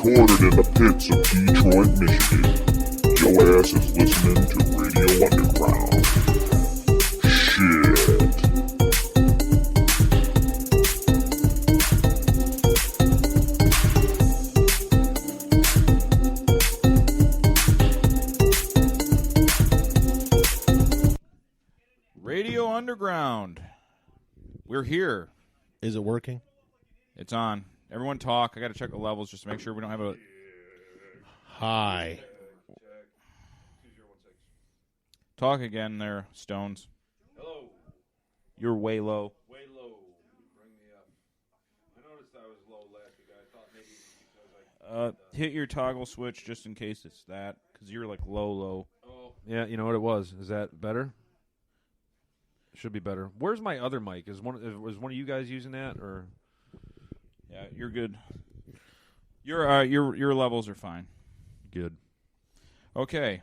Recorded in the pits of Detroit, Michigan. Your ass is listening to Radio Underground. Shit. Radio Underground. We're here. Is it working? It's on. Everyone talk. I got to check the levels just to make sure we don't have a... Hi. Talk again there, Stones. Hello. You're way low. Way low. Bring me up. I noticed I was low last week. I thought maybe because Hit your toggle switch just in case it's that, because you're like low. Oh. Yeah, you know what it was. Is that better? Should be better. Where's my other mic? Was one of you guys using that or? Yeah, you're good. Your levels are fine. Good. Okay.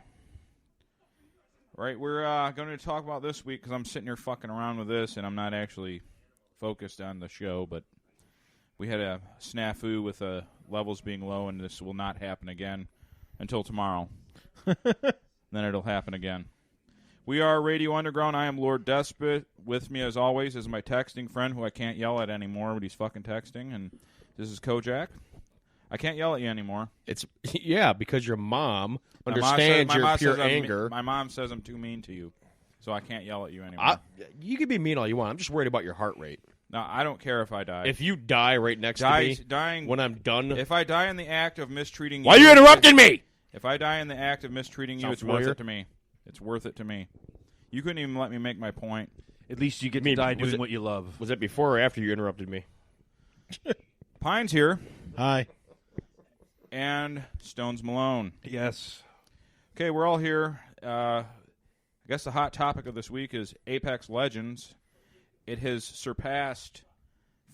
Right, we're going to talk about this week because I'm sitting here fucking around with this and I'm not actually focused on the show, but we had a snafu with levels being low, and this will not happen again until tomorrow. Then it'll happen again. We are Radio Underground. I am Lord Despot. With me, as always, is my texting friend who I can't yell at anymore, but he's fucking texting, and this is Kojak. I can't yell at you anymore. Yeah, because your mom My understands mom your says pure anger. My mom says I'm too mean to you, so I can't yell at you anymore. You can be mean all you want. I'm just worried about your heart rate. No, I don't care if I die. If you die right next to me dying when I'm done, if I die in the act of mistreating you... Why are you interrupting me? If I die in the act of mistreating you, Sound it's familiar? worth it to me. It's worth it to me. You couldn't even let me make my point. At least you get Me, to die was doing it- what you love. Was it before or after you interrupted me? Pine's here, Hi. and Stones Malone. Yes. Okay, we're all here. I guess the hot topic of this week is Apex Legends. It has surpassed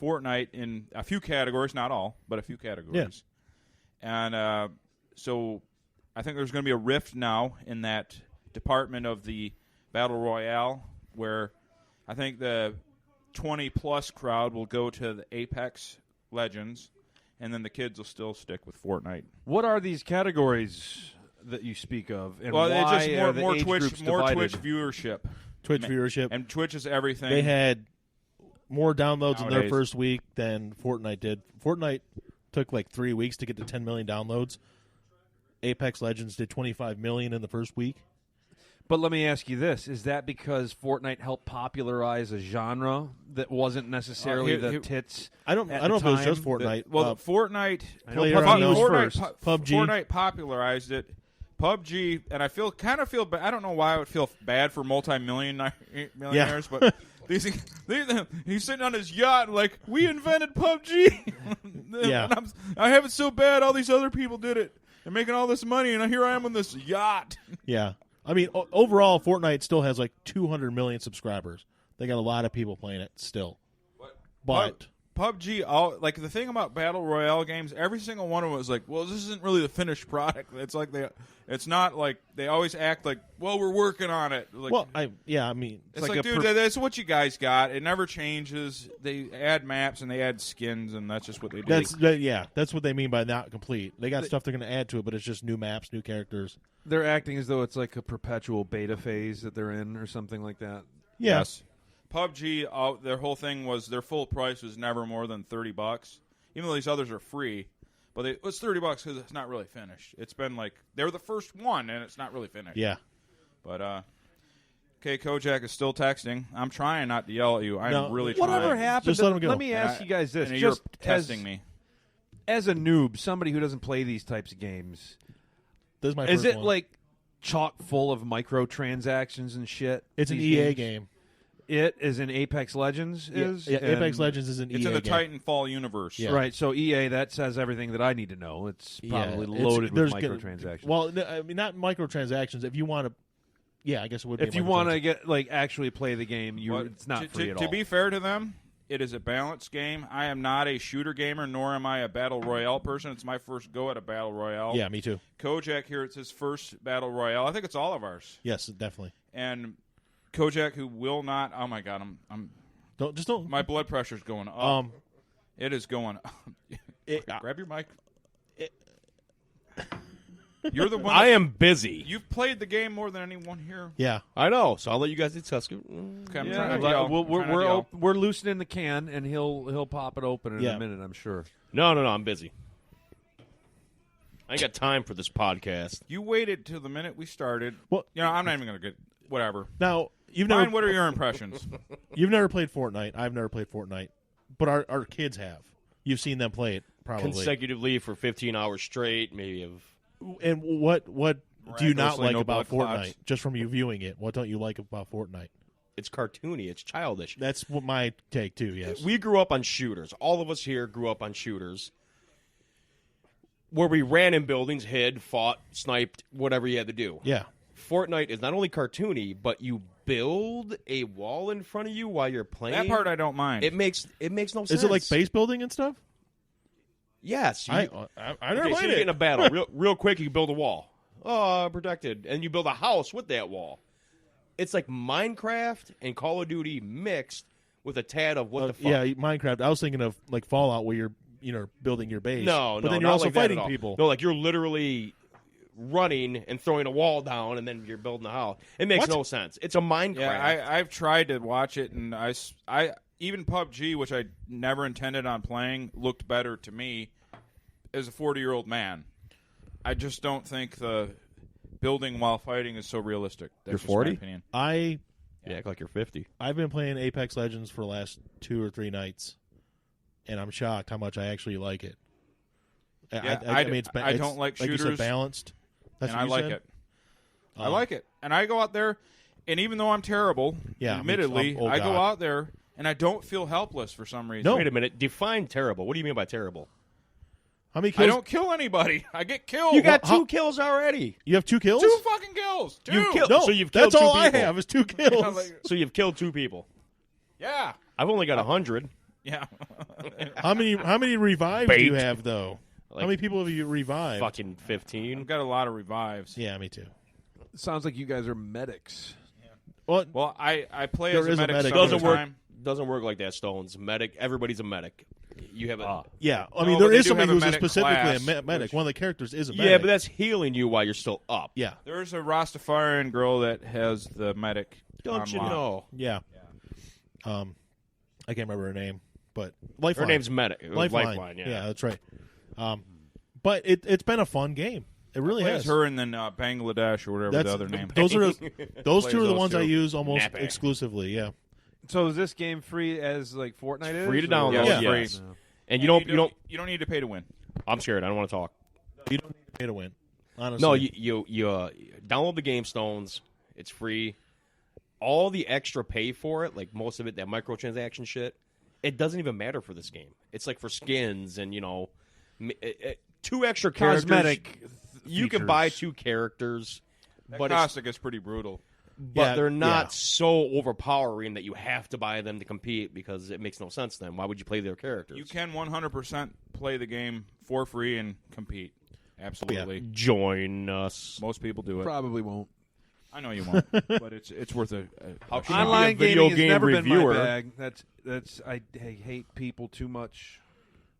Fortnite in a few categories, not all, but a few categories. And so I think there's going to be a rift now in that department of the Battle Royale, where I think the 20-plus crowd will go to the Apex Legends, and then the kids will still stick with Fortnite. What are these categories that you speak of? And Well, why it's just are the more age Twitch, groups more divided? Twitch viewership, Twitch viewership. and Twitch is everything. They had more downloads in their Nowadays. first week than Fortnite did. Fortnite took like 3 weeks to get to 10 million downloads. Apex Legends did 25 million in the first week. But let me ask you this. Is that because Fortnite helped popularize a genre that wasn't necessarily here- the tits? I don't at know the if it was just time Fortnite. Well, Fortnite, I know PlayerUnknown's first. PUBG. Fortnite popularized it. PUBG, and I kind of feel bad. I don't know why I would feel bad for millionaires, but he's sitting on his yacht like, we invented PUBG. Yeah. And I have it so bad. All these other people did it. They're making all this money, and here I am on this yacht. Yeah. I mean, overall, Fortnite still has like 200 million subscribers. They got a lot of people playing it still. But PUBG, like the thing about battle royale games, every single one of them is like, well, this isn't really the finished product. It's like it's not like they always act like, well, we're working on it. Like, I mean, it's like dude, that's what you guys got. It never changes. They add maps and they add skins, and that's just what they do. that's what they mean by not complete. They got stuff they're going to add to it, but it's just new maps, new characters. They're acting as though it's like a perpetual beta phase that they're in or something like that. Yeah. Yes. PUBG, their whole thing was their full price was never more than $30. Even though these others are free, but it's $30 because it's not really finished. It's been like they were the first one, and it's not really finished. Yeah. But okay, Kojak is still texting. I'm trying not to yell at you. I'm No, really trying. Whatever happened? Just let 'em go. Let me ask you guys this: And just you're testing me. as a noob, somebody who doesn't play these types of games, This is my is first it one. like chock full of microtransactions and shit? It's an these EA games? game. It is in Apex Legends. Is Yeah, and- Apex Legends is an EA It's in the game. Titanfall universe. Yeah. Right, so EA, that says everything that I need to know. It's probably Yeah, loaded with there's microtransactions. Well, I mean, not microtransactions. If you want to, yeah, I guess it would be. if you want to get actually play the game, But it's not to, free to, at to all. be fair to them, it is a balanced game. I am not a shooter gamer, nor am I a battle royale person. It's my first go at a battle royale. Yeah, me too. Kojak here, it's his first battle royale. I think it's all of ours. Yes, definitely. And Kojak, who will not. Oh my God, Don't. my blood pressure's going up. It is going up. It- Grab your mic. You're the one. I am busy. You've played the game more than anyone here. Yeah. I know, so I'll let you guys discuss. Okay, I'm Yeah, trying to yell. we're loosening the can, and he'll pop it open in Yeah. a minute, I'm sure. No, I'm busy. I ain't got time for this podcast. You waited till the minute we started. Well- I'm not even going to get whatever. Now you've Fine, never what are your impressions? you've never played Fortnite. I've never played Fortnite, but our kids have. You've seen them play it probably. Consecutively for 15 hours straight, maybe of. And what do you not Miraculously like no about blood Fortnite? clots. Just from you viewing it, what don't you like about Fortnite? It's cartoony. It's childish. That's what my take too. Yes. We grew up on shooters. All of us here grew up on shooters. Where we ran in buildings, hid, fought, sniped, whatever you had to do. Yeah. Fortnite is not only cartoony, but you build a wall in front of you while you're playing. That part I don't mind. It makes no sense. Is it like base building and stuff? Yes. I never Okay, so played you get it. in a battle real quick. You build a wall. Oh, protected, and you build a house with that wall. It's like Minecraft and Call of Duty mixed with a tad of what the fuck. Yeah, Minecraft. I was thinking of like Fallout, where you're building your base. No, but then you're not also like that at fighting all. people. No, like you're literally running and throwing a wall down, and then you're building a house. It makes What? no sense. It's a Minecraft. Yeah, I've tried to watch it, and I even PUBG, which I never intended on playing, looked better to me as a 40-year-old man. I just don't think the building while fighting is so realistic. That's You're just 40? my opinion. You act like you're 50. I've been playing Apex Legends for the last 2 or 3 nights, and I'm shocked how much I actually like it. Yeah, I mean, I don't like you said, shooters, balanced. That's and what I you like said? it. I like it. And I go out there, and even though I'm terrible, Yeah, admittedly, oh, I go God. out there, and I don't feel helpless for some reason. No. Wait a minute. Define terrible. What do you mean by terrible? How many I kills? don't kill anybody. I get killed. You got how- 2 kills already. You have 2 kills? 2 fucking kills. 2. You killed- No, So you've killed that's 2 all I people. have is 2 kills. So you've killed 2 people. Yeah. I've only got 100. Yeah. How many revives do you Bait. have though? Like, how many people have you revived? Fucking 15. I've got a lot of revives. Yeah, me too. Sounds like you guys are medics. Well, Well, I play There as a is a medic, medic. some of the Doesn't work. time. Doesn't work like that, Stones. Medic. Everybody's a medic. You have a. yeah. I No, mean, but there they is do somebody have a who's medic specifically class, a medic. which- One of the characters is a medic. Yeah, but that's healing you while you're still up. yeah, There's a Rastafarian girl that has the medic. Don't you on lock. know? yeah. I can't remember her name, but Lifeline. Her name's Medic. Lifeline. Yeah. That's right. But it's been a fun game. It really Plays has. her and then Bangladesh or whatever the other name. Those are those Plays two are the those ones I two. use almost Nappy. exclusively. Yeah. So is this game free as like Fortnite is? Free to or- download. Yeah, Yes. free. And you don't. You don't need to pay to win. I'm scared. I don't want to talk. You don't need to pay to win. Honestly. No, you download the game, Stones. It's free. All the extra pay for it, like most of it, that microtransaction shit, it doesn't even matter for this game. It's like for skins and 2 extra characters. Cosmetic. You can buy 2 characters, That but Cossack is pretty brutal. Yeah, they're not yeah. so overpowering that you have to buy them to compete because it makes no sense then. Why would you play their characters? You can 100% play the game for free and compete. Absolutely. join us. Most people do it. Probably won't. I know you won't, but it's worth a How shot. can you be a Online video gaming has game never reviewer? been my bag. That's I hate people too much,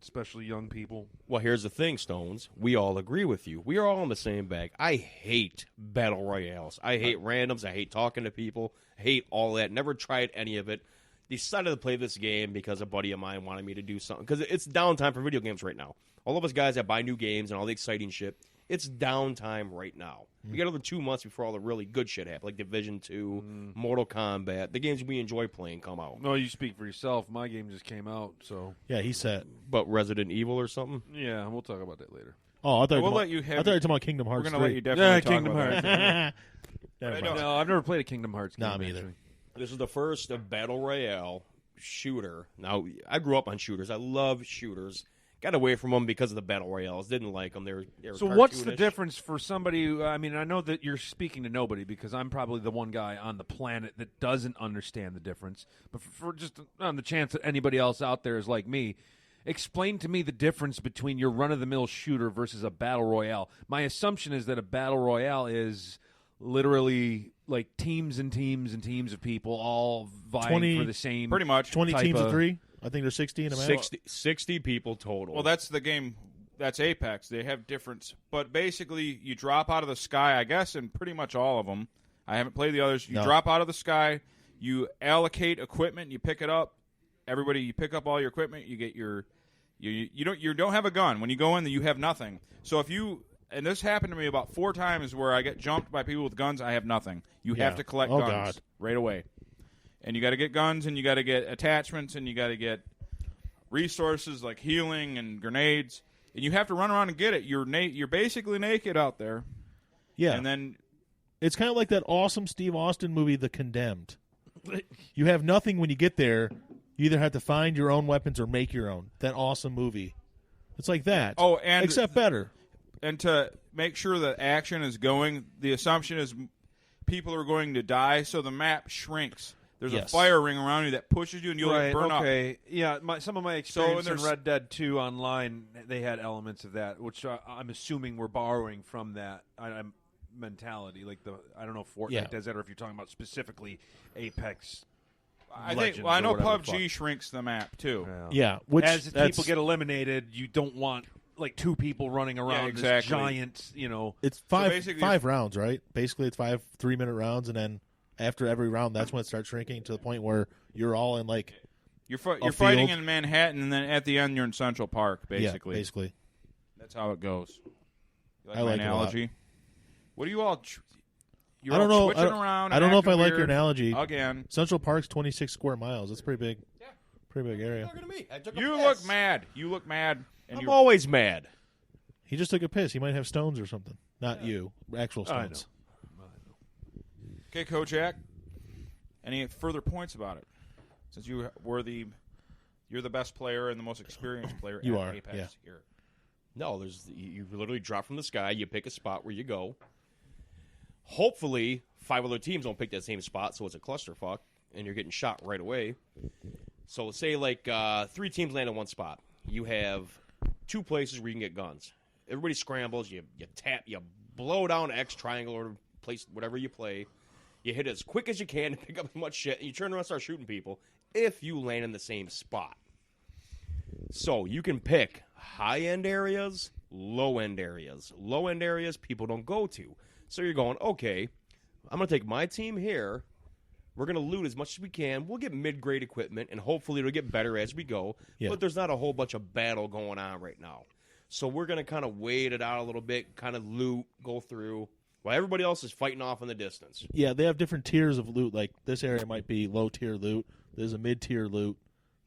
especially young people. Well, here's the thing, Stones. We all agree with you. We are all in the same bag. I hate battle royales. I hate randoms. I hate talking to people. I hate all that. Never tried any of it. Decided to play this game because a buddy of mine wanted me to do something. Because it's downtime for video games right now. All of us guys that buy new games and all the exciting shit, it's downtime right now. We got another 2 months before all the really good shit happens, like Division 2, Mortal Kombat. The games we enjoy playing come out. No, you speak for yourself. My game just came out, so Yeah, he said. But Resident Evil or something? yeah, we'll talk about that later. Oh, I thought We'll you let you have. I thought you were talking about Kingdom We're Hearts gonna let 3. you definitely talk Kingdom about Hearts. that. Never I mind. know. No, I've never played a Kingdom Hearts game. Nah, me either. actually. This is the first battle royale shooter. Now, I grew up on shooters. I love shooters. Got away from them because of the battle royales. Didn't like them. They were So what's the cartoonish. difference for somebody who, I mean, I know that you're speaking to nobody because I'm probably the one guy on the planet that doesn't understand the difference. But for just on the chance that anybody else out there is like me, explain to me the difference between your run-of-the-mill shooter versus a battle royale. My assumption is that a battle royale is literally like teams and teams and teams of people all vying 20 for the same. Pretty much. 20 type teams of of- 3. I think there's 60 in a match. 60 people total. Well, that's the game. that's Apex. They have different, but basically you drop out of the sky. I guess in pretty much all of them. I haven't played the others. You No. drop out of the sky. You allocate equipment. You pick it up. Everybody, you pick up all your equipment. You get your you don't have a gun when you go in. You have nothing. So if you and this happened to me about 4 times where I get jumped by people with guns. I have nothing. You Yeah. have to collect Oh, guns God. right away, and you got to get guns and you got to get attachments and you got to get resources like healing and grenades, and you have to run around and get it. You're basically naked out there, Yeah. and then It's kind of like that awesome Steve Austin movie, The Condemned. You have nothing when you get there. You either have to find your own weapons or make your own. That awesome movie. It's like that. Oh, and except better. And to make sure that action is going, the assumption is people are going to die, so the map shrinks. There's a Yes. fire ring around you that pushes you, and you'll Right, burn up. okay. Yeah, some of my and experience in there's- Red Dead 2 online, they had elements of that, which I'm assuming we're borrowing from that mentality. Like I don't know if Fortnite Yeah. does that, or if you're talking about specifically Apex. I Legends think. Well, I or know whatever the PUBG fuck. shrinks the map too. Yeah. Which As that's- people get eliminated, you don't want like 2 people running around exactly. this giant, It's five basically- five rounds, right? Basically, it's 5 3-minute rounds, and then after every round, that's when it starts shrinking to the point where you're all in like You're A fighting field. in Manhattan, and then at the end you're in Central Park. Basically, Yeah, basically. that's how it goes. You like I my like it a lot. analogy? What do you all? You're I don't all know. twitching around. I and don't know if I acting like your weird. analogy. Again, Central Park's 26 square miles. That's pretty big. Yeah. Pretty big area. Look at me. I took a you piss. look mad. You look mad. And I'm you're always mad. He just took a piss. He might have stones or something. Not you. Actual I know. stones. okay, Kojak. Any further points about it? Since you're the best player and the most experienced player. You at are, Apex yeah. here. No, you literally drop from the sky. You pick a spot where you go. Hopefully, 5 other teams don't pick that same spot, so it's a clusterfuck, and you're getting shot right away. So say like 3 teams land in one spot. You have 2 places where you can get guns. Everybody scrambles. You tap. You blow down X triangle or place whatever you play. You hit it as quick as you can to pick up as much shit, and you turn around and start shooting people if you land in the same spot. So you can pick high-end areas, low-end areas. Low-end areas people don't go to. So you're going, okay, I'm going to take my team here. We're going to loot as much as we can. We'll get mid-grade equipment, and hopefully it'll get better as we go. Yeah. But there's not a whole bunch of battle going on right now. So we're going to kind of wait it out a little bit, kind of loot, go through, while everybody else is fighting off in the distance. Yeah, they have different tiers of loot. Like this area might be low tier loot. There's a mid tier loot.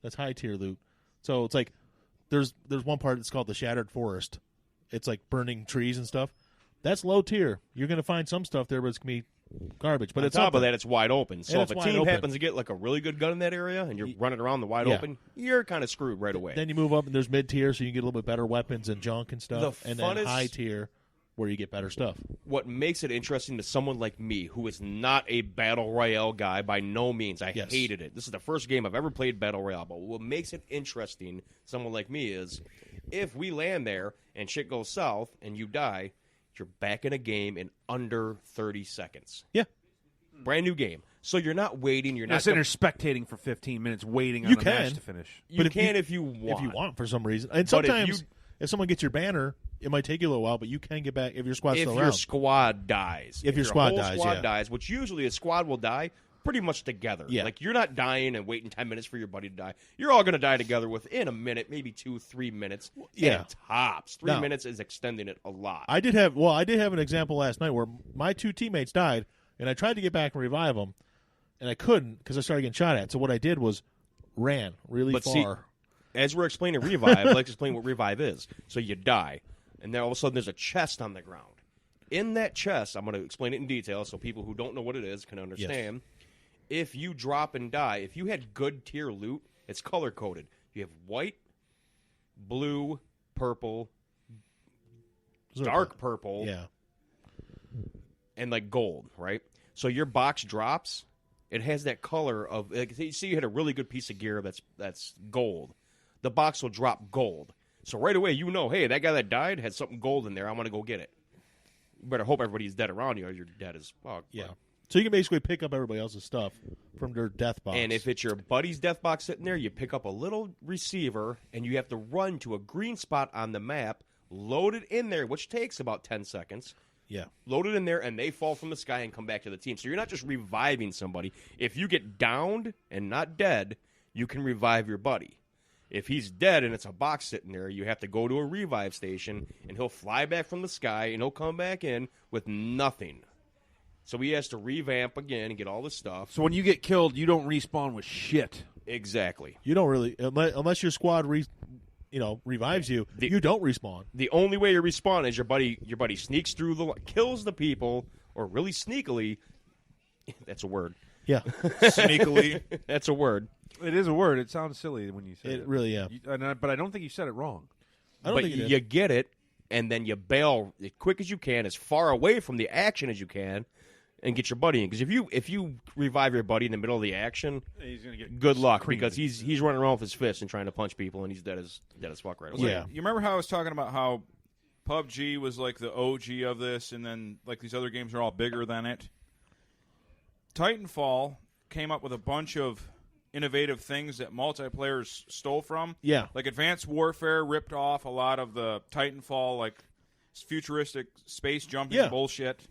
That's high tier loot. So it's like there's one part that's called the Shattered Forest. It's like burning trees and stuff. That's low tier. You're going to find some stuff there, but it's going to be garbage. But On it's top something. of that, it's wide open. So And if it's a wide team open. happens to get like a really good gun in that area and you're running around the wide Yeah. open, you're kind of screwed right away. Then you move up and there's mid tier, so you can get a little bit better weapons and junk and stuff. The And funnest- then high tier, where you get better stuff. What makes it interesting to someone like me, who is not a Battle Royale guy by no means, I Yes. hated it. This is the first game I've ever played Battle Royale, but what makes it interesting, someone like me, is if we land there and shit goes south and you die, you're back in a game in under 30 seconds. Yeah. Brand new game. So you're not waiting. You're Not not sitting there spectating for 15 minutes, waiting on You a match can. to finish. You But if can you- if you want. If you want for some reason. And But if sometimes you- if someone gets your banner, it might take you a little while, but you can get back if your squad's If still your around. squad dies. If your your squad whole dies, squad yeah. dies, which usually a squad will die pretty much together. Yeah. Like, you're not dying and waiting 10 minutes for your buddy to die. You're all going to die together within a minute, maybe 2-3 minutes. Yeah. At tops. 3 Now- minutes is extending it a lot. I did have an example last night where my 2 teammates died, and I tried to get back and revive them, and I couldn't because I started getting shot at. So what I did was ran really But see- far. As we're explaining Revive, I'd like to explain what Revive is. So you die, and then all of a sudden there's a chest on the ground. In that chest, I'm going to explain it in detail so people who don't know what it is can understand. If you drop and die, if you had good tier loot, it's color-coded. You have white, blue, purple, dark purple, Yeah. and like gold, right? So your box drops, it has that color of like, you see you had a really good piece of gear that's gold. The box will drop gold. So right away you know, hey, that guy that died had something gold in there. I'm gonna go get it. You better hope everybody's dead around you or you're dead as fuck. Yeah. So you can basically pick up everybody else's stuff from their death box. And if it's your buddy's death box sitting there, you pick up a little receiver and you have to run to a green spot on the map, loaded in there, which takes about 10 seconds. Yeah. Loaded in there, and they fall from the sky and come back to the team. So you're not just reviving somebody. If you get downed and not dead, you can revive your buddy. If he's dead and it's a box sitting there, you have to go to a revive station, and he'll fly back from the sky, and he'll come back in with nothing. So he has to revamp again and get all this stuff. So when you get killed, you don't respawn with shit. Exactly. You don't really unless your squad revives you. You don't respawn. The only way you respawn is your buddy sneaks through kills the people, or really sneakily. That's a word. Yeah. Sneakily. That's a word. It is a word. It sounds silly when you say it. It really, yeah. But I don't think you said it wrong. I don't But think you get it, and then you bail as quick as you can, as far away from the action as you can, and get your buddy in. Because if you revive your buddy in the middle of the action, He's gonna get good luck, creamed. because he's running around with his fists and trying to punch people, and he's dead as fuck right away. Yeah. You remember how I was talking about how PUBG was like the OG of this, and then like these other games are all bigger than it? Titanfall came up with a bunch of innovative things that multiplayers stole from. Yeah. Like Advanced Warfare ripped off a lot of the Titanfall, like futuristic space jumping Yeah. bullshit.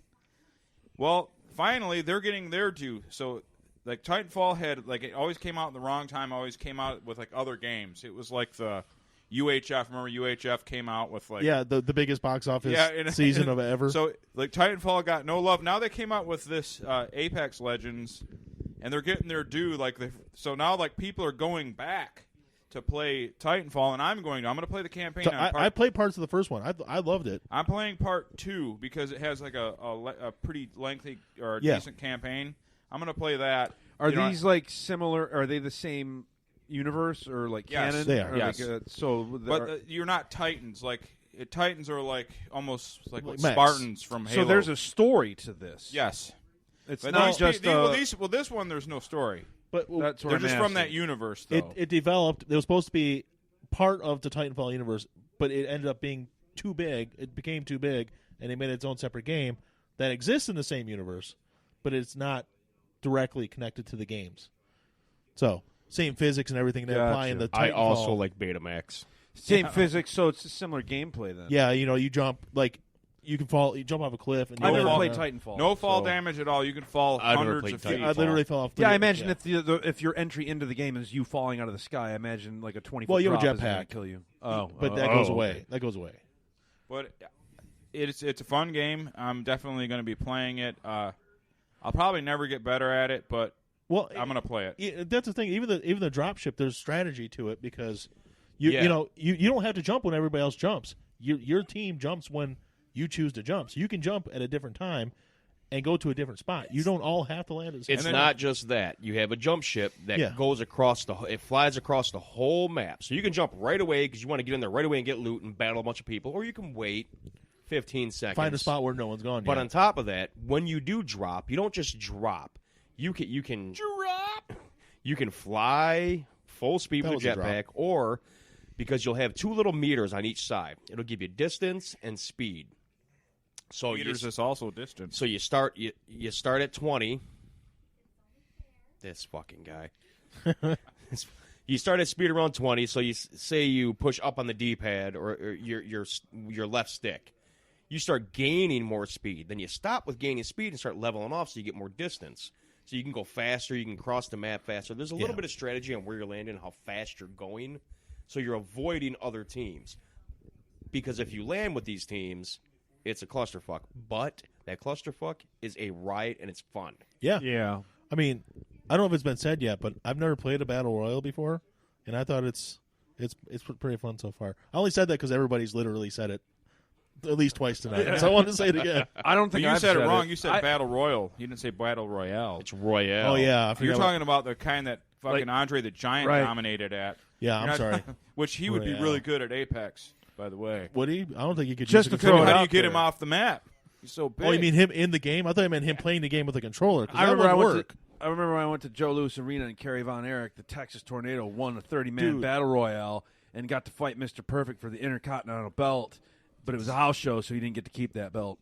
Well, finally, they're getting their due. So, like, Titanfall had, like, it always came out in the wrong time, always came out with, like, other games. It was like the UHF. Remember UHF came out with, like... Yeah, the biggest box office and- season of ever. So, like, Titanfall got no love. Now they came out with this Apex Legends, and they're getting their due. Like, so now, like, people are going back to play Titanfall, and I'm going to play the campaign. So on I played parts of the first one. I loved it. I'm playing part 2 because it has like a pretty lengthy or Yeah. decent campaign. I'm going to play that. Are You know, these like similar? Are they the same universe or like Yes, canon? they are. Or Yes. But you're not Titans. Like Titans are like almost like Like what mechs. Spartans from Halo. so there's a story to this. yes. It's But not these, just this one there's no story. But That's what They're I'm just from that asking. universe though. it developed. It was supposed to be part of the Titanfall universe, but it ended up being too big. It became too big, and they made its own separate game that exists in the same universe, but it's not directly connected to the games. So same physics and everything they apply in the Titanfall. I also like Betamax. same physics, so it's a similar gameplay then. Yeah, you jump like you can fall. You jump off a cliff, and I've you never fall. played Titanfall. no fall so- damage at all. You can fall I've never hundreds played of feet. I literally fell off. Yeah, I the- imagine if your entry into the game is you falling out of the sky, I imagine like a 20-foot Well, you have a drop is gonna jetpack. kill you. Oh, but that goes away. That goes away. But it's a fun game. I'm definitely going to be playing it. I'll probably never get better at it, but Well, I'm going to play it. Yeah, that's the thing. Even the drop ship, there's strategy to it because you Yeah. you don't have to jump when everybody else jumps. Your team jumps when you choose to jump. So you can jump at a different time and go to a different spot. You don't all have to land at the same It's time. not just that. You have a jump ship that Yeah. goes across it flies across the whole map. So you can jump right away because you want to get in there right away and get loot and battle a bunch of people, or you can wait 15 seconds. Find a spot where no one's gone But yet. on top of that, when you do drop, you don't just drop. You can Drop. You can fly full speed That with a was a drop. jetpack, or because you'll have 2 little meters on each side, it'll give you distance and speed. So Meters is also distance. So you start at 20. This fucking guy. You start at speed around 20. So you say you push up on the D-pad or your left stick. You start gaining more speed. Then you stop with gaining speed and start leveling off so you get more distance. So you can go faster. You can cross the map faster. There's a little Yeah. bit of strategy on where you're landing and how fast you're going. So you're avoiding other teams. Because if you land with these teams, it's a clusterfuck. But that clusterfuck is a riot and it's fun. yeah. Yeah. I mean, I don't know if it's been said yet, but I've never played a battle royale before, and I thought it's pretty fun so far. I only said that because everybody's literally said it at least twice tonight, so I wanted to say it again. I don't But think you I've said it wrong. It. You said Battle Royal. You didn't say Battle Royale. It's Royale. Oh yeah, I You're forgot talking about the kind that fucking Like- Andre the Giant Right. dominated at. Yeah, You're I'm not- sorry. Which he would be Royale. really good at Apex, by the way. Would he? I don't think he could Just use a to throw controller. it How do you out get there. him off the map? He's so big. Oh, you mean him in the game? I thought you meant him playing the game with a controller. 'Cause I that remember wouldn't work. I remember when I went to Joe Louis Arena and Kerry Von Erich, the Texas Tornado, won a 30-man Dude. battle royale and got to fight Mr. Perfect for the Intercontinental belt. But it was a house show, so he didn't get to keep that belt.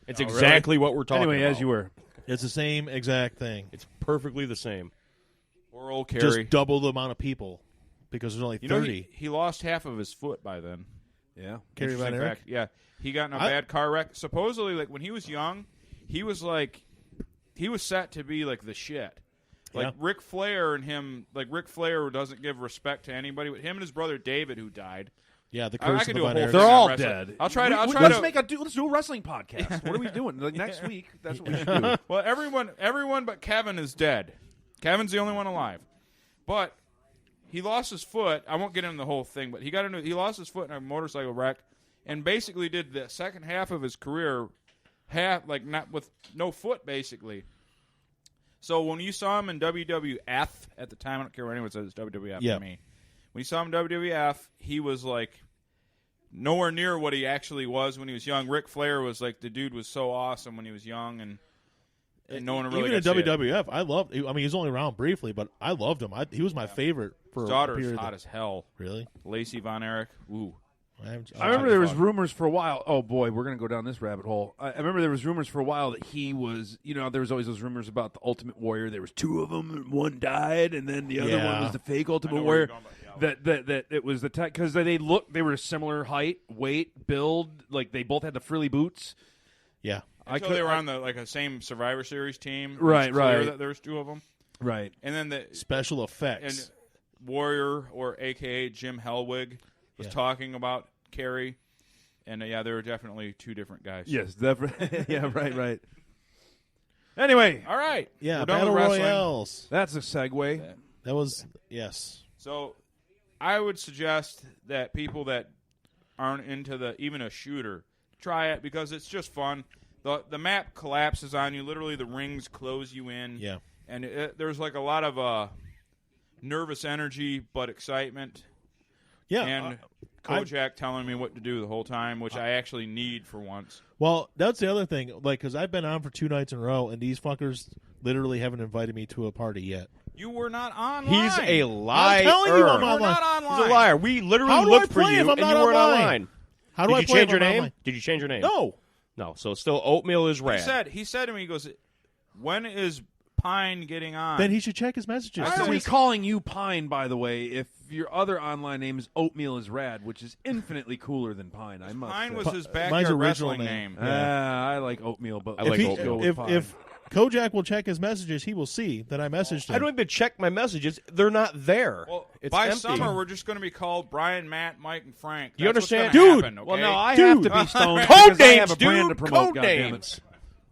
It's exactly what we're talking Anyway, about. as you were. It's the same exact thing. It's perfectly the same. Poor old Just Kerry. double the amount of people because there's only You know, 30. he lost half of his foot by then. Yeah. Kerry Von Interesting Erich. fact. Yeah, he got in a bad car wreck. Supposedly, like when he was young, he was set to be like the shit. Like Yeah. Ric Flair and him, like Ric Flair doesn't give respect to anybody. But him and his brother David, who died. Yeah, the I curse could of do the a Von whole Erich. thing They're on all wrestling. dead. I'll try to. Let's do a wrestling podcast. What are we doing? Like next week, that's what we should do. Well, everyone but Kevin is dead. Kevin's the only one alive. But he lost his foot. I won't get into the whole thing, but he lost his foot in a motorcycle wreck, and basically did the second half of his career not with no foot, basically. So when you saw him in WWF at the time, I don't care what anyone says, it's WWF Yeah. to me. When you saw him in WWF, he was like nowhere near what he actually was when he was young. Ric Flair was like the dude was so awesome when he was young, and no one really Even in got to see it. WWF, I loved. I mean, he was only around briefly, but I loved him. He was my favorite for His a daughter is period. hot as hell. Really? Lacey Von Erich. Ooh. I remember there was fuck. rumors for a while. Oh boy, we're gonna go down this rabbit hole. I remember there was rumors for a while that he was. There was always those rumors about the Ultimate Warrior. There was two of them, and one died, and then the other one Yeah. was the fake Ultimate I know where Warrior. you're going, but yeah. That it was the tech because they were a similar height, weight, build. Like they both had the frilly boots. Yeah. Until they were on the same Survivor Series team. It was Right, clear right. That there was two of them, Right. and then the Special effects. Warrior, or AKA Jim Hellwig, was Yeah. talking about Kerry, and yeah, there were definitely two different guys. Yes. Yeah. Right. Anyway, All right. Yeah, We're done Battle with wrestling. Royales. that's a segue. That was yes. So, I would suggest that people that aren't into even a shooter try it because it's just fun. The map collapses on you. Literally, the rings close you in. Yeah. And there's like a lot of nervous energy, but excitement. Yeah. And Kojak telling me what to do the whole time, which I actually need for once. Well, that's the other thing. Like, because I've been on for 2 nights in a row, and these fuckers literally haven't invited me to a party yet. You were not online. He's a liar. I'm telling you, I'm You were online. not online. He's a liar. We literally How do looked I for play you, if I'm and not you weren't online? online. How do Did I you play change if your I'm name? online? Did you change your name? No. No. So it's still Oatmeal is rad. He said to me, he goes, when is Pine getting on? Then he should check his messages. Why I are we said- calling you Pine, by the way, if your other online name is Oatmeal is Rad, which is infinitely cooler than Pine, I must Pine say. was his Mine's backyard original wrestling name. name. I like Oatmeal, but I like if, he, Oatmeal. if Kojak will check his messages, he will see that I messaged him. I don't even check my messages. They're not there. Well, it's by empty. summer, we're just going to be called Brian, Matt, Mike, and Frank. You That's what's understand? gonna Dude! happen, okay? Well, no, I Dude. have to be stoned Code because I have names, a brand dude. to promote, Code goddammit. names.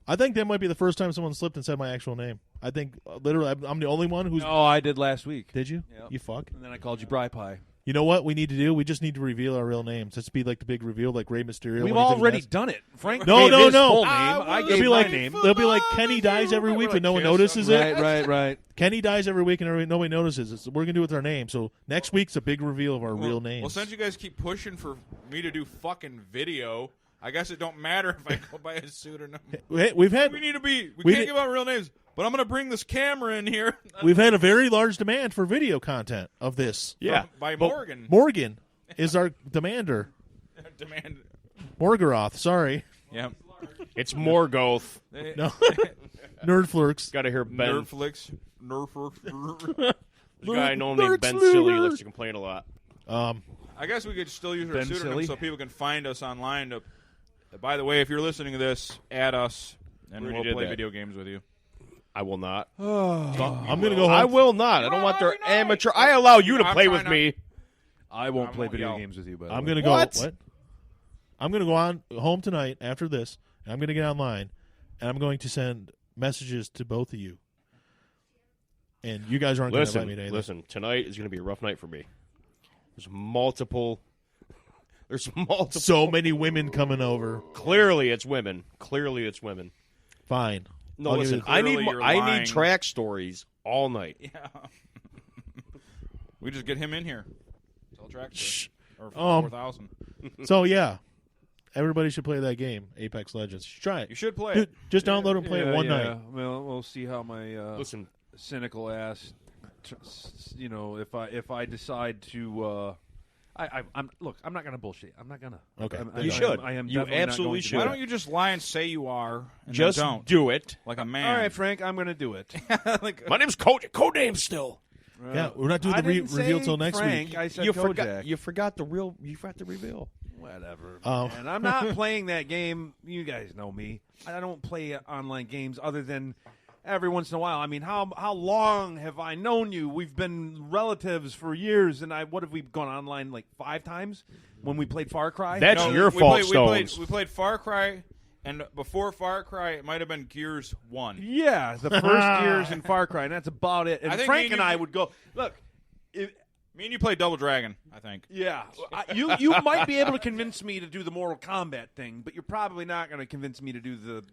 I think that might be the first time someone slipped and said my actual name. I think literally I'm the only one who's. No, I did last week. Did you? Yep. You fuck. And then I called you Bry Pie. You know what we need to do? We just need to reveal our real names. Let's be like the big reveal, like Rey Mysterio. We've when he did already his done it. Frank No, gave no, his no. full name. I I will gave They'll be my like name. they'll be like Kenny dies every week, but no one notices it. Right. Kenny dies every week, and nobody notices it. So we're gonna do it with our name. So next week's a big reveal of our real names. Well, since you guys keep pushing for me to do fucking video, I guess it don't matter if I go by a pseudonym. We've had We need to be. We We can't did- give out real names, but I'm going to bring this camera in here. we've had a very large demand for video content of this. Yeah. by But- Morgan. Morgan is our demander. Demand. Morgaroth, sorry. Yeah. It's Morgoth. No. Nerdflirks. Got to hear Ben. Nerflix. Nerf. The guy known named Lex Ben Luger. Silly likes to complain a lot. I guess we could still use our Ben pseudonym Silly? so people can find us online. By the way, if you're listening to this, add us, and We we'll already did play that. video games with you. I will not. I'm gonna go home. I will not. I don't want their amateur. I allow you to I'm play trying with not- me. I won't I play won't video yell. games with you, by the I'm way. gonna go. What? I'm gonna go on home tonight after this, and I'm gonna get online, and I'm going to send messages to both of you. And you guys aren't going to invite me to anything. Listen. Tonight is going to be a rough night for me. There's multiple. So many women coming over. Clearly, it's women. Clearly, it's women. Fine. No, I'll give listen. you- I need. Clearly you're I lying. need track stories all night. Yeah. We just get him in here. Tell Tractor. Or 4,000. So yeah, everybody should play that game, Apex Legends. You should try it. You should play Dude, it. just download and play it one night. Well, we'll see how my Listen, cynical ass, if I decide to. I'm look. I'm not gonna bullshit. I'm not gonna. Okay. You should. I am You definitely not absolutely going to should. do Why that. don't you just lie and say you are, and just then don't? do it. Like a man. All right, Frank. I'm gonna do it. Like, My name's Code name still. Yeah, we're not doing I the didn't reveal say till next Frank, week. I said You Kojak. forgot. You forgot the real. You forgot the reveal. Whatever. Oh. And I'm not playing that game. You guys know me. I don't play online games other than every once in a while. I mean, how long have I known you? We've been relatives for years, and what have we gone online like 5 times when we played Far Cry? That's No, your we fault, played, Stones. We played Far Cry, and before Far Cry, it might have been Gears 1. Yeah, the first Gears in Far Cry, and that's about it. And I think Frank me and and I you- would go, look, Me and you played Double Dragon, I think. yeah, you might be able to convince me to do the Mortal Kombat thing, but you're probably not going to convince me to do the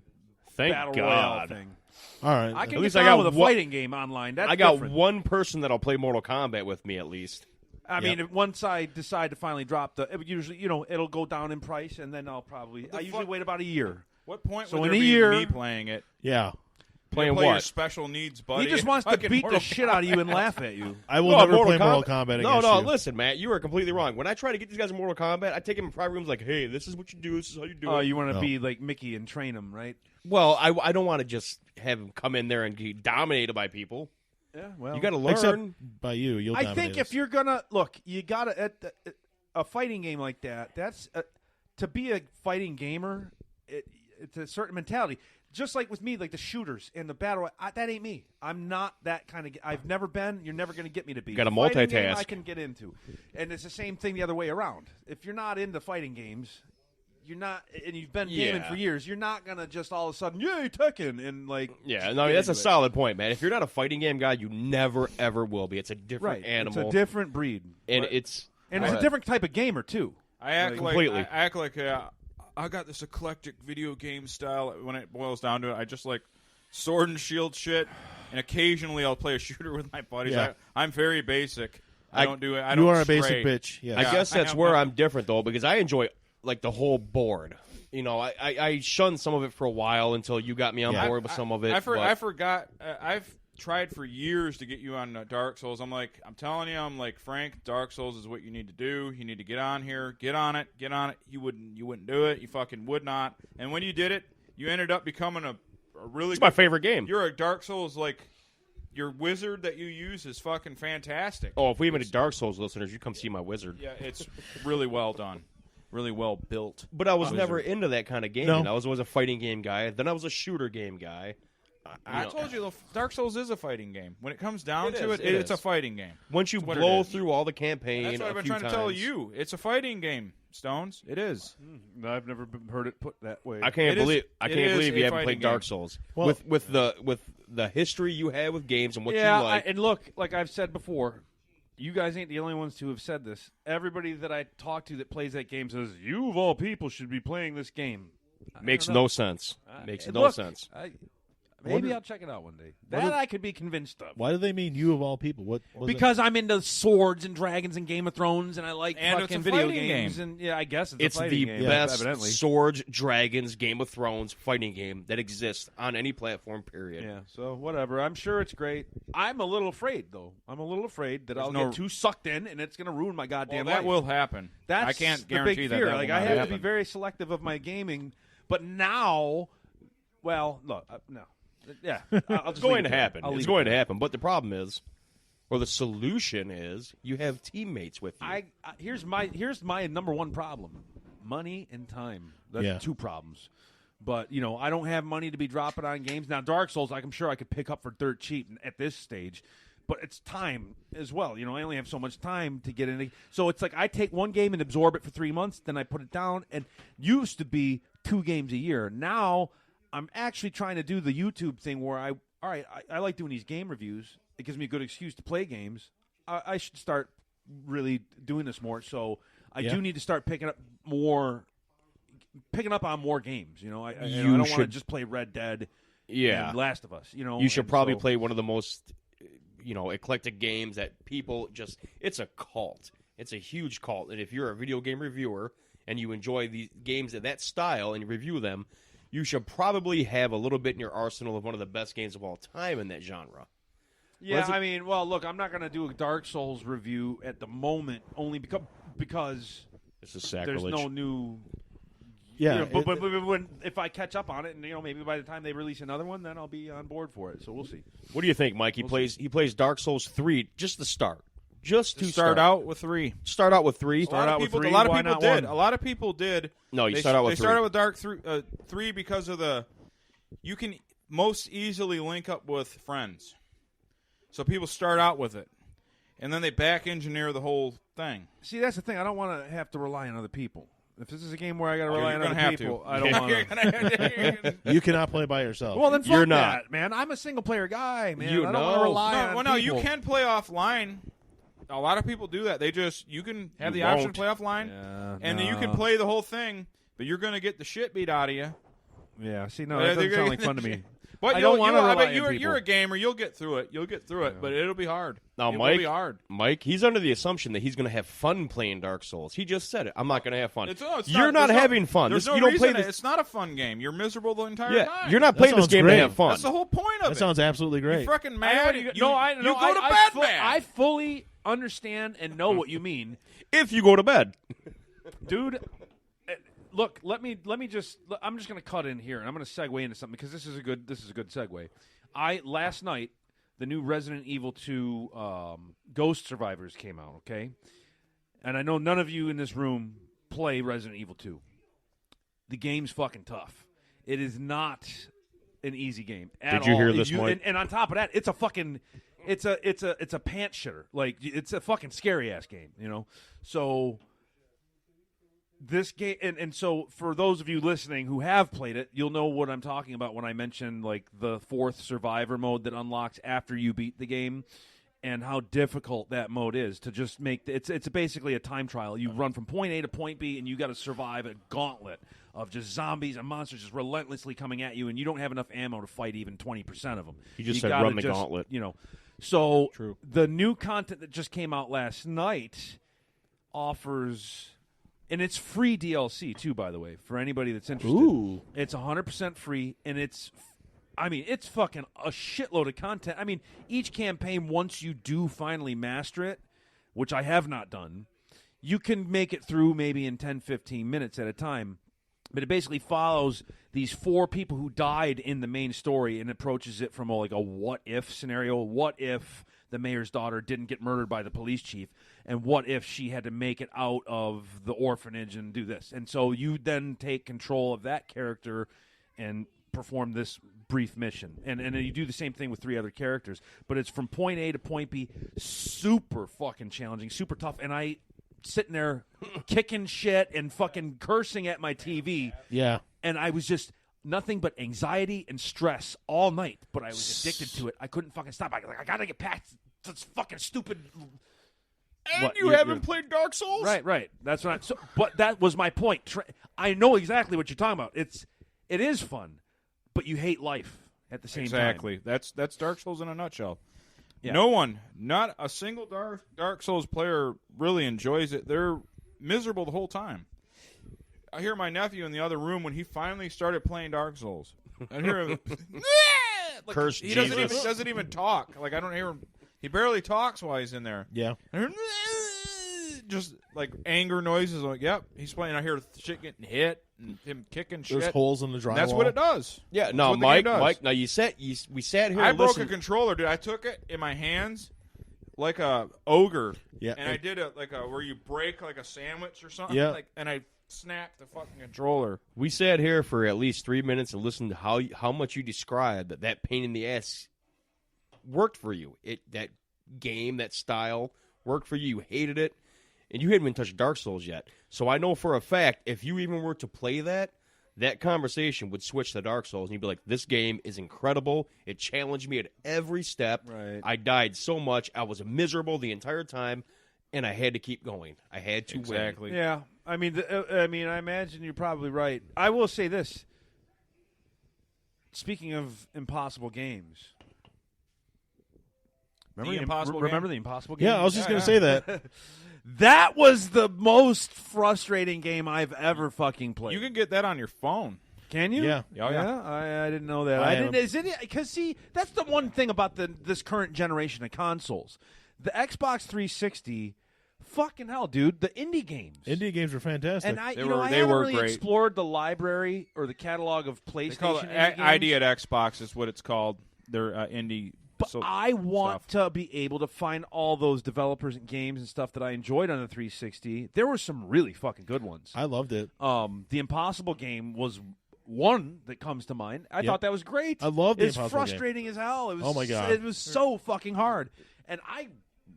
Thank Battle God. Royale thing. All right. I can At get least down I got with a one- fighting game online. That's I got different. one person that'll play Mortal Kombat with me at least. I mean, once I decide to finally drop it usually, it'll go down in price, and then I usually fuck? wait about a year. What point So would in there a be year- me playing it? Yeah. Playing play your what? special needs buddy? He just wants to Fucking beat Mortal the shit out of you and laugh at you. I will No, never play Mortal Kombat No, against no, you. listen, Matt, you are completely wrong. When I try to get these guys in Mortal Kombat, I take them in private rooms like, hey, this is what you do, this is how you do Oh, it. you want to No. be like Mickey and train him, right? Well, I don't want to just have him come in there and get dominated by people. Yeah, well, You got to learn. Except by you. You'll I dominate think us. if you're gonna look, you gotta at a fighting game like that. That's to be a fighting gamer. It's a certain mentality. Just like with me, like the shooters and the battle. That ain't me. I'm not that kind of. I've never been. You're never gonna get me to be. Gotta Fighting game multitask. I can get into, and it's the same thing the other way around. If you're not into fighting games, you're not, and you've been gaming Yeah. for years. You're not gonna just all of a sudden, yay, Tekken, and like. Yeah, no, get that's a into it. solid point, man. If you're not a fighting game guy, you never, ever will be. It's a different Right. animal. It's a different breed, and Right. it's and it's a different type of gamer too. I act like Completely. I act like I got this eclectic video game style. When it boils down to it, I just like sword and shield shit, and occasionally I'll play a shooter with my buddies. Yeah. I'm very basic. I don't do it. I you don't are a stray. basic bitch. Yeah. I guess I that's am where not- I'm different though, because I enjoy like the whole board. You know, I shunned some of it for a while until you got me on Yeah. board with some of it. I but- forgot. I've tried for years to get you on Dark Souls. I'm telling you, Frank, Dark Souls is what you need to do. You need to get on here, get on it. You wouldn't do it. You fucking would not. And when you did it, you ended up becoming a really. It's my favorite game. You're a Dark Souls your wizard that you use is fucking fantastic. Oh, if we have any Dark Souls listeners, you come see my wizard. Yeah, it's really well done, really well built. But I was Wizard. never into that kind of game. No. I was always a fighting game guy. Then I was a shooter game guy. I told you, Dark Souls is a fighting game. When it comes down It to is, it, it it's a is. fighting game. Once you That's what it blow is. through all the campaign, That's what a I've been few trying to tell times- you. It's a fighting game, Stones. It is. I've never heard it put that way. I can't It is- believe it you is haven't a played fighting Dark game. Souls Well- with the history you have with games and what yeah, you like. and look, like I've said before, you guys ain't the only ones to have said this. Everybody that I talk to that plays that game says, you of all people should be playing this game. Makes I don't know. no sense. Makes And no look, sense. Maybe I'll check it out one day. That I could be convinced of. Why do they mean you of all people? What? was it? Because I'm into swords and dragons and Game of Thrones, and I like And it's fucking a video fighting games. game. And yeah, I guess It's a fighting the game, best evidently. Swords, Dragons, Game of Thrones fighting game that exists on any platform, period. Yeah, so whatever. I'm sure it's great. I'm a little afraid, though. I'm a little afraid that I'll no- get too sucked in, and it's going to ruin my Well, goddamn that life. will happen. That's I can't the guarantee big that. fear. That Like will I not have happen. to be very selective of my gaming. But now, well, look, no, yeah, I'll It's just going leave to it there. happen. I'll It's leave it going to there. happen. But the problem is, or the solution is, you have teammates with you. Here's my number one problem: money and time. That's Yeah. 2 problems. But I don't have money to be dropping on games now. Dark Souls, I'm sure I could pick up for dirt cheap at this stage. But it's time as well. I only have so much time to get in. So it's like I take one game and absorb it for 3 months, then I put it down. And used to be 2 games a year. Now I'm actually trying to do the YouTube thing where I like doing these game reviews. It gives me a good excuse to play games. I should start really doing this more. So I Yeah. do need to start picking up on more games. I don't You want to should- just play Red Dead. Yeah. and Last of Us. You should and probably so- play one of the most, eclectic games that people just. It's a cult. It's a huge cult. And if you're a video game reviewer and you enjoy these games of that style and you review them, you should probably have a little bit in your arsenal of one of the best games of all time in that genre. Yeah, is it- I mean, well, look, I'm not going to do a Dark Souls review at the moment, only because This is there's sacrilege. no new. Yeah. But if I catch up on it, and maybe by the time they release another one, then I'll be on board for it. So we'll see. What do you think, Mike? He plays Dark Souls 3, just the start. Just to Start out with 3. Start out with 3. A lot of people, 3, a lot of why people not did. 1? A lot of people did. No, you They start out with They 3. started with Dark 3 because of you can most easily link up with friends. So people start out with it. And then they back engineer the whole thing. See, that's the thing. I don't want to have to rely on other people. If this is a game where I got to rely you're on gonna other have people, to. I don't want to. You cannot play by yourself. Well, then fuck You're not. that, man. I'm a single player guy, man. You I don't want know. to rely on No, you people. can play offline. A lot of people do that. You can have You the option won't. to play offline, Yeah, and then you can no. play the whole thing, but you're going to get the shit beat out of you. Yeah, see, no, that doesn't sound like fun to me. But I don't want to I rely bet on you're people. a gamer. You'll get through it. You'll get through it, but it'll be hard. Now, it will Mike, be hard. Mike, he's under the assumption that he's going to have fun playing Dark Souls. He just said it. I'm not going to have fun. You're not there's having fun. There's This- no you don't reason play this. It's not a fun game. You're miserable the entire Yeah, time. you're not That playing this sounds game great. to have fun. That's the whole point of that it. sounds absolutely great. You're freaking I know mad. what You no, I go no, to I, bed I, mad. I fully understand and know what you mean, If you go to bed. dude. Look, let me just. I'm just going to cut in here, and I'm going to segue into something because this is a good segue. Last night, the new Resident Evil 2 Ghost Survivors came out. Okay, and I know none of you in this room play Resident Evil 2. The game's fucking tough. It is not an easy game at Did you all. hear this, Mike? And on top of that, it's a fucking. It's a pants shitter. Like, it's a fucking scary ass game. You know, so. This game, and so for those of you listening who have played it, you'll know what I'm talking about when I mention like the 4th survivor mode that unlocks after you beat the game, and how difficult that mode is to just make. It's basically a time trial. You run from point A to point B, and you got to survive a gauntlet of just zombies and monsters just relentlessly coming at you, and you don't have enough ammo to fight even 20% of them. You just said gotta run the gauntlet. You know, so True. the new content that just came out last night offers. And it's free DLC, too, by the way, for anybody that's interested. Ooh. It's 100% free, and it's fucking a shitload of content. I mean, each campaign, once you do finally master it, which I have not done, you can make it through maybe in 10, 15 minutes at a time. But it basically follows these 4 people who died in the main story and approaches it from like a what-if scenario. What if the mayor's daughter didn't get murdered by the police chief? And what if she had to make it out of the orphanage and do this? And so you then take control of that character and perform this brief mission. And then you do the same thing with 3 other characters. But it's from point A to point B, super fucking challenging, super tough. And I sitting there kicking shit and fucking cursing at my TV. Yeah. And I was just nothing but anxiety and stress all night. But I was addicted to it. I couldn't fucking stop. I got to get past this fucking stupid... And What, you you're- haven't you're- played Dark Souls? Right. That's what. But that was my point. I know exactly what you're talking about. It is fun, but you hate life at the same time. Exactly. That's Dark Souls in a nutshell. Yeah. No one, not a single Dark Souls player really enjoys it. They're miserable the whole time. I hear my nephew in the other room when he finally started playing Dark Souls. I hear him. Like, Curse he Jesus. doesn't even talk. Like, I don't hear him. He barely talks while he's in there. Yeah. I hear just like anger noises. I'm like, yep, he's playing. I hear shit getting hit and him kicking shit. There's holes in the drywall. That's what it does. Yeah, That's no, what the game Mike, does. now we sat here I and broke a listened. controller, dude. I took it in my hands like a ogre. Yeah. And I did it like a where you break like a sandwich or something. Yeah. Like, and I snapped the fucking controller. We sat here for at least 3 minutes and listened to how much you described that pain in the ass worked for you. That game, that style worked for you. You hated it, and you hadn't even touched Dark Souls yet. So I know for a fact, if you even were to play that conversation would switch to Dark Souls, and you'd be like, this game is incredible. It challenged me at every step. Right. I died so much. I was miserable the entire time, and I had to keep going. I had to win. Exactly. Yeah, I mean, I imagine you're probably right. I will say this. Speaking of impossible games, remember Impossible the impossible game? Yeah, I was just going to say that. That was the most frustrating game I've ever fucking played. You can get that on your phone. Can you? Yeah. Oh, yeah. I didn't know that. I I am. didn't. Is it because see that's the one thing about this current generation of consoles, the Xbox 360. Fucking hell, dude! The indie games. Indie games are fantastic. And I They haven't were really great. explored the library or the catalog of They call PlayStation it indie games. ID at Xbox is what it's called. Their indie But I want to be able to find all those developers and games and stuff that I enjoyed on the 360. There were some really fucking good ones. I loved it. The Impossible game was one that comes to mind. I thought that was great. I love the It's Impossible game. frustrating as hell. It was, Oh, my God. It was so fucking hard. And I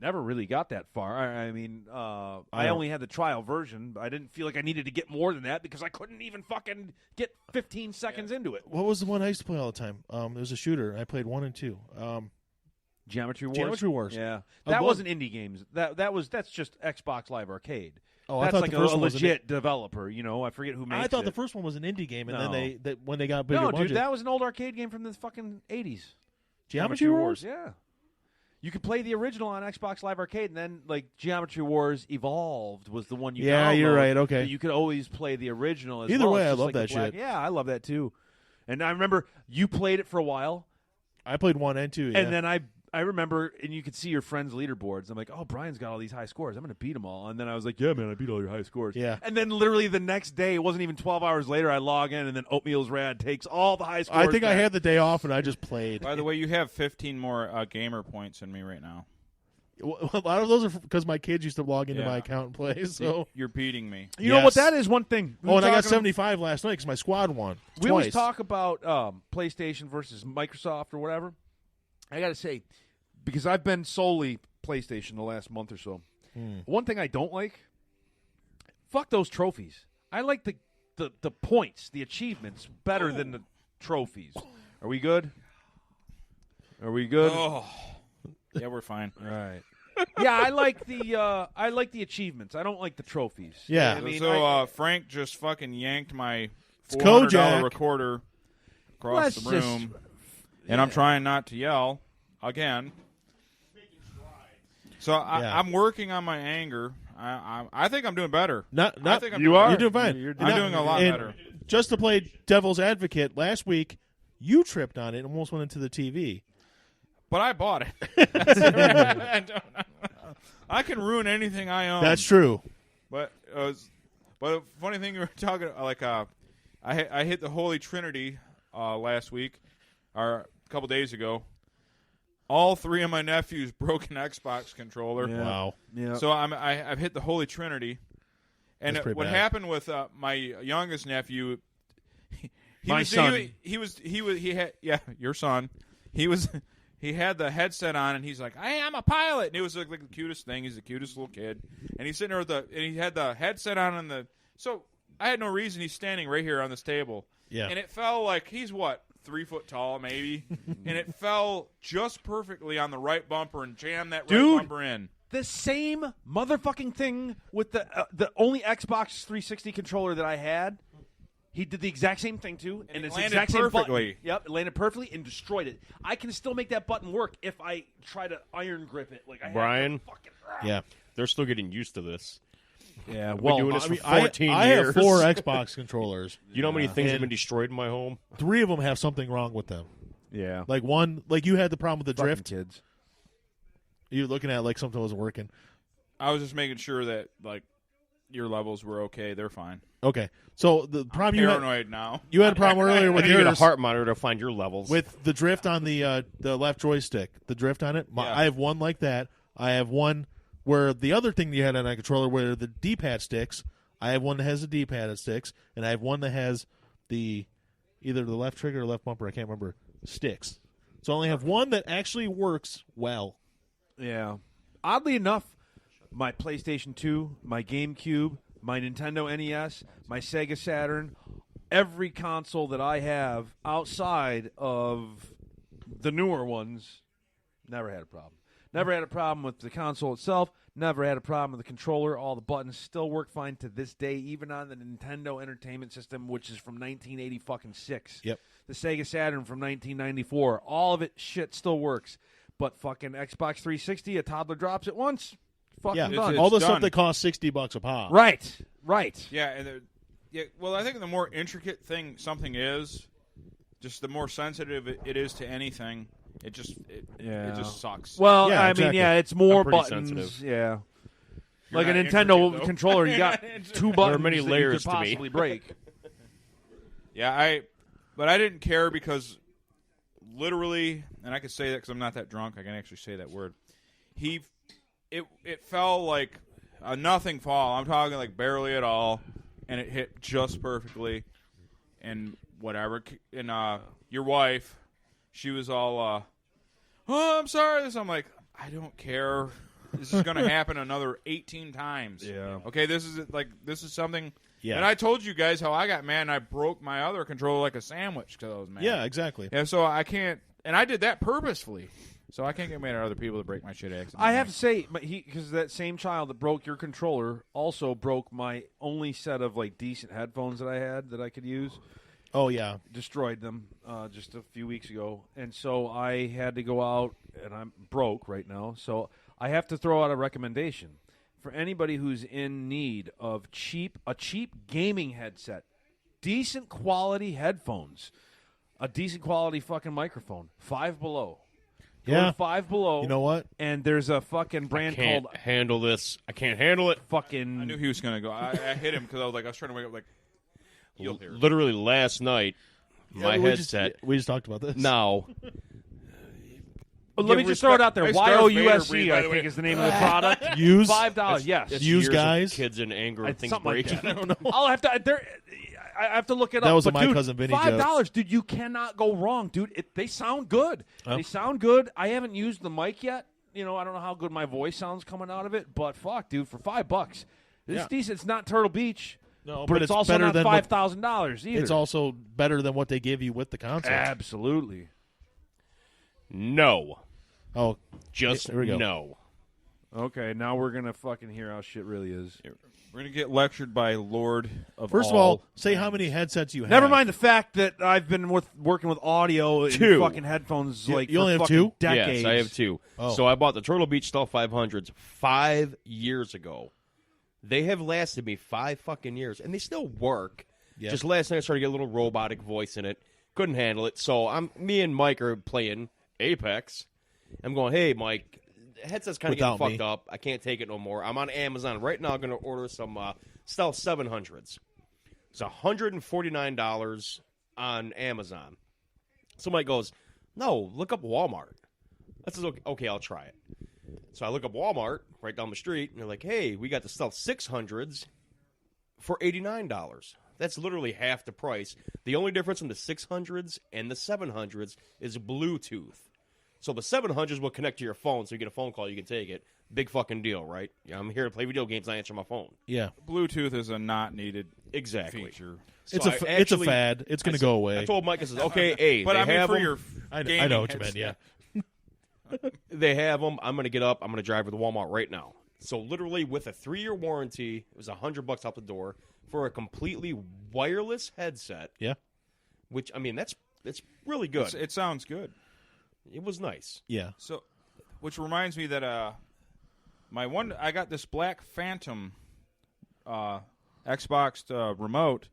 never really got that far. I mean, I only had the trial version. I didn't feel like I needed to get more than that because I couldn't even fucking get 15 seconds into it. What was the one I used to play all the time? It was a shooter. I played 1 and 2. Geometry Wars. Geometry Wars. Yeah, I that love- wasn't indie games. That's just Xbox Live Arcade. Oh, I That's thought like the first a one was legit developer. You know, I forget who made. I thought it. the first one was an indie game, and No. then when they got bigger No, budget. dude, that was an old arcade game from the fucking 80s. Geometry Wars? Yeah. You could play the original on Xbox Live Arcade, and then like Geometry Wars Evolved was the one you. Yeah, you're download, right, okay. but you could always play the original as Either well. way, It's I just love like the that black- shit. Yeah, I love that too. And I remember you played it for a while, I played 1 and 2. Yeah. and then I remember, and you could see your friends' leaderboards. I'm like, oh, Brian's got all these high scores. I'm going to beat them all. And then I was like, yeah, man, I beat all your high scores. Yeah. And then literally the next day, it wasn't even 12 hours later, I log in, and then Oatmeal's Rad takes all the high scores. I think I back. had the day off, and I just played. By the way, you have 15 more gamer points than me right now. A lot of those are because my kids used to log into Yeah. my account and play. So, You're beating me. You know what Yes. that is? One thing. We oh, were and I got talking- 75 last night because my squad won. We twice. always talk about PlayStation versus Microsoft or whatever. I got to say, because I've been solely PlayStation the last month or so, one thing I don't like, fuck those trophies. I like the points, the achievements, better than the trophies. Are we good? Are we good? Oh, yeah, we're fine. Right. Yeah, I like the achievements. I don't like the trophies. Yeah. I mean, so Frank just fucking yanked my Kojak. $400 recorder across Let's the just- room, and I'm trying not to yell again. So Yeah. I'm working on my anger. I think I'm doing better. Not, I think I'm you doing are. better. You're doing fine. I'm doing a lot and better. Just to play devil's advocate, last week you tripped on it and almost went into the TV. But I bought it. I can ruin anything I own. That's true. But a funny thing you were talking like I hit the Holy Trinity last week or a couple days ago. All 3 of my nephews broke an Xbox controller. Yeah. Wow. Yeah. So I've hit the Holy Trinity. And That's pretty what bad. happened with my youngest nephew? He My was, son. He had your son. He had the headset on, and he's like, "Hey, I'm a pilot," and it was like the cutest thing. He's the cutest little kid, and he's sitting there and he had the headset on, so I had no reason. He's standing right here on this table, Yeah. and it fell like he's what 3 foot tall, maybe, and it fell just perfectly on the right bumper and jammed that Dude. right bumper in. The same motherfucking thing with the only Xbox 360 controller that I had. He did the exact same thing too, and it it's the landed exact same perfectly. button. Yep, it landed perfectly and destroyed it. I can still make that button work if I try to iron grip it. Like I Brian? have to fucking, Yeah. They're still getting used to this. yeah. We're doing this I for mean, 14 I years. have 4 Xbox controllers. You know how many things have And- been destroyed in my home? 3 of them have something wrong with them. yeah. Like one, like you had the problem with the Fucking drift. kids. You're looking at like something wasn't working. I was just making sure that like your levels were okay. They're fine. Okay. So the problem you had, Paranoid now. you had a problem earlier with You get a yours heart monitor to find your levels. with the drift on the left joystick. The drift on it. Yeah. I have one like that. I have one where the other thing you had on that controller where the D-pad sticks. I have one that has the D-pad that sticks, and I have one that has the either the left trigger or left bumper. I can't remember. Sticks. So I only have one that actually works well. Yeah. Oddly enough, my PlayStation 2, my GameCube, my Nintendo NES, my Sega Saturn, every console that I have outside of the newer ones, never had a problem. Never had a problem with the console itself. Never had a problem with the controller. All the buttons still work fine to this day, even on the Nintendo Entertainment System, which is from 1986. Yep. The Sega Saturn from 1994. All of it shit still works. But fucking Xbox 360, a toddler drops it once. Fucking Yeah. done. All the It's stuff done. that costs $60 a pop. Right. Right. Yeah, and yeah. Well, I think the more intricate thing something is, just the more sensitive it is to anything. It just sucks. Well, Yeah, I exactly. mean, yeah, it's more I'm pretty buttons. sensitive. Yeah. You're Like a not Nintendo intricate, though. controller, you got two buttons many that layers you to could me. possibly break. Yeah, but I didn't care because literally, and I can say that because I'm not that drunk. I can actually say that word. It fell like a nothing fall. I'm talking like barely at all, and it hit just perfectly. And whatever. And your wife, she was all, oh, I'm sorry. I'm like, I don't care. This is going to happen another 18 times. Yeah. Okay, this is something. Yeah. And I told you guys how I got mad and I broke my other controller like a sandwich because I was mad. Yeah, exactly. And so I can't, and I did that purposefully. So I can't get mad at other people to break my shit accidentally. I have to say, but because that same child that broke your controller also broke my only set of like decent headphones that I had that I could use. Oh yeah. Destroyed them just a few weeks ago, and so I had to go out, and I'm broke right now. So I have to throw out a recommendation for anybody who's in need of a cheap gaming headset, decent quality headphones, a decent quality fucking microphone. Five Below. Go Yeah. to Five Below. You know what? And there's a fucking brand Can't called handle this. I can't handle it. fucking. I knew he was going to go. I hit him because I was trying to wake up like, you'll hear. Literally last night, my we headset. we just talked about this. Now, But let me just throw it out there. Nice Darth Vader YOUSC, breed, by I the think, way. is the name of the product. Use $5. Yes. it's Use years of guys. kids in anger, and things Something like breaking. that. I don't know. I'll have to. I have to look it up. That was a But, My dude, Cousin Vinny $5, dude. You cannot go wrong, dude. They sound good. Oh. They sound good. I haven't used the mic yet. I don't know how good my voice sounds coming out of it, but fuck, dude, for $5, it's decent. It's not Turtle Beach, No, but it's also better not than what- $5,000 either. It's also better than what they gave you with the console. Absolutely. No, Oh, just Here we go. no. Okay, now we're gonna fucking hear how shit really is. We're going to get lectured by Lord of first of all, say how many headsets you have. Never mind the fact that I've been working with audio and Two. fucking headphones You- like you for only have fucking two? decades. Yes, I have two. Oh. So I bought the Turtle Beach Stealth 500s 5 years ago. They have lasted me 5 fucking years, and they still work. Yeah. Just last night I started to get a little robotic voice in it. Couldn't handle it. So me and Mike are playing Apex. I'm going, hey, Mike, the headset's kind of getting Without me. fucked up. I can't take it no more. I'm on Amazon right now. I'm going to order some Stealth 700s. It's $149 on Amazon. So Mike goes, no, look up Walmart. I says, okay, I'll try it. So I look up Walmart right down the street, and they're like, hey, we got the Stealth 600s for $89. That's literally half the price. The only difference in the 600s and the 700s is Bluetooth. So the 700s will connect to your phone, so you get a phone call, you can take it. Big fucking deal, right? Yeah, I'm here to play video games, I answer my phone. Yeah, Bluetooth is a not needed Exactly. feature. So it's a I it's a actually- fad. It's going I to said- go away. I told Mike, I says, okay, hey, But they I mean, have for them. your I gaming know what you meant. headset. Yeah. They have them. I'm going to get up. I'm going to drive to the Walmart right now. So literally with a 3-year warranty, it was $100 out the door for a completely wireless headset, Yeah. which, I mean, that's really good. It sounds good. It was nice. Yeah. So, which reminds me that I got this Black Phantom Xbox remote,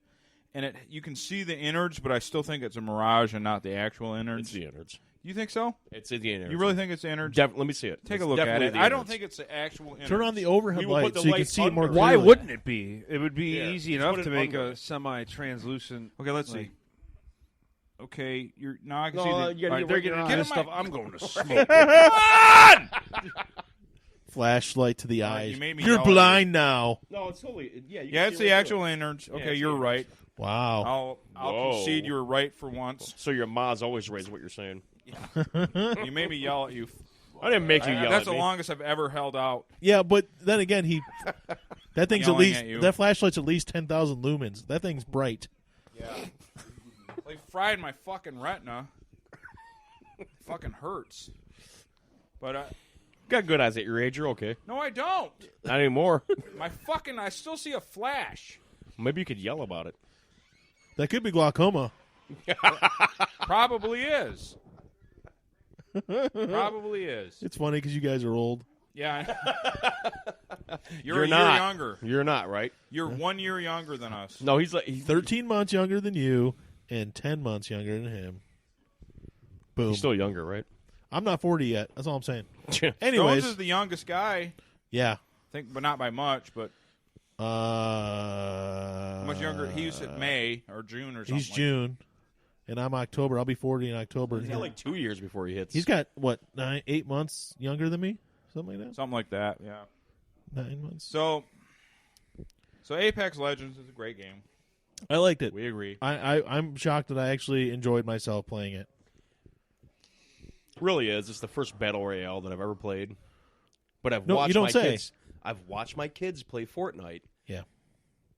and you can see the innards, but I still think it's a mirage and not the actual innards. It's the innards. You think so? It's the innards. You really think it's the innards? Let me see it. Take It's a look at definitely it. the I don't innards. think it's the actual innards. Turn on the overhead We will put light the so you can light see it more under. clearly. Why wouldn't it be? It would be Yeah, easy just enough put to it make under a it. semi-translucent. Okay, let's like- see. Okay, now I can No, see the. you gotta all right, get they're what getting you're get on. in This my- stuff, I'm going to smoke. Flashlight to the All right, eyes. you made me You're yell at you. blind now. No, it's totally. Yeah, you Yeah, can it's see the right actual through it. innards. Yeah, Okay, it's you're the right. Wow. I'll Whoa. concede you were right for once. So your ma's always raised what you're saying. You made me yell at you. I didn't make you yell That's at the me. longest I've ever held out. Yeah, but then again, that thing's at Yelling least at you. that flashlight's at least 10,000 lumens. That thing's bright. Yeah. They fried my fucking retina. It fucking hurts. But Got good eyes at your age. You're okay. no, I don't. Not anymore. I still see a flash. Maybe you could yell about it. That could be glaucoma. Probably is. Probably is. It's funny because you guys are old. Yeah. You're You're a not. year younger. You're not, right? You're 1 year younger than us. No, he's like 13 months younger than you and 10 months younger than him. Boom. he's still younger, right? I'm not 40 yet. That's all I'm saying. Jones Anyways, is the youngest guy. yeah. I think, but not by much. But how much younger? He was at May or June or something. He's like June. and I'm October. I'll be 40 in October. He's got like 2 years before he hits. He's got what 8 months younger than me, something like that. Something like that, yeah. 9 months. So Apex Legends is a great game. I liked it. We agree. I'm shocked that I actually enjoyed myself playing it. really is. It's the first battle royale that I've ever played. But I've No, watched you don't my say. kids. I've watched my kids play Fortnite, Yeah.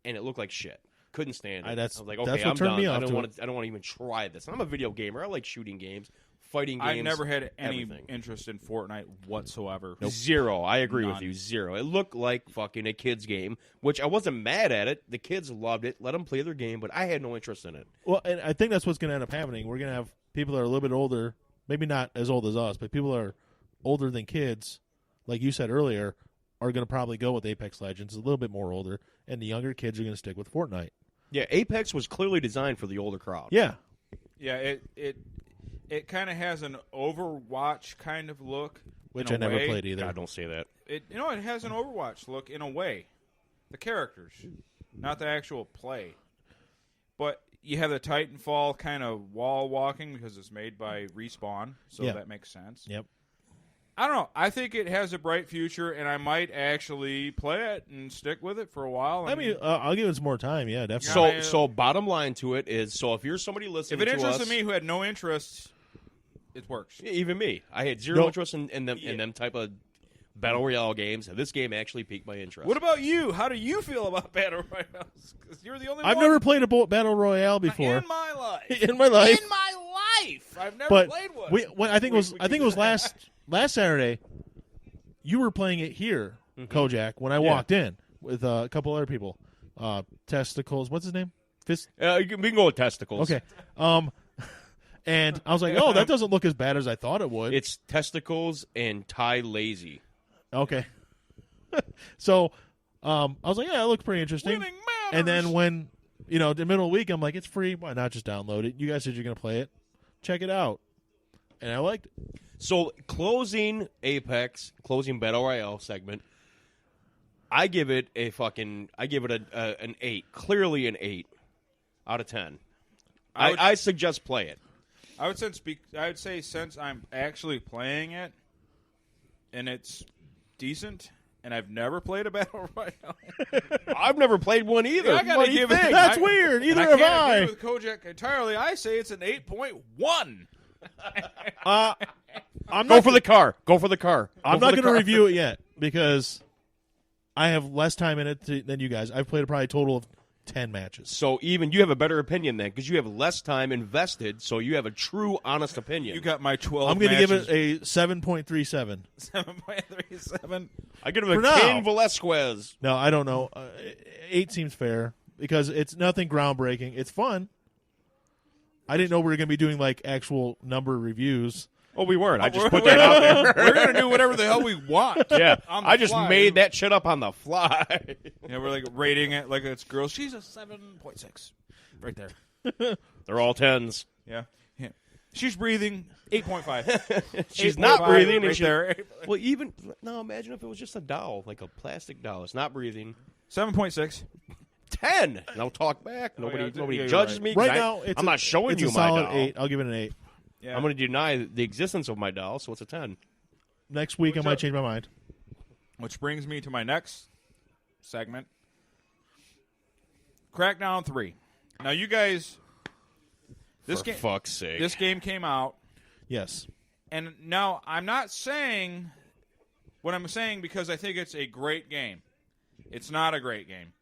and it looked like shit. Couldn't stand it. That's- I was like, that's okay, what I'm turned done. me I off don't to want to. I don't want to even try this. I'm a video gamer. I like shooting games, fighting games. I've never had any everything. interest in Fortnite whatsoever. Zero. I agree with None. you. Zero. It looked like fucking a kid's game, which I wasn't mad at it. The kids loved it. Let them play their game, but I had no interest in it. Well, and I think that's what's going to end up happening. We're going to have people that are a little bit older, maybe not as old as us, but people that are older than kids, like you said earlier, are going to probably go with Apex Legends, a little bit more older, and the younger kids are going to stick with Fortnite. Yeah, Apex was clearly designed for the older crowd. Yeah. Yeah, it kind of has an Overwatch kind of look, Which in I a never way. played either. God, don't say that. It has an Overwatch look in a way. The characters, not the actual play. But you have the Titanfall kind of wall walking because it's made by Respawn, so Yeah. that makes sense. Yep. I don't know. I think it has a bright future, and I might actually play it and stick with it for a while. I mean, I'll give it some more time. Yeah, definitely. So, I mean, so bottom line to it is, so if you're somebody if listening it to interested us, me who had no interest, it works. even me, I had zero No. interest in them type of battle royale games. And this game actually piqued my interest. What about you? How do you feel about Battle Royales? Because you're the only I've one never played a battle royale before in my life. in my life. In my life, I've never But played one. I think it was last Saturday. You were playing it here, Kojak, when I walked in with a couple other people. Testicles, what's his name? Fist. we can go with testicles. Okay. And I was like, oh, that doesn't look as bad as I thought it would. It's testicles and Ty Lazy. Okay. So, I was like, yeah, it looks pretty interesting. Winning matters. And then when, the middle of the week, I'm like, it's free. Why not just download it? You guys said you're going to play it. Check it out. And I liked it. So closing battle royale segment, I give it an 8, clearly an 8 out of 10. I suggest play it. I would say since I'm actually playing it, and it's decent, and I've never played a battle royale. I've never played one either. I gotta What do you give it- think? That's weird. And Neither I have can't I. agree with Kojak entirely. I say it's an 8.1. I'm Go not for the car. Go for the car. I'm not going to review it yet because I have less time in it than you guys. I've played probably a total of 10 matches. So even you have a better opinion then, because you have less time invested. So you have a true, honest opinion. You got my 12. I'm going to give it matches. a 7.37. 7.37. I give him For a now. Cain Velasquez. No, I don't know. 8 seems fair because it's nothing groundbreaking. It's fun. I didn't know we were going to be doing like actual number reviews. Oh, we weren't. I just put that out there. We're going to do whatever the hell we want. Yeah, On the I just fly. made that shit up on the fly. Yeah, we're like rating it like it's girls. She's a 7.6. Right there. They're all 10s. Yeah. She's breathing 8.5. She's 8.5 not breathing. and right she- there. Well, imagine if it was just a doll, like a plastic doll. It's not breathing. 7.6. 10. Now talk back. Oh, Nobody yeah, you're judges right. me. 'cause Right now, I'm not showing it's you a my solid doll. 8. I'll give it an 8. Yeah. I'm going to deny the existence of my doll, so it's a 10. Next week, I might change my mind. Which brings me to my next segment. Crackdown 3. Now, you guys, For fuck's sake. this game came out, Yes. and now I'm not saying what I'm saying because I think it's a great game. It's not a great game.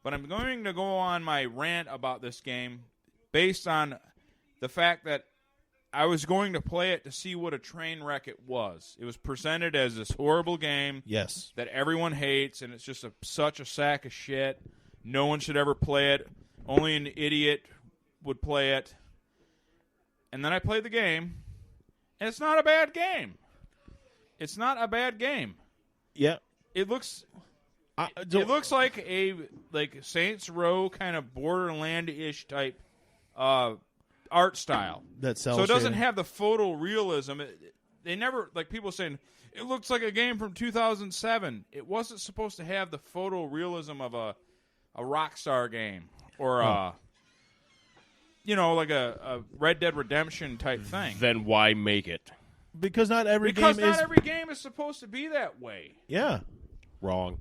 But I'm going to go on my rant about this game based on the fact that I was going to play it to see what a train wreck it was. It was presented as this horrible game Yes. that everyone hates, and it's just such a sack of shit. No one should ever play it. Only an idiot would play it. And then I played the game, and it's not a bad game. It's not a bad game. Yeah. It looks like a Saints Row kind of Borderland-ish type art style. that sells. So it doesn't have the photorealism. They never, like people saying, it looks like a game from 2007. It wasn't supposed to have the photorealism of a Rockstar game or like a Red Dead Redemption type thing. Then why make it? Because not every Because game not is. every game is supposed to be that way. Yeah, Wrong.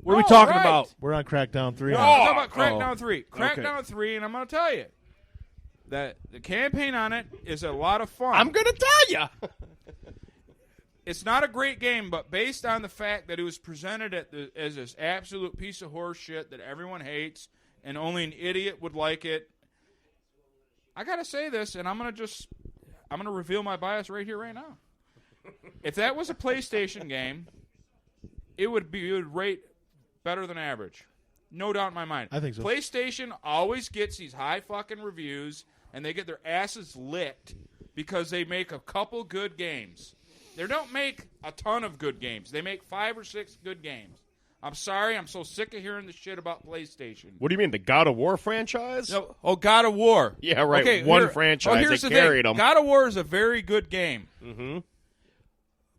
What are we No, talking right. about? we're on Crackdown 3. No, now. I'm talking about Crackdown 3. Okay. Crackdown 3, and I'm going to tell you that the campaign on it is a lot of fun. I'm gonna tell you. It's not a great game, but based on the fact that it was presented as this absolute piece of horse shit that everyone hates and only an idiot would like it, I got to say this, and I'm going to reveal my bias right here, right now. If that was a PlayStation game, it would rate better than average. No doubt in my mind. I think so. PlayStation always gets these high fucking reviews, and they get their asses licked because they make a couple good games. They don't make a ton of good games. They make 5 or 6 good games. I'm sorry. I'm so sick of hearing the shit about PlayStation. What do you mean, the God of War franchise? No, God of War. Yeah, right. Okay, One franchise here's that the carried thing. them. God of War is a very good game. Mm-hmm.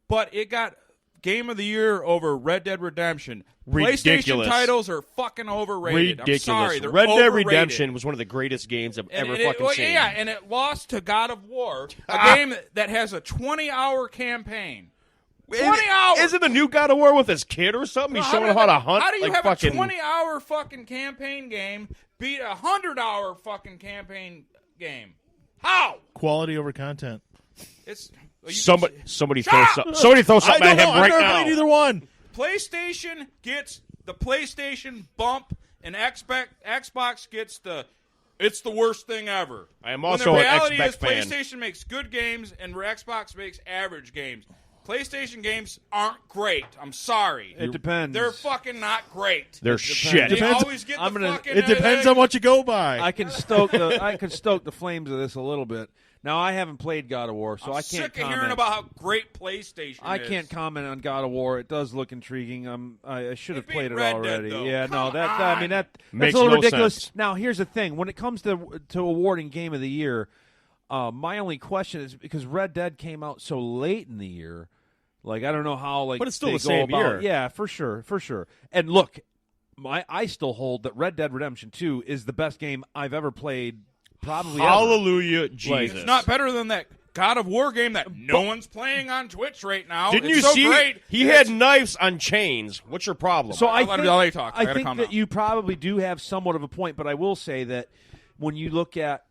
But it got Game of the Year over Red Dead Redemption. Ridiculous. PlayStation titles are fucking overrated. Ridiculous. I'm sorry. They're Red Dead overrated. Redemption was one of the greatest games I've ever fucking seen. Yeah, and it lost to God of War, a game that has a 20-hour campaign. 20 hours. Isn't the new God of War with his kid or something? He's showing him how to hunt. How do you like have fucking... a 20-hour fucking campaign game beat a 100-hour fucking campaign game? How? Quality over content. It's Somebody Shut throw up! something. Somebody throw I something don't at know. him I've right never now. played either one. PlayStation gets the PlayStation bump, and Xbox gets the it's the worst thing ever. I am When also the an reality Xbox is fan. PlayStation makes good games, and Xbox makes average games. PlayStation games aren't great. I'm sorry. It depends. They're fucking not great. They're shit. They Depends- always get I'm the gonna- fucking. It depends on what you go by. I can stoke the flames of this a little bit. Now I haven't played God of War, so I'm I can't sick of comment. hearing about how great PlayStation I is. can't comment on God of War. It does look intriguing. I should have It beat played it Red Dead, already. though. Yeah, Come no, I mean that's Makes a little no ridiculous. sense. Now here's the thing: when it comes to awarding Game of the Year, my only question is because Red Dead came out so late in the year. Like I don't know how. Like, But it's still they the go same about- year. Yeah, for sure. And look, I still hold that Red Dead Redemption 2 is the best game I've ever played. Probably ever. Hallelujah, Jesus. It's not better than that God of War game that no one's playing on Twitch right now. Didn't It's you so see? Great. He It's- had knives on chains. What's your problem? So I I'll let think, him- I'll let you talk. I I gotta think calm that down. you probably do have somewhat of a point, but I will say that when you look at,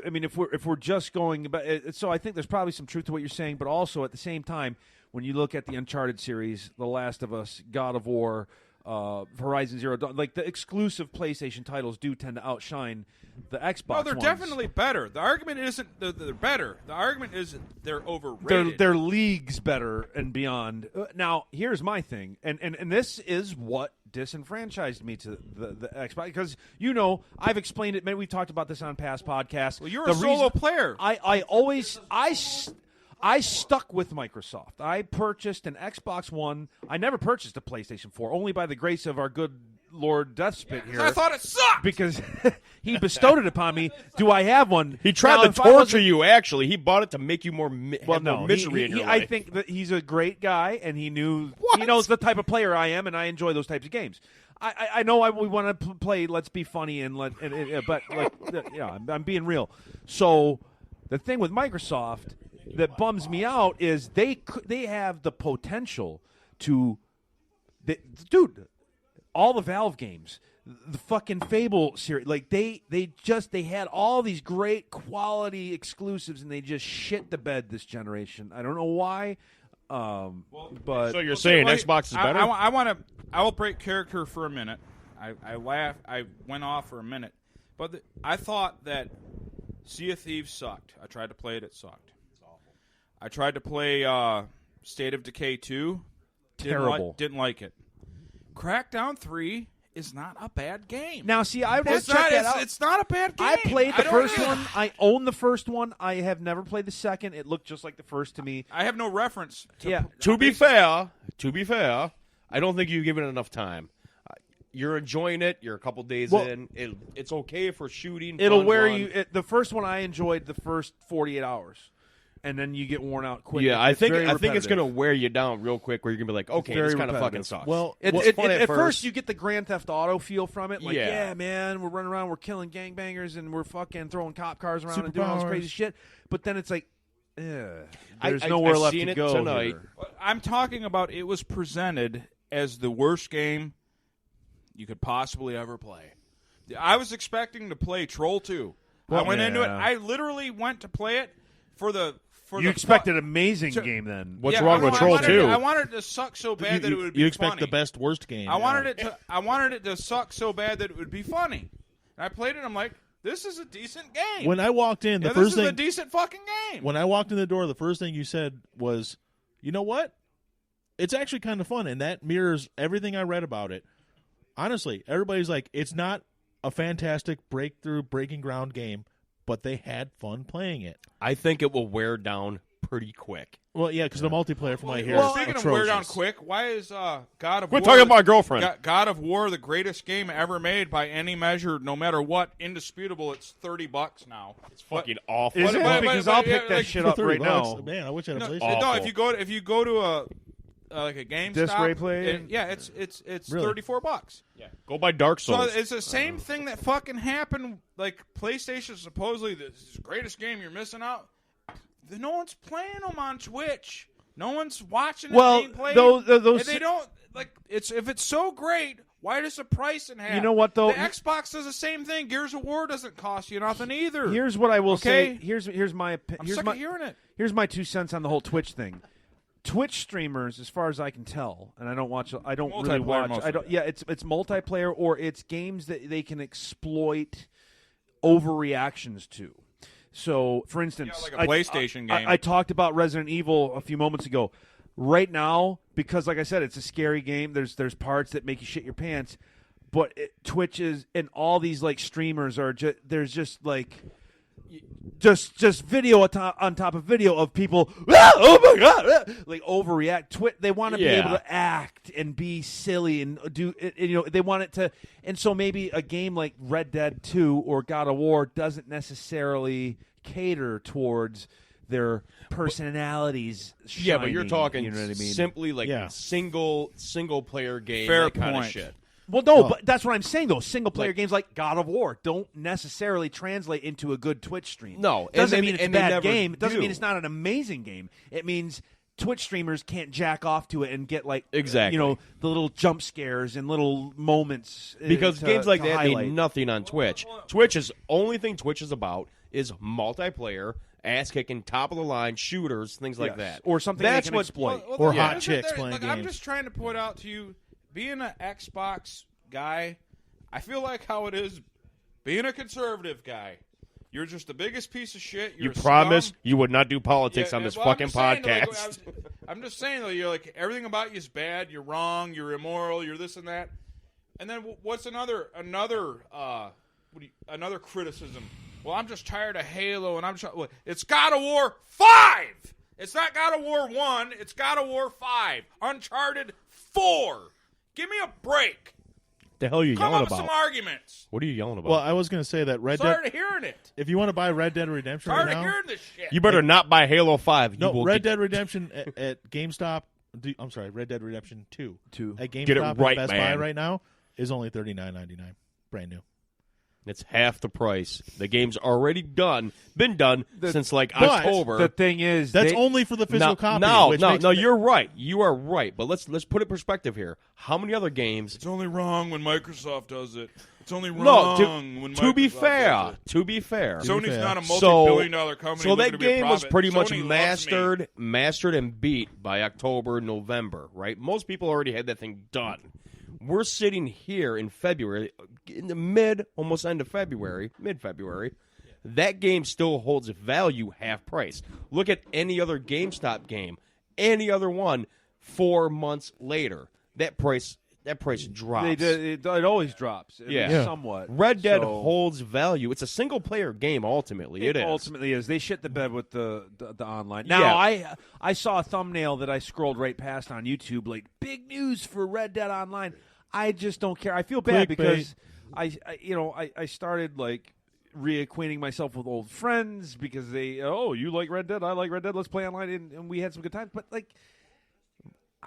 I mean, if we're just going, but so I think there's probably some truth to what you're saying, but also at the same time, when you look at the Uncharted series, The Last of Us, God of War, Horizon Zero Dawn, like the exclusive PlayStation titles do tend to outshine the Xbox. No, they're ones. definitely better. The argument isn't that they're better. The argument is they're overrated. They're leagues better and beyond. Now, here's my thing, and this is what disenfranchised me to the Xbox because I've explained it. Maybe we've talked about this on past podcasts. Well, you're The a solo player. I stuck with Microsoft. I purchased an Xbox One. I never purchased a PlayStation 4, only by the grace of our good Lord Deathspit here. I thought it sucked. because he bestowed it upon me. Do I have one? he tried Now, to if I wasn't- torture you, actually. He bought it to make you more, Well, have more no, misery in he, your I life. think that he's a great guy, and he knows What? the type of player I am, and I enjoy those types of games. I know we want to play. Let's be funny but I'm being real. So the thing with Microsoft that bums me out is they have the potential to, dude, all the Valve games. The fucking Fable series, like they had all these great quality exclusives, and they just shit the bed this generation. I don't know why, but So you're saying Well, Xbox is better? I will break character for a minute. I laughed. I went off for a minute, but I thought that Sea of Thieves sucked. I tried to play it. It sucked. It's awful. I tried to play State of Decay 2. Terrible. Didn't like it. Crackdown 3 is not a bad game. now see, I would have It's to check not. that It's, out. it's not a bad game. I played the don't first know. one. I own the first one. I have never played the second. It looked just like the first to me. I have no reference. Yeah. To be fair, I don't think you've given it enough time. You're enjoying it. You're a couple days Well, in. It's okay for shooting. It'll fun wear run. you. The first one I enjoyed the first 48 hours. and then you get worn out quick. Yeah, I It's think very it's going to repetitive. wear you down real quick. Where you're going to be like, okay, very this kind of fucking repetitive. sucks. Well, It's fun At first, you get the Grand Theft Auto feel from it. Like, Yeah. yeah, man, we're running around, we're killing gangbangers, and we're fucking throwing cop cars around and doing all this Superpowers. crazy shit. But then it's like, there's I nowhere left seen to it go tonight. here. I'm talking about it was presented as the worst game you could possibly ever play. I was expecting to play Troll 2. I went into it. yeah. I literally went to play it for the. You expected an amazing game then. What's Yeah, wrong with Troll 2? I wanted it to suck so bad that it would be you expect funny. the best worst game. I wanted it to suck so bad that it would be funny. And I played it. I'm like, this is a decent game. When I walked in, the this first is thing a decent fucking game. when I walked in the door, the first thing you said was, "You know what? It's actually kind of fun," and that mirrors everything I read about it. Honestly, everybody's like, "It's not a fantastic breaking ground game," but they had fun playing it. I think it will wear down pretty quick. Well, yeah, because the multiplayer from what I hear Well, is speaking atrocious. of wear down quick, why is God of Quit War talking about my girlfriend. God of War the greatest game ever made by any measure, no matter what, indisputable? It's $30 now. It's fucking awful. Is it? But- Because but- I'll yeah, pick that like, shit For up right $30, now. man, I wish I had a No, PlayStation. no, Awful. if you go to a like a GameStop, Display play? it's Really? $34. Yeah. Go buy Dark So Souls. it's the same thing that fucking happened. Like PlayStation, supposedly this is the greatest game. You're missing out. No one's playing them on Twitch. No one's watching Well, it being played. those- And they don't like. If it's so great, why does the price in half? You know what, though? The Xbox does the same thing. Gears of War doesn't cost you nothing either. Here's what I will say. Okay. Here's my opinion. I'm Here's sick my of hearing it. Here's my 2 cents on the whole Twitch thing. Twitch streamers, as far as I can tell, and I don't really Multiplayer watch. mostly. I don't. Yeah, it's multiplayer or it's games that they can exploit overreactions to. So, for instance, Yeah, like a PlayStation game. I talked about Resident Evil a few moments ago. Right now, because like I said, it's a scary game. There's parts that make you shit your pants, but Twitch is and all these like streamers are there's just like. Just video on top of video of people. Oh my god! Like overreact. They want to be Yeah. able to act and be silly and do. They want it to. And so maybe a game like Red Dead 2 or God of War doesn't necessarily cater towards their personalities. Yeah, but you're shining, talking You know what I mean? simply like Yeah. single player game, Fair that kind of point. shit. Well, no, but that's what I'm saying, though. Single-player games like God of War don't necessarily translate into a good Twitch stream. No, doesn't and mean they- it's a and they bad never game. It doesn't do. mean it's not an amazing game. It means Twitch streamers can't jack off to it and get like Exactly. the little jump scares and little moments Because to- games like to that highlight. mean nothing on Twitch. Twitch is only thing Twitch is about is multiplayer, ass kicking, top of the line shooters, things like Yes. that, Or something That's they can what exploit. Or yeah. hot chicks playing I'm games. just trying to point out to you, being an Xbox guy, I feel like how it is being a conservative guy. You're just the biggest piece of shit. You're You a scum. promise you would not do politics Yeah, on this well, I'm fucking just saying, podcast. I'm just saying, though, you're like, everything about you is bad. You're wrong. You're immoral. You're this and that. And then what's another criticism? Well, I'm just tired of Halo, and it's God of War 5. It's not God of War 1. It's God of War 5. Uncharted 4. Give me a break. the hell are you Come yelling up with about? some arguments. What are you yelling about? Well, I was going to say that Red Dead. Tired of hearing it. If you want to buy Red Dead Redemption Tired right of now, hearing this shit. you better not buy Halo 5. You no, will Red get- Dead Redemption at GameStop. I'm sorry, Red Dead Redemption 2. At GameStop Get it and right, Best Buy man. right now is only $39.99, brand new. It's half the price. The game's already been done since like but October. The thing is, That's they- only for the physical copy. No, which no, makes no. me- You're right. You are right. But let's put it in perspective here. How many other games? It's only wrong when Microsoft does it. It's only No, wrong when to be Microsoft fair, does it. to be fair. Sony's fair. not a multi-billion-dollar company. So looking that to be a game was profit. pretty much Sony loves me. mastered and beat by October, November, right? Most people already had that thing done. We're sitting here in February, in the almost end of February, mid-February. That game still holds value half price. Look at any other GameStop game, any other one, 4 months later. That price drops. it always drops. At Yeah. least somewhat. Red Dead So- holds value. It's a single-player game, ultimately. It is. ultimately is. They shit the bed with the online. Now I saw a thumbnail that I scrolled right past on YouTube, like big news for Red Dead Online. I just don't care. I feel bad Clickbait. because I started like reacquainting myself with old friends because you like Red Dead, I like Red Dead, let's play online, and we had some good times. But like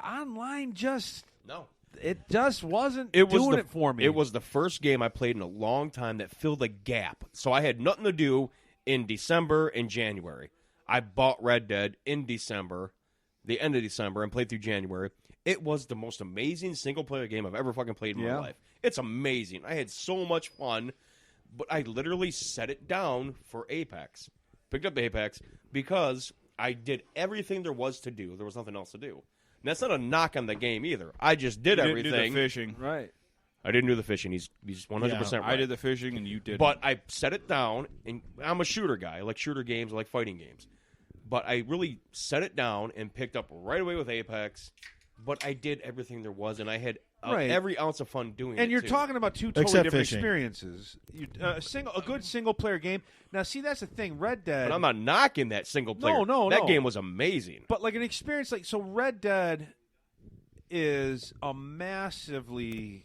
online, it just wasn't doing it for me. It was the first game I played in a long time that filled a gap. So I had nothing to do in December and January. I bought Red Dead in December, the end of December, and played through January. It was the most amazing single-player game I've ever fucking played in my life. It's amazing. I had so much fun, but I literally set it down for Apex. Picked up Apex because I did everything there was to do. There was nothing else to do. And that's not a knock on the game either. I just did You everything. didn't do the fishing. right. I didn't do the fishing. He's 100% right. I did the fishing, and you did. But I set it down, and I'm a shooter guy. I like shooter games. I like fighting games. But I really set it down and picked up right away with Apex. But I did everything there was, and I had every ounce of fun doing it. And you're too. talking about two totally Except different fishing. experiences. A good single player game. Now, see, that's the thing. Red Dead. But I'm not knocking that single player. No. That game was amazing. But like an experience like so, Red Dead is a massively.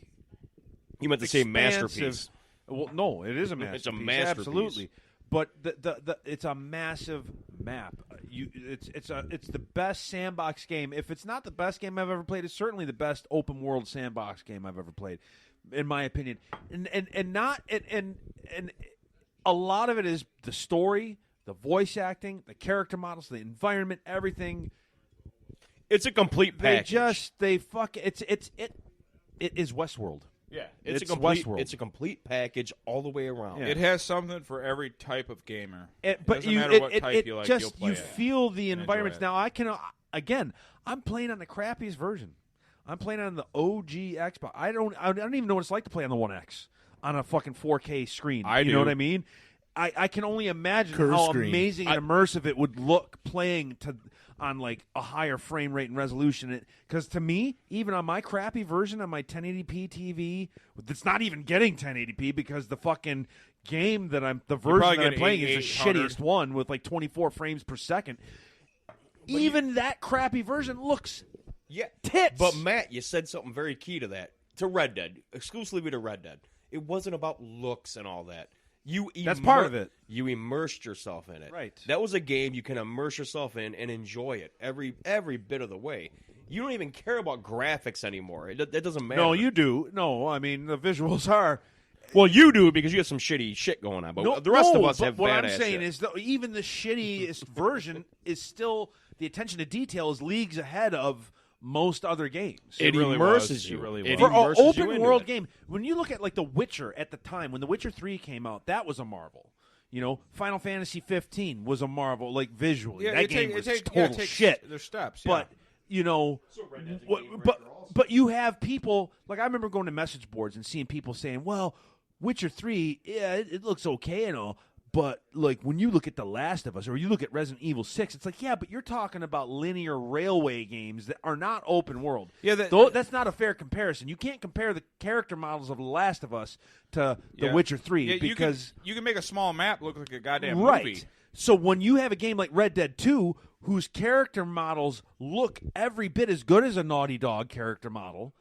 You meant to say expansive- masterpiece. Well, no, it is a masterpiece. It's a masterpiece. Absolutely. But the it's a massive map. It's the best sandbox game. If it's not the best game I've ever played, it's certainly the best open world sandbox game I've ever played, in my opinion. And a lot of it is the story, the voice acting, the character models, the environment, everything. It's a complete package. It is Westworld. Yeah, It's Westworld. Westworld. It's a complete package all the way around. Yeah. it has something for every type of gamer. But doesn't you, matter what type you like, you'll play you it. feel the and environments. enjoy it. Now I can I'm playing on the crappiest version. I'm playing on the OG Xbox. I don't even know what it's like to play on the One X on a fucking 4K screen. I you do. know what I mean? I can only imagine Curve how screen. amazing and immersive it would look playing on like a higher frame rate and resolution. Because to me, even on my crappy version on my 1080p TV, that's not even getting 1080p because the fucking game that the version probably that I'm get playing is the 800. shittiest one with like 24 frames per second. Even that crappy version looks Yeah, tits. But Matt, you said something very key to that. To Red Dead, exclusively to Red Dead. It wasn't about looks and all that. That's part of it. You immersed yourself in it. Right. That was a game you can immerse yourself in and enjoy it every bit of the way. You don't even care about graphics anymore. That doesn't matter. No, you do. No, I mean the visuals are. Well, you do because you have some shitty shit going on. But No, the rest of us but have what badass I'm saying shit. is, even the shittiest version is still the attention to detail is leagues ahead of most other games. It really immerses was. you. It really It was. For an immerses you open into world it. game, when you look at like The Witcher at the time, when The Witcher 3 came out, that was a marvel. You know, Final Fantasy 15 was a marvel, like visually. That game was total shit. There's steps, But you know, but you have people like I remember going to message boards and seeing people saying, "Well, Witcher 3, yeah, it looks okay and all, but like when you look at The Last of Us or you look at Resident Evil 6, it's like, yeah, but you're talking about linear railway games that are not open world. Yeah, that's not a fair comparison. You can't compare the character models of The Last of Us to The Yeah. Witcher 3 Yeah, because you can make a small map look like a goddamn right. movie. So when you have a game like Red Dead 2, whose character models look every bit as good as a Naughty Dog character model,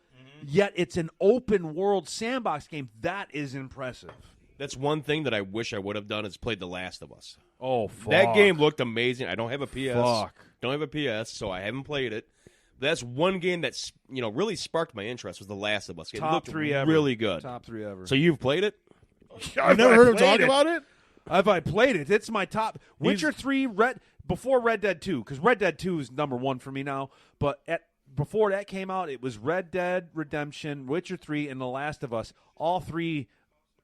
yet it's an open world sandbox game, that is impressive. That's one thing that I wish I would have done is played The Last of Us. Oh, fuck. That game looked amazing. I don't have a PS. Fuck. Don't have a PS, so I haven't played it. That's one game that's really sparked my interest was The Last of Us. It Top looked 3 ever. really good. Top 3 ever. So you've played it? I've never heard him talk about it. Have I played it? It's my top. Witcher 3, before Red Dead 2, because Red Dead 2 is number 1 for me now. But before that came out, it was Red Dead Redemption, Witcher 3, and The Last of Us. All three,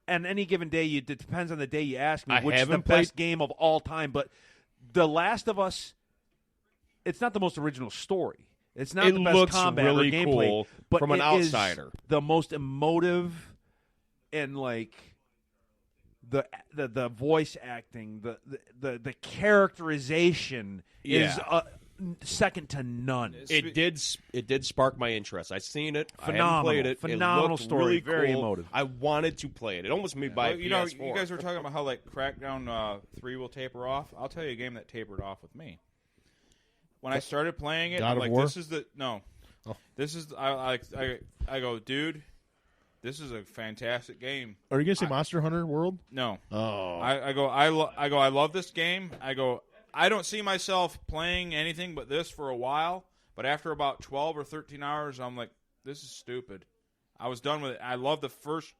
and any given day, it depends on the day you ask me, I which is the haven't played- best game of all time. But The Last of Us, it's not the most original story. It's not It the best looks combat really or gameplay. cool but from an it is outsider. the most emotive and like the voice acting, the characterization is second to none. It did spark my interest. I seen it. I Phenomenal. haven't played it. Phenomenal it looked story. really Very cool. emotive. I wanted to play it. It almost made me buy a Well, PS4. you guys were talking about how like Crackdown 3 will taper off. I'll tell you a game that tapered off with me. When I started playing it, God I'm of like, War? this is the no. Oh. This is I go, dude. this is a fantastic game. Are you gonna say Monster Hunter World? No. Oh, I love this game. I don't see myself playing anything but this for a while, but after about 12 or 13 hours, I'm like, this is stupid. I was done with it. I love the first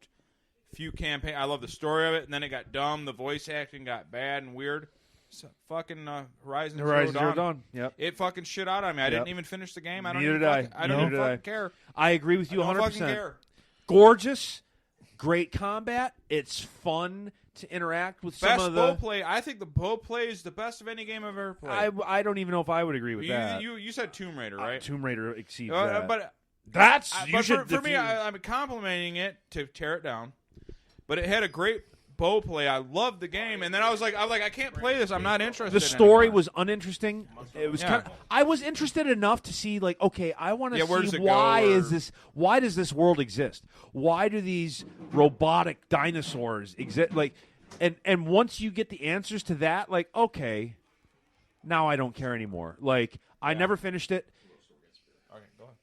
few campaigns. I love the story of it, and then it got dumb. The voice acting got bad and weird. So, fucking Horizon Zero Dawn. Yep. It fucking shit out on me. I Yep. didn't even finish the game. I don't Neither even did fucking, I. I don't Neither even did I. fucking care. I agree with you I don't 100%. fucking care. Gorgeous, great combat. It's fun to interact with some Best of bow the. play. I think the bow play is the best of any game I've ever played. I don't even know if I would agree with that. You said Tomb Raider, right? Tomb Raider exceeds that. But That's I- you but should. for me, I'm complimenting it to tear it down. But it had a great bow play. I loved the game, and then I was like, I can't play this. I'm not interested. the story anymore. was uninteresting. It was Yeah. kind of. I was interested enough to see, like, okay, I want to Yeah, where does see it why go, or- is this? Why does this world exist? Why do these robotic dinosaurs exist? Like, and once you get the answers to that, like, okay, now I don't care anymore. Like, I never finished it. Okay, go ahead.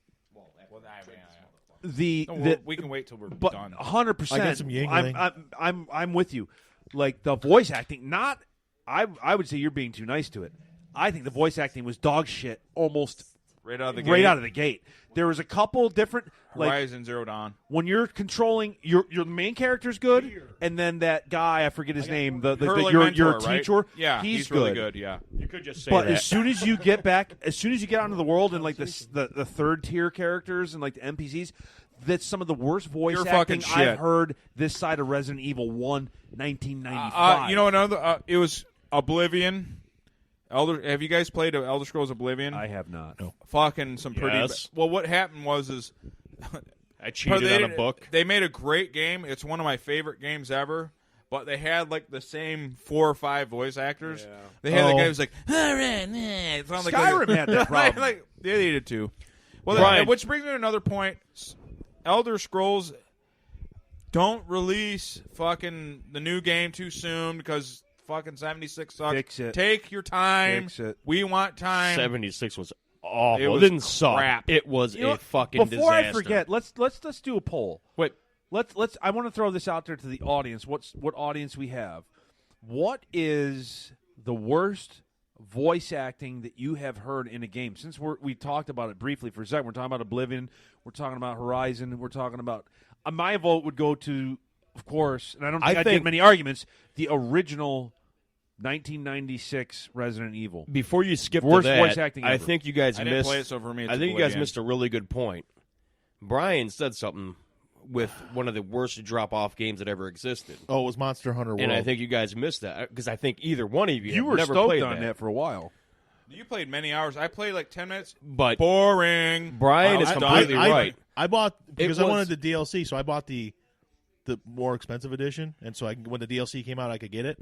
We can wait till we're But done. 100%. I got some Yingling. I'm with you. Like the voice acting, not. I would say you're being too nice to it. I think the voice acting was dog shit almost Right out of the right gate. out of the gate. There was a couple different like Horizon Zero Dawn. when you're controlling your main character's good, and then that guy I forget his name, the Hurling your Mentor, right? teacher, Yeah, he's really good. Yeah. You could just say But that. as soon as you get back, as soon as you get onto the world and like the third tier characters and like the NPCs, that's some of the worst voice You're acting fucking shit. I've heard this side of Resident Evil 1, 1995. You know another? It was Oblivion. Have you guys played Elder Scrolls Oblivion? I have not. No. Fucking some pretty. Yes. Well, what happened was I cheated they on a did- book. They made a great game. It's one of my favorite games ever. But they had like the same 4 or 5 voice actors. They had the guy who was like, all right, nah. It sounded like Skyrim had that problem. yeah, they did too. Well, Brian. which brings me to another point. Elder Scrolls don't release fucking the new game too soon because fucking 76 sucks. Fix it. Take your time. Fix it. We want time. 76 was awful. It It, was didn't suck. crap. It was You know a what? fucking Before disaster. I forget, let's do a poll. Wait, Let's. I want to throw this out there to the audience. What audience we have? What is the worst voice acting that you have heard in a game? Since we talked about it briefly for a second, we're talking about Oblivion, we're talking about Horizon, we're talking about. My vote would go to, of course, and I don't think I did think- many arguments. The original 1996 Resident Evil. before you skip Worst to that, voice acting I ever. think you guys I didn't missed. play it, so for me, it's I think you guys Oblivion. missed a really good point. Brian said something with one of the worst drop-off games that ever existed, Oh, it was Monster Hunter World. and I think you guys missed that because I think either one of you, You have were never stoked played on that for a while. You played many hours. I played like 10 minutes. But Boring. Brian I is was completely done. right. I bought because I was- wanted the DLC, so I bought the more expensive edition, and so when the DLC came out, I could get it.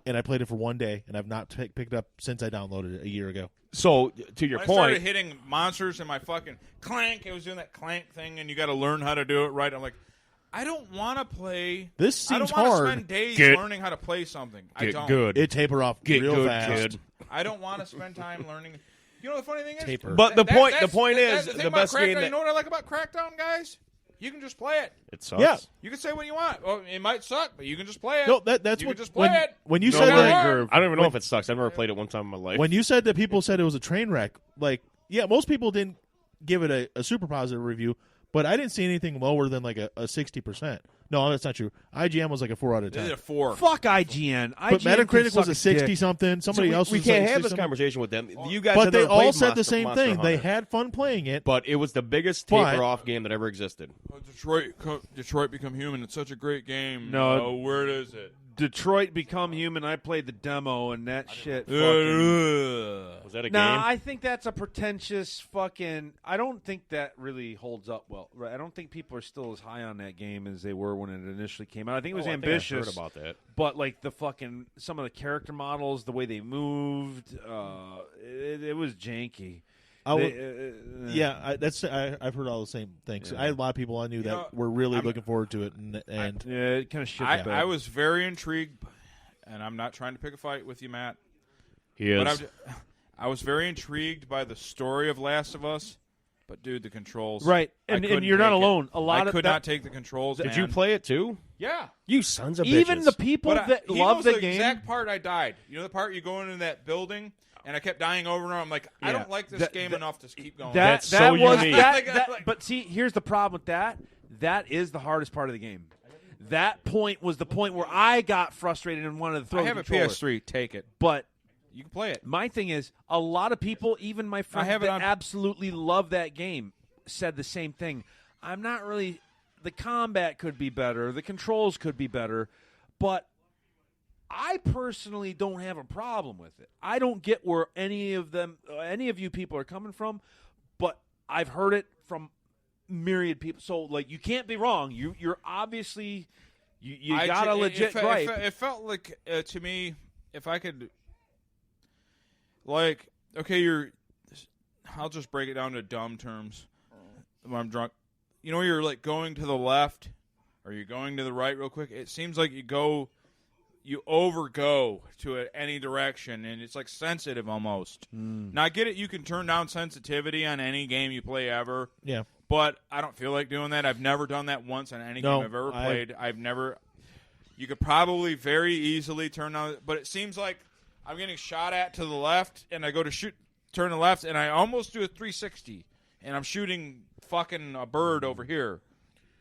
And I played it for one day, and I've not picked up since I downloaded it a year ago. So to your When I started point, hitting monsters in my fucking clank, it was doing that clank thing, and you got to learn how to do it right. I'm like, I don't want to play. This I don't seems want to hard. spend days Get- learning how to play something. I get don't. good. It taper off Get real good, fast. kid. I don't want to spend time learning. You know the funny thing is, Taper. But the point that's- is, thing the about best game Crackdown, that you know what I like about Crackdown, guys? You can just play it. it sucks. Yeah. You can say what you want. Well, it might suck, but you can just play it. No, that's you what can just play it. when you No said learning that. curve. I don't even know if it sucks. I've never played it one time in my life. When you said that people said it was a train wreck, like, yeah, most people didn't give it a super positive review, but I didn't see anything lower than like a 60%. No, that's not true. IGN was like a 4 out of This is 10. a 4. Fuck IGN. But IGN can Metacritic suck was a 60 dick. something. Somebody we, else we was can't like have this 60 conversation with them. You guys But have they never all played said the Monster- same Monster thing. They Hunter. had fun playing it. But it was the biggest But- taper-off game that ever existed. Detroit Become Human. It's such a great game. No. Oh, where is it? Detroit Become Human. I played the demo and that shit. Fucking, Was that a nah, game? I think that's a pretentious fucking. I don't think that really holds up well. Right? I don't think people are still as high on that game as they were when it initially came out. I think it was Oh, I think ambitious. I heard about that. But like the fucking some of the character models, the way they moved, it was janky. I would- They, yeah, I've heard all the same things. I had a lot of people I knew that know, were really I'm- looking forward to it, and yeah, it kind of shit. the bed. I was very intrigued, and I'm not trying to pick a fight with you, Matt. He is. But I was very intrigued by the story of Last of Us, But dude, the controls. Right, I and couldn't you're not take it. alone. A lot I of could that- not take the controls. Did you man. play it too? Yeah. You sons of Even bitches. the people But that he love knows the the game. exact part I died. You know the part you go into that building, and I kept dying over and over. I'm like, I Yeah. don't like this That- game that- enough to keep going. That's that so was unique. that. But see, here's the problem with that. That is the hardest part of the game. That point was the point where I got frustrated and wanted to throw I the have a controller. PS3. Take it. But You can play it. my thing is, a lot of people, even my friends have it that on- absolutely love that game, said the same thing. I'm not really. The combat could be better. The controls could be better, but I personally don't have a problem with it. I don't get where any of you people are coming from, but I've heard it from myriad people. So, like, you can't be wrong. You're obviously you I got a ju- legit it, gripe. It felt like to me, if I could, like, okay, I'll just break it down to dumb terms. When I'm drunk, you know, you're like going to the left, or you're going to the right real quick. It seems like you overgo to any direction, and it's like sensitive almost. Now I get it. You can turn down sensitivity on any game you play ever. Yeah. But I don't feel like doing that. I've never done that once on any No, game I've ever played. I've never. You could probably very easily turn on, but it seems like I'm getting shot at to the left, and I go to turn to the left, and I almost do a 360, and I'm shooting fucking a bird over here.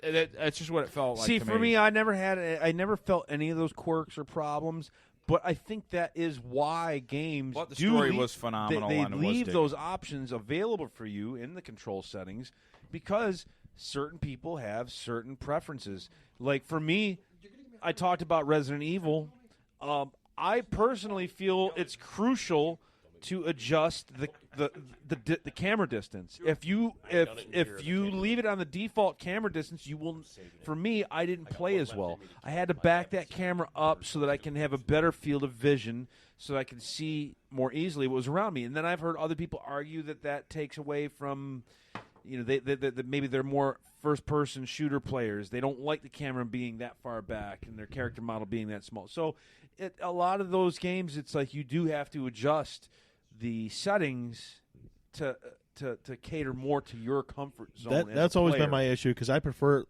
That's just what it felt like. See, to for me, I never felt any of those quirks or problems. But I think that is why games But the do story leave- was phenomenal They and it was leave digging. those options available for you in the control settings because certain people have certain preferences. Like for me, I talked about Resident Evil. I personally feel it's crucial to adjust the camera distance. If you leave it on the default camera distance, you will. For me, I didn't play as well. I had to back that camera up so that I can have a better field of vision, so that I can see more easily what was around me. And then I've heard other people argue that takes away from, you know, they maybe they're more first-person shooter players. They don't like the camera being that far back and their character model being that small. So, a lot of those games, it's like you do have to adjust the settings to cater more to your comfort zone. as That's a always player. been my issue because I prefer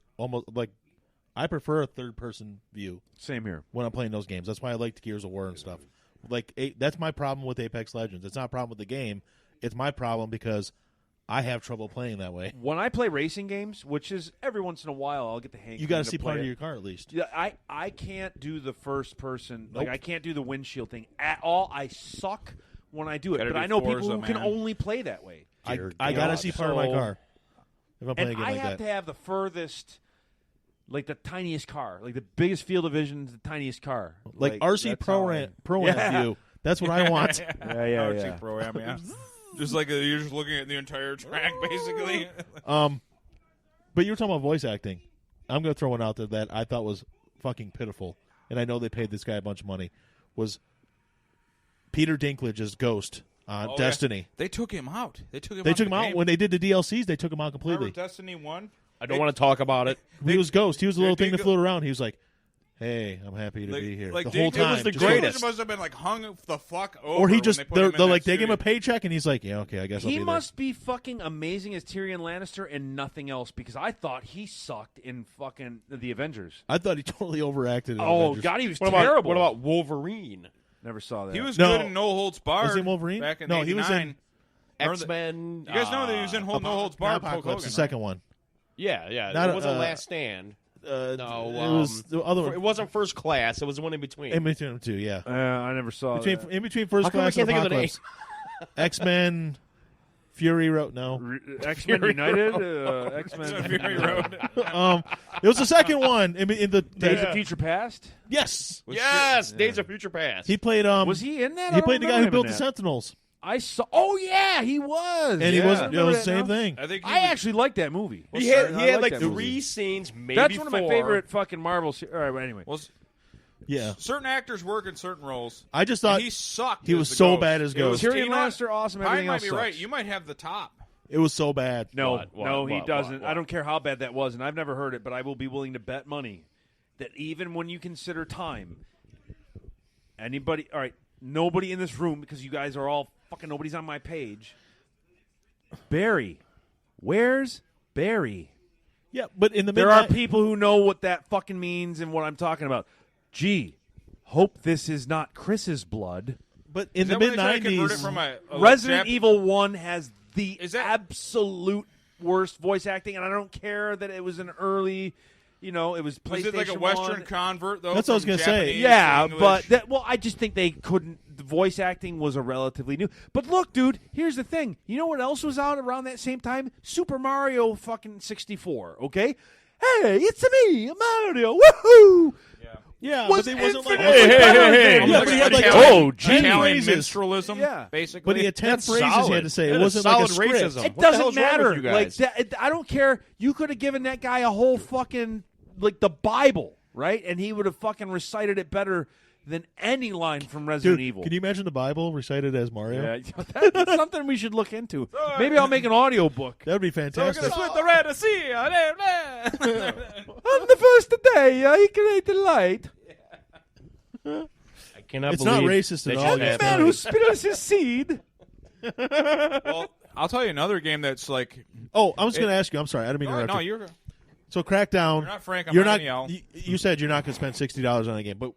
a third person view Same here. when I'm playing those games. That's why I like Gears of War and stuff. That's my problem with Apex Legends. It's not a problem with the game. It's my problem because I have trouble playing that way. When I play racing games, which is every once in a while, I'll get the hang. You got to to see play part of it. your car at least. Yeah, I can't do the first person. Nope. Like I can't do the windshield thing at all. I suck when I do it. Gotta But do I know Forza, people who can man. only play that way. I Dear got to God. see part of my So- car if I'm playing And a game I like have that. to have the furthest, like the tiniest car, like the biggest field of vision, the tiniest car. Like RC that's Pro how I- Am Pro Yeah. Am view. That's what I want. Yeah. RC Pro-Am, yeah. Just like you're just looking at the entire track, basically. But you were talking about voice acting. I'm going to throw one out there that I thought was fucking pitiful, and I know they paid this guy a bunch of money. Was Peter Dinklage's Ghost on Oh, yeah. Destiny? They took him out. They took him They out. took of him the out game. when they did the DLCs. They took him out Remember completely. Destiny 1? I don't want to talk about it. He was Ghost. He was the little They thing that did floated around. He was like, "Hey, I'm happy to be here." The whole It time, was the just greatest. Must have been like hung the fuck over. Or he when just they put they're him in like that they give him a studio. paycheck and he's like, "Yeah, okay, I guess I'll He be must be fucking amazing as Tyrion Lannister and nothing else because I thought he sucked in fucking the Avengers. there." I thought he totally overacted. in Oh Avengers. God, he was What terrible. about Wolverine? Never saw that. He was No. good in No Holds Barred. Was he Wolverine? Back in No, he was in 89. Remember the- X-Men. You guys know that he was in No Holds Barred. Not Hulk Apocalypse, Hogan, the second one. Yeah. Not, it wasn't uh, Last Stand. No, No, it was the other It one. wasn't First Class. It was the one in between. In between them two, yeah. I never saw that. In between First How come I Class and can't think of the Apocalypse. X-Men, Fury Road. No, X-Men United, X-Men Fury Road. it was the second one. In the Days of Future Past. yes, Yes, Days of Future Past. he played. Was he in that? I He don't played the guy remember who him built in the that. Sentinels, I saw. Oh yeah, he was. and he Yeah. wasn't. It Remember was the that same now? thing. I think I actually like that movie. He had I like that movie. 3 scenes, maybe That's one of 4. my favorite fucking Marvel. All right, but anyway. Well, Yeah, certain actors work in certain roles. I just thought he sucked. he as was the so Ghost. bad as It was Ghost. Tyrion Tina. Lannister, awesome. I Everything might else be sucks. right. You might have the top. it was so bad. No, What? he What? doesn't. What? I don't care how bad that was, and I've never heard it, but I will be willing to bet money that even when you consider time, anybody, all right, nobody in this room, because you guys are all fucking nobody's on my page. Barry Where's Barry? Yeah, but in the There are midnight, people who know what that fucking means and what I'm talking about. Gee, hope this is not Chris's blood. but in Is the that when mid they try to convert it '90s, from a Resident Jap- Evil 1 has the Is that- absolute worst voice acting, and I don't care that it was an early, it was PlayStation Was it like a Western 1. convert though? That's what I was from gonna say. Japanese Yeah, to English? but I just think they couldn't. The voice acting was a relatively new. But look, dude, here's the thing. You know what else was out around that same time? Super Mario fucking 64. Okay, hey, it's me, Mario. Woohoo! yeah, Was but they wasn't like infinitely better than- Yeah, but he had like Italian, gee. Italian phrases. minstralism. Yeah. basically. But he had 10 That's phrases he had solid. to say. It That is wasn't like a solid script. racism. It What the doesn't hell's wrong with matter. you Like guys? that, I don't care. You could have given that guy a whole fucking the Bible, right? And he would have fucking recited it better than any line from Resident Dude, Evil. can you imagine the Bible recited as Mario? Yeah, that's something we should look into. Maybe I'll make an audio book. That would be fantastic. Split the Red Sea. On the first day, he created light. I cannot It's believe not racist at that all, just you The happened. man who spills his seed. Well, I'll tell you another game that's like. Oh, I was going to ask you. I'm sorry. I didn't mean to Oh, interrupt no, you. you're. So Crackdown. You're not Frank, I'm You're not not. gonna yell. You said you're not going to spend $60 on a game, but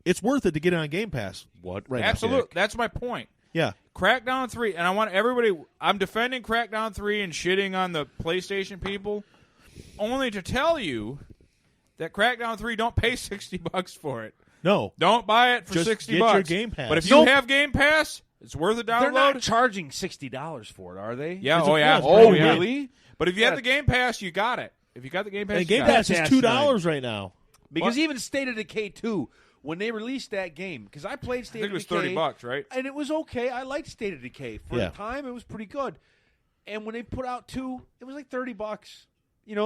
it's worth it to get it on Game Pass. What? Right now. Absolutely. That's my point. Yeah. Crackdown 3, and I want everybody. I'm defending Crackdown 3 and shitting on the PlayStation people, only to tell you that Crackdown 3 don't pay $60 for it. No. Don't buy it for Just $60. get your Game Pass. But if you Nope. have Game Pass, it's worth a They're not download. charging $60 for it, are they? Yeah. It's Oh a- yeah. yeah, it's Oh pretty yeah. good. Really? But if you have the Game Pass, you got it. If you got the Game Pass, And you Game got Pass it. is That's $2 right now. Because even State of Decay 2, when they released that game, because I played I State think of it was Decay. $30, right? And it was okay. I liked State of Decay. For Yeah. the time, it was pretty good. And when they put out 2, it was like $30.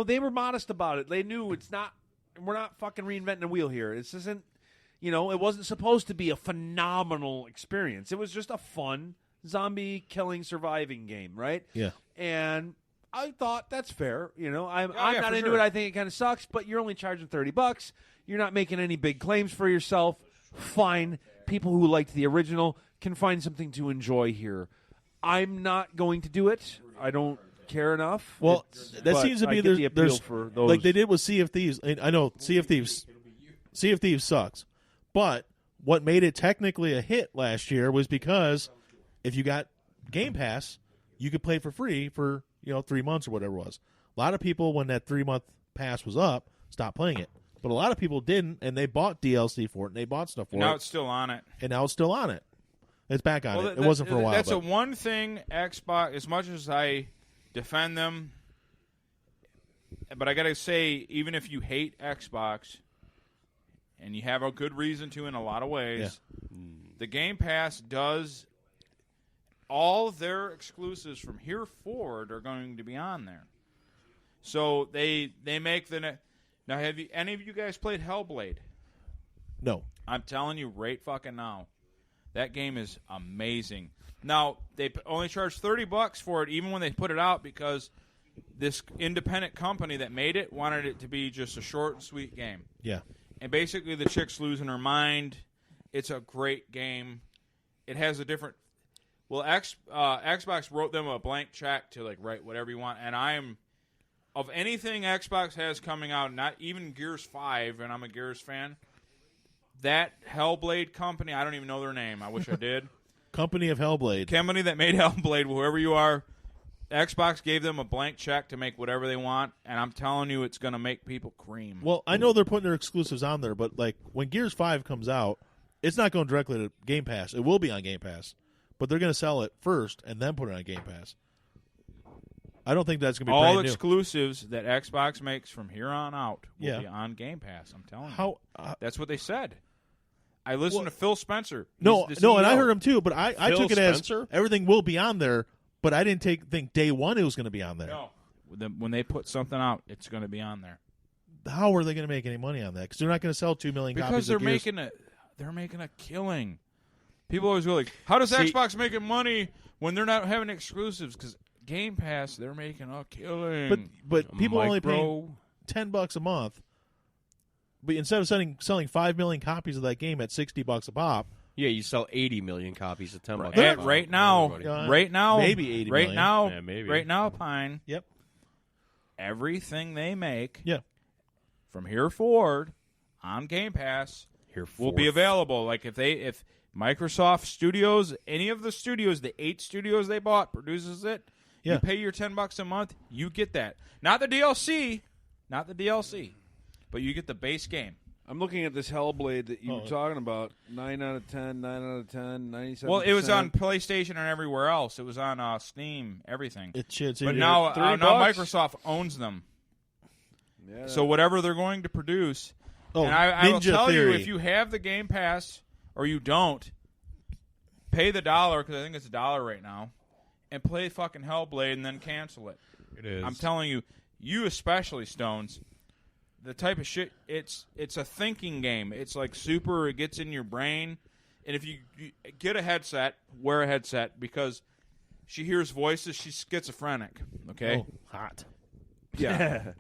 They were modest about it. They knew we're not fucking reinventing the wheel here. This isn't, it wasn't supposed to be a phenomenal experience. It was just a fun zombie killing surviving game, right? Yeah. And I thought that's fair. I'm yeah, not for into sure. it. I think it kind of sucks, but you're only charging $30. You're not making any big claims for yourself. Fine. People who liked the original can find something to enjoy here. I'm not going to do it. I don't care enough. Well, that but seems to I be get the appeal there's for those. like they did with Sea of Thieves. And I know Sea of Thieves sucks, but what made it technically a hit last year was because if you got Game Pass, you could play for free for 3 months or whatever it was. A lot of people, when that 3-month pass was up, stopped playing it. But a lot of people didn't, and they bought DLC for it, and they bought stuff for Now it, it's still on it. and now it's still on it. It's back on Well, it. It wasn't for a while. That's but a one thing Xbox. As much as I defend them, but I gotta say, even if you hate Xbox, and you have a good reason to in a lot of ways, the Game Pass does. All their exclusives from here forward are going to be on there. So they make the. Now, have you any of you guys played Hellblade? no. I'm telling you right fucking now. That game is amazing. Now, they only charge $30 for it even when they put it out because this independent company that made it wanted it to be just a short and sweet game. Yeah. And basically the chick's losing her mind. It's a great game. It has a different... Well, Xbox wrote them a blank check to write whatever you want, and I am... Of anything Xbox has coming out, not even Gears 5, and I'm a Gears fan... That Hellblade company, I don't even know their name. I wish I did. Company of Hellblade. Company that made Hellblade, whoever you are, Xbox gave them a blank check to make whatever they want, and I'm telling you it's going to make people cream. Well, I know they're putting their exclusives on there, but when Gears 5 comes out, it's not going directly to Game Pass. It will be on Game Pass, but they're going to sell it first and then put it on Game Pass. I don't think that's going to be All brand new. exclusives that Xbox makes from here on out will Yeah. be on Game Pass. I'm telling you. How? That's what they said. I listened to Phil Spencer. No, He's the no, and I CEO. heard him too, but I Phil took it Spencer? as everything will be on there, but I didn't think day one it was going to be on there. No. When they put something out, it's going to be on there. How are they going to make any money on that? Because they're not going to sell 2 million Because copies they're of Gears. making a killing. People always go like, "How does See- Xbox making money when they're not having exclusives?" Because Game Pass, they're making a killing. But people only pay Micro- $10 a month. But instead of selling 5 million copies of that game at $60 a pop, Yeah, you sell 80 million copies at $10. And right now, Everybody. Yeah. right now, maybe 80 right million. now, Yeah, maybe. right now, Pine. yep, everything they make Yeah. from here forward on Game Pass Here will be available. Like if Microsoft Studios, any of the studios, the 8 studios they bought, produces it, Yeah. you pay your $10 a month, you get that. Not the DLC, but you get the base game. I'm looking at this Hellblade that you were talking about. 9 out of 10, 9 out of 10, 97%. Well, it was on PlayStation and everywhere else. It was on Steam, everything. It should. But now $30. Microsoft owns them. Yeah, So whatever they're going to produce, Oh, and I will Ninja tell Theory. you, if you have the Game Pass or you don't, pay the $1 because I think it's $1 right now, and play fucking Hellblade and then cancel it. It is. I'm telling you, you especially, Stones, the type of shit, it's a thinking game. It's like super, it gets in your brain. And if you get a headset, wear a headset because she hears voices, she's schizophrenic, okay? Oh, hot. Yeah.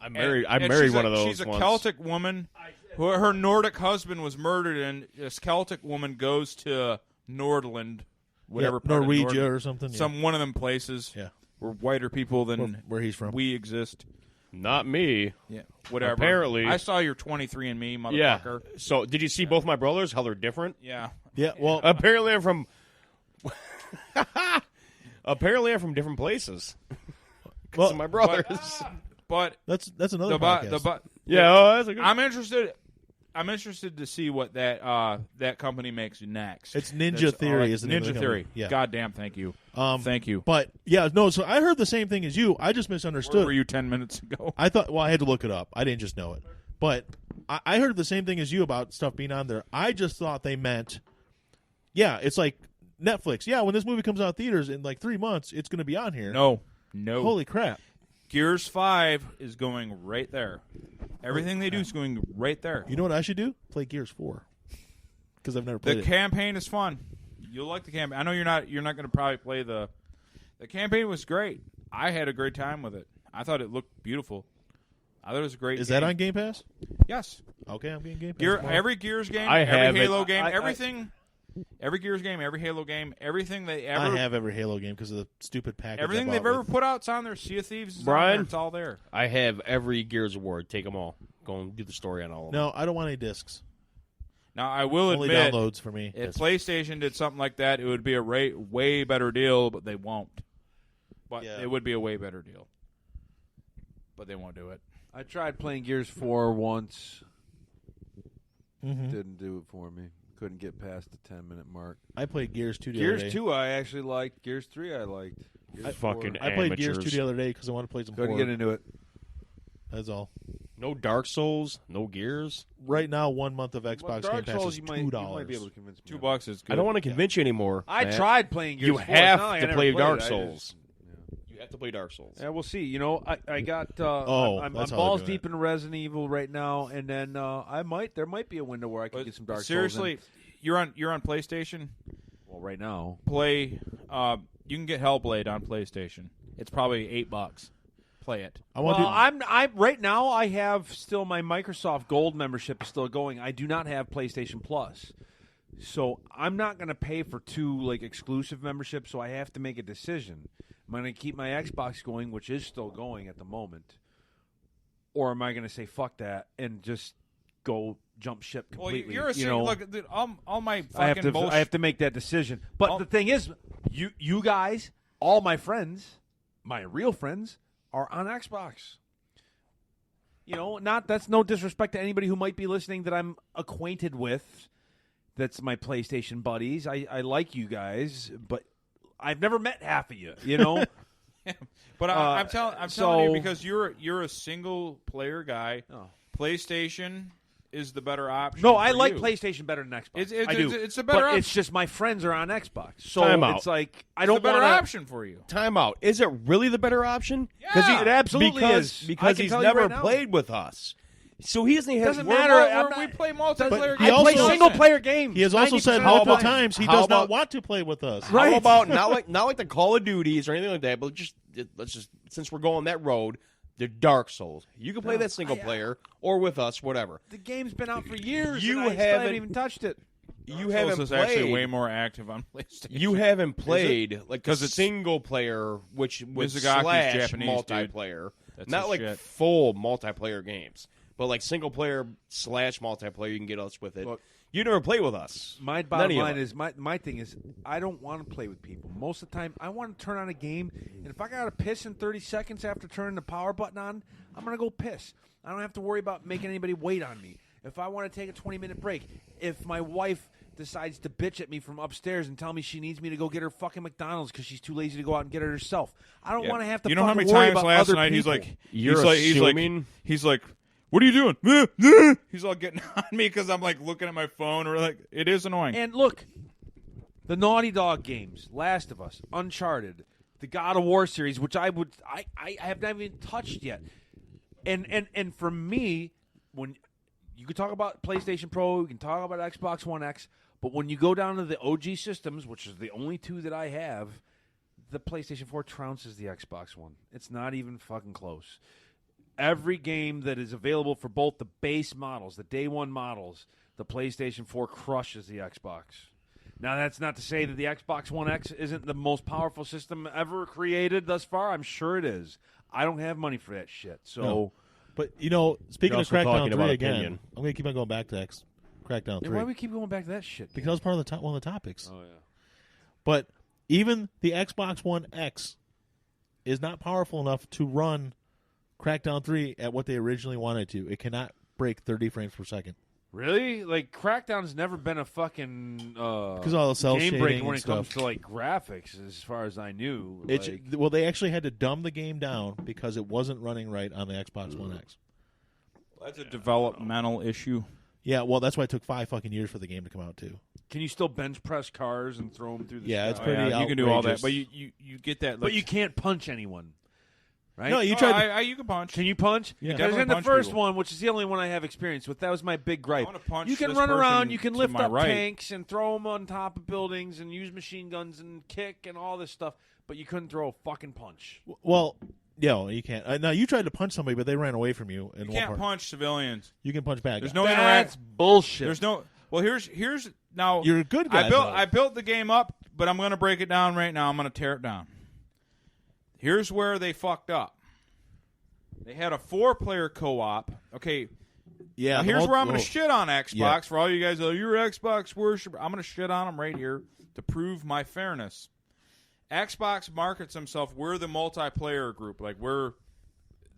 I married And one she's of those. She's a once. Celtic woman. Her Nordic husband was murdered, and this Celtic woman goes to Nordland, whatever Yeah, part of Norwegia Nord- or something. some one of them places Yeah. where whiter people than Where he's from. we exist. Not me. Yeah, whatever. Apparently. I saw your 23andMe, Yeah. motherfucker. So, did you see both my brothers? How they're different? Yeah. Yeah. Well, Apparently, I'm from. Apparently, I'm from different places. well, My brothers. But that's another the podcast. but yeah, oh, that's a good. I'm interested. I'm interested to see what that company makes next. It's Ninja That's Theory all I- is the name of Ninja the Theory. company. Yeah. Goddamn, thank you. Thank you. But yeah, no. So I heard the same thing as you. I just Where misunderstood. were you 10 minutes ago? I thought. Well, I had to look it up. I didn't just know it. But I heard the same thing as you about stuff being on there. I just thought they meant, yeah, it's like Netflix. Yeah, when this movie comes out in theaters in like 3 months, it's going to be on here. No. Holy crap! Gears 5 is going right there. Everything they do is going right there. You know what I should do? Play Gears 4 because I've never played The it. campaign is fun. You'll like the campaign. I know you're not going to probably play the campaign was great. I had a great time with it. I thought it looked beautiful. I thought it was a great. Is game. that on Game Pass? Yes. Okay, I'm getting Game Pass. Gear, tomorrow. every Gears game, I have every it. Halo game, I- everything. Every Gears game, every Halo game, everything they ever I have every Halo game because of the stupid package. everything I they've bought ever with- put out's on there. Sea of Thieves is on Brian? there. It's all there. I have every Gears award. Take them all. Go and do the story on all of them. No, I don't want any discs. Now I will Only admit, downloads for me. if PlayStation did something like that, it would be a way better deal, but they won't. But Yeah. it would be a way better deal. But they won't do it. I tried playing Gears 4 once. Mhm. Didn't do it for me. Couldn't get past the 10-minute mark. I played Gears 2 the other Gears day. 2 I actually liked. Gears 3 I liked. Gears 4, Fucking I played Gears 2 amateurs. the other day because I want to play some couldn't 4. get into it. That's all. No Dark Souls. No Gears. Right now, 1 month of Xbox Well, Game Dark Pass Souls, is you $2. might be able to convince me. $2 is good. I don't want to convince you anymore. I Matt. tried playing Gears You 4. have It's not like I to never play played Dark it. I Souls. just- You have to play Dark Souls. Yeah, we'll see. You know, I got. Oh, I'm that's how balls they're doing deep in Resident Evil right now, and then there might be a window where I can But get some Dark seriously, Souls. you're on PlayStation. Well, right now, Play. You can get Hellblade on PlayStation. It's probably $8. Play it. I want well, to. I'm right now. I have still my Microsoft Gold membership is still going. I do not have PlayStation Plus, so I'm not going to pay for 2 like exclusive memberships. So I have to make a decision. Am I going to keep my Xbox going, which is still going at the moment, or am I going to say fuck that and just go jump ship Well, completely? you're a you know, look. Dude, all my I have fucking to. bullshit. I have to make that decision. But the thing is, you guys, all my friends, my real friends, are on Xbox. You know, that's no disrespect to anybody who might be listening that I'm acquainted with. That's my PlayStation buddies. I like you guys, but I've never met half of you. You know. But I'm telling so- you because you're a single player guy. Oh. PlayStation is the better option. No, I for like you. PlayStation better than Xbox. It's I do. it's a better but option. it's just my friends are on Xbox, so Time out. it's like I It's don't a better want to. option for you. Time out. Is it really the better option? Yeah. It absolutely is. I Because can he's tell you never right now. played with us. So he doesn't have. Doesn't We're matter. more- I'm we not- play multiplayer he games. I play also- single player games. He has also 90% said of the multiple time. times he How does not about- want to play with us. Right. How about not like the Call of Duties or anything like that, but let's just since we're going that road, the Dark Souls. You can play that single player or with us, whatever. The game's been out for years. You and I still haven't- haven't even touched it. You Souls haven't is actually played. way more active on PlayStation. You haven't played like a 'Cause it's- single player, which was Mizagaki's slash Japanese, dude. multiplayer. That's Not his like shit. full multiplayer games, but like single player / multiplayer. You can get us with it. Look, you never play with us. My None bottom of you. line is my thing is I don't want to play with people. Most of the time, I want to turn on a game, and if I got to piss in 30 seconds after turning the power button on, I'm gonna go piss. I don't have to worry about making anybody wait on me. If I want to take a 20-minute break, if my wife decides to bitch at me from upstairs and tell me she needs me to go get her fucking McDonald's because she's too lazy to go out and get it herself, I don't want to have to. You know how fucking many worry times about last other night people. You're assuming? he's like, what are you doing? He's all getting on me because I'm like looking at my phone or like it is annoying. And look, the Naughty Dog games, Last of Us, Uncharted, the God of War series, which I have not even touched yet. And for me, when you can talk about PlayStation Pro, you can talk about Xbox One X, but when you go down to the OG systems, which is the only two that I have, the PlayStation 4 trounces the Xbox One. It's not even fucking close. Every game that is available for both the base models, the day one models, the PlayStation 4 crushes the Xbox. Now, that's not to say that the Xbox One X isn't the most powerful system ever created thus far. I'm sure it is. I don't have money for that shit. So, No. But, speaking You're of also Crackdown talking 3 about again, opinion. I'm going to keep on going back to Crackdown 3. why do we keep going back to that shit? Because that was part of one of the topics. Oh, yeah. But even the Xbox One X is not powerful enough to run Crackdown 3 at what they originally wanted to. It cannot break 30 frames per second. Really? Like, Crackdown's never been a fucking Because all the cell game shading breaker when and it comes stuff. to, like, graphics, as far as I knew. Well, they actually had to dumb the game down because it wasn't running right on the Xbox One X. That's a developmental issue. Yeah, well, that's why it took 5 fucking years for the game to come out, too. Can you still bench press cars and throw them through the Yeah, sky? it's pretty you can do all that, outrageous. but you get that. But like- you can't punch anyone, right? No, you Oh, tried. you can punch. Can you punch? Yeah. Because in Definitely the punch first people. one, which is the only one I have experience with, that was my big gripe. I wanna punch You can this run around, person you can to lift my up right. tanks and throw them on top of buildings and use machine guns and kick and all this stuff, but you couldn't throw a fucking punch. Well, you can't. Now, you tried to punch somebody, but they ran away from you. In You one can't part. punch civilians. You can punch back. There's no That's interact. bullshit. There's no. Well, here's now. You're a good guy, though. I built the game up, but I'm going to break it down right now. I'm going to tear it down. Here's where they fucked up. They had a 4-player co-op. Okay, Yeah. now the here's mul- where I'm going oh. to shit on Xbox Yeah. for all you guys. Oh, you're Xbox worshiper. I'm going to shit on them right here to prove my fairness. Xbox markets themselves. We're the multiplayer group. Like we're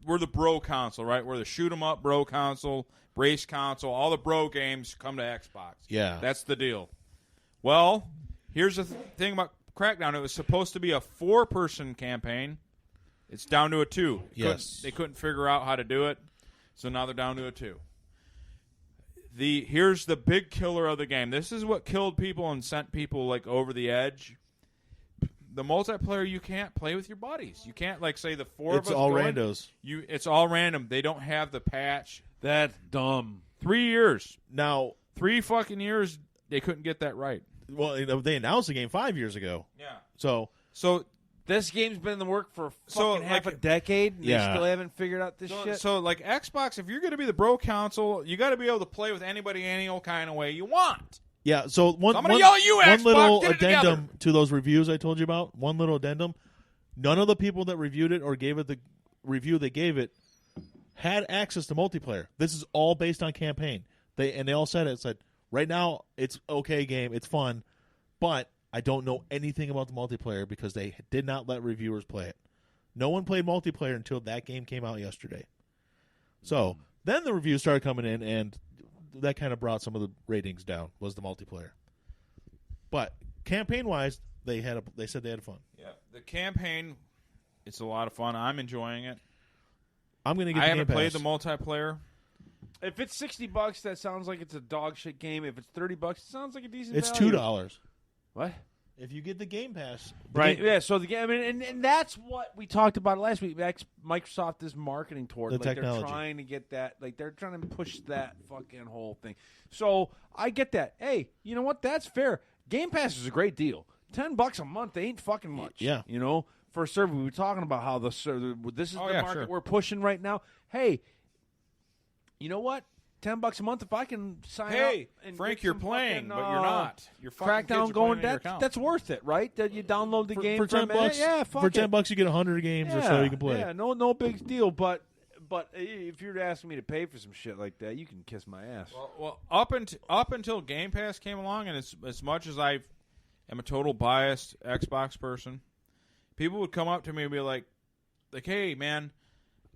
the bro console, right? We're the shoot 'em up bro console, race console. All the bro games come to Xbox. Yeah. That's the deal. Well, here's the thing about Crackdown. It was supposed to be a 4-person campaign. It's down to a 2. Yes. They couldn't figure out how to do it, so now they're down to a 2. Here's the big killer of the game. This is what killed people and sent people like over the edge. The multiplayer, you can't play with your buddies. You can't like say the 4 of It's us all going. randos. It's all random. They don't have the patch. That's dumb. 3 years. Now, 3 fucking years. They couldn't get that right. well, they announced the game 5 years ago. Yeah. So, So This game's been in the work for So, fucking half a like- decade, and Yeah. they still haven't figured out this shit. So, like Xbox, if you're going to be the bro console, you got to be able to play with anybody any old kind of way you want. yeah. So one, So I'm gonna one- yell at you, one Xbox, little get it addendum together. to those reviews I told you about. One little addendum. None of the people that reviewed it or gave it the review they gave it had access to multiplayer. This is all based on campaign. They all said it. Said right now it's okay game, it's fun, but I don't know anything about the multiplayer because they did not let reviewers play it. No one played multiplayer until that game came out yesterday. So then the reviews started coming in, and that kind of brought some of the ratings down. Was the multiplayer, but campaign wise, they said they had fun. Yeah. The campaign, it's a lot of fun. I'm enjoying it. I'm going to get. I the haven't Game played Pass. the multiplayer. If it's $60, that sounds like it's a dog shit game. If it's $30, it sounds like a decent. It's value. $2 What? if you get the Game Pass. The Right. game- Yeah. So the game, I mean, and that's what we talked about last week. Microsoft is marketing toward The like technology. they're trying to get that, like they're trying to push that fucking whole thing. So I get that. Hey, you know what? That's fair. Game Pass is a great deal. $10 a month ain't fucking much. Yeah. You know, for a server, we were talking about how this is Oh, the yeah, market sure. we're pushing right now. Hey, you know what? $10 a month if I can sign Hey, up. And Frank, get you're some playing, fucking, but you're not. Your fucking kids Crackdown are going. playing in your account. That's worth it, right? That you download the game for $10. Yeah, fuck for it. $10 you get 100 games or so you can play. Yeah, no big deal. But if you're asking me to pay for some shit like that, you can kiss my ass. Well, up until Game Pass came along, and as much as I am a total biased Xbox person, people would come up to me and be like, hey, man,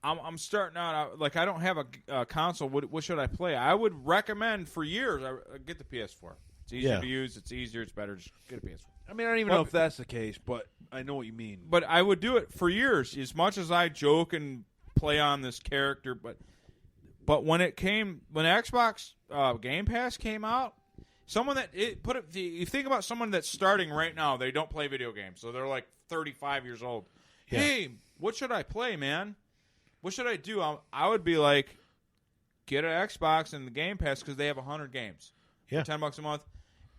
I'm starting out. Like, I don't have a console. What should I play? I would recommend for years. I get the PS4. It's easier to use. It's easier. It's better. Just get a PS4. I mean, I don't even know if that's the case, but I know what you mean. But I would do it for years, as much as I joke and play on this character. But when Xbox Game Pass came out, you think about someone that's starting right now. They don't play video games, so they're like 35 years old. Yeah. Hey, what should I play, man? What should I do? I would be like, get an Xbox and the Game Pass because they have 100 games Yeah. for $10 a month,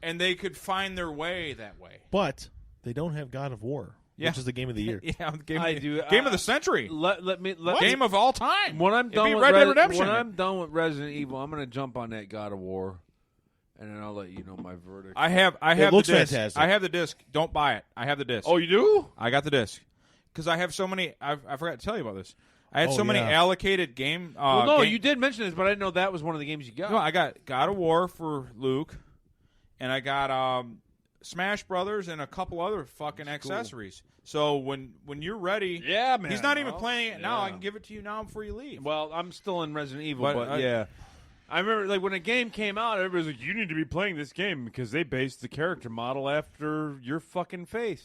and they could find their way that way. But they don't have God of War, Yeah. which is the game of the year. Yeah, I do. Game of the century. Let me Game of all time. When I'm It'd done be with Red Dead Redemption. when I'm done with Resident Evil, I'm going to jump on that God of War, and then I'll let you know my verdict. I have looks the disc. fantastic. I have the disc. Don't buy it. I have the disc. Oh, you do? I got the disc because I have so many. I forgot to tell you about this. I had so many yeah. allocated game. Well, no, game- you did mention this, but I didn't know that was one of the games you got. No, I got God of War for Luke, and I got Smash Brothers and a couple other fucking accessories. So when you're ready, Yeah, man. he's not even Well, playing it now. yeah. I can give it to you now before you leave. Well, I'm still in Resident Evil, But but, I- yeah. I remember, like, when a game came out, everybody was like, you need to be playing this game because they based the character model after your fucking face.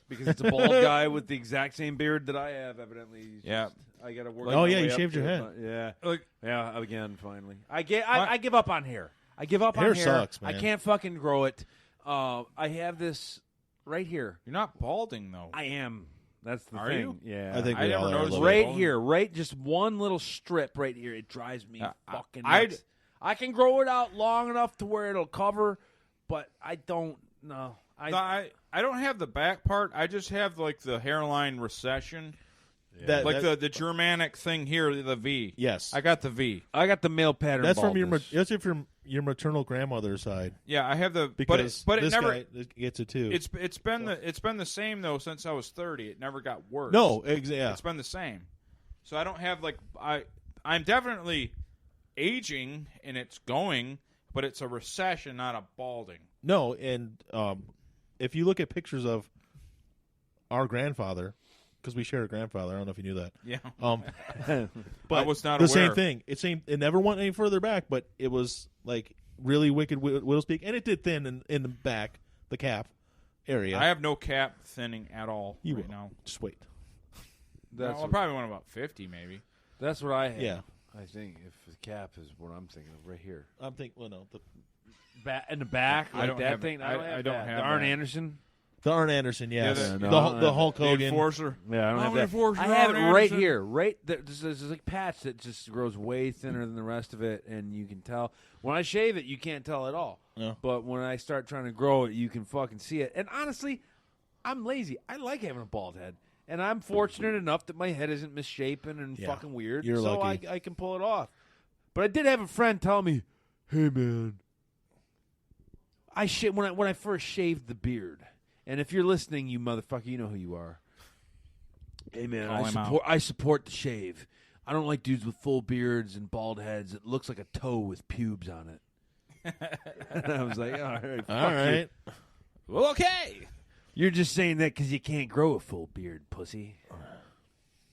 Because it's a bald guy with the exact same beard that I have, evidently. He's Yeah. just- I got to work. Oh, my yeah, way you up shaved to your it, head. but yeah. Like, Yeah, again, finally. I give up on hair. I give up Hair on hair. sucks, man. I can't fucking grow it. I have this right here. you're not balding though. I am. That's the Are thing. you? Yeah. I think I we never all are a noticed little right bit. here, right, just one little strip right here. It drives me fucking I'd- nuts. I can grow it out long enough to where it'll cover, but I don't know. No, I don't have the back part. I just have like the hairline recession, like the Germanic thing here, the V. Yes. I got the V. I got the male pattern. That's from baldness. that's from your maternal grandmother's side. Yeah, I have the Because but it this never. guy gets it too. It's been the same though since I was 30. It never got worse. no, yeah. It's been the same. So I don't have like I'm definitely aging and it's going, but it's a recession, not a balding. No, and if you look at pictures of our grandfather, because we shared a grandfather, I don't know if you knew that. Yeah. But I was not the aware. same thing. It never went any further back, but it was like really wicked widow's peak, and it did thin in the back, the cap area. I have no cap thinning at all You right will. now. Just wait. That's I'll probably want about 50 maybe. that's what I have. Yeah. I think if the cap is what I'm thinking of right here. I'm thinking. Well, no, In the back, I like don't that have- thing. I don't that. have The Arn that. Anderson. the Arn Anderson, yes, Yeah, the Hulk The Hogan. Enforcer. Yeah, I don't I'm have an that. enforcer, I have it Arn right Anderson. here. Right there's like a patch that just grows way thinner than the rest of it, and you can tell. When I shave it, you can't tell at all. No. But when I start trying to grow it, you can fucking see it. And honestly, I'm lazy. I like having a bald head. And I'm fortunate enough that my head isn't misshapen and Yeah, fucking weird. you're so lucky. I can pull it off. But I did have a friend tell me, "Hey man, when I first shaved the beard, and if you're listening, you motherfucker, you know who you are. Hey man, Call him I support the shave. I don't like dudes with full beards and bald heads. It looks like a toe with pubes on it." And I was like, "All right, All fuck you. right. Well, okay. You're just saying that because you can't grow a full beard, pussy."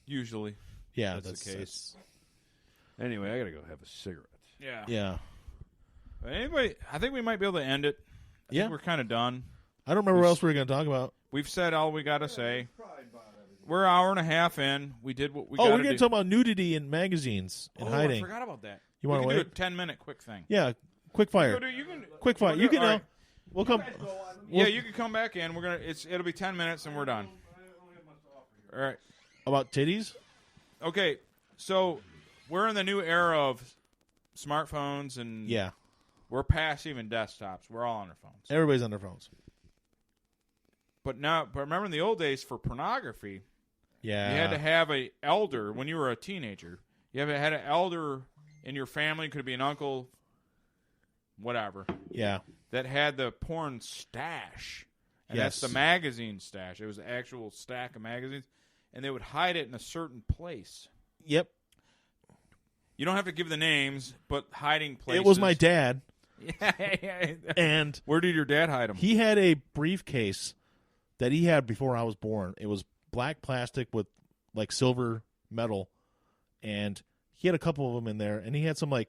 Usually. Yeah, That's the case. Anyway, I gotta go have a cigarette. Yeah. Yeah. Anyway, I think we might be able to end it. I Yeah. think we're kind of done. I don't remember what else we were going to talk about. We've said all we got to say. We're an hour and a half in. We did what we Oh, got we're to going do. to talk about nudity in magazines and I hiding. forgot about that. You we wanna can do wait? a 10-minute quick thing. Yeah, quick fire. Quick fire. You can. All right. We'll come. Yeah, you can come back in. It'll be 10 minutes and we're done. All right. About titties. Okay. So we're in the new era of smartphones and Yeah, we're past even desktops. We're all on our phones. everybody's on their phones. But remember in the old days for pornography, Yeah, you had to have a elder when you were a teenager. You had an elder in your family, could be an uncle, whatever, Yeah. that had the porn stash. And Yes. that's the magazine stash. It was an actual stack of magazines. And they would hide it in a certain place. Yep. You don't have to give the names, but hiding places. It was my dad, Yeah. and Where did your dad hide them? he had a briefcase that he had before I was born. It was black plastic with like silver metal, and he had a couple of them in there. And he had some like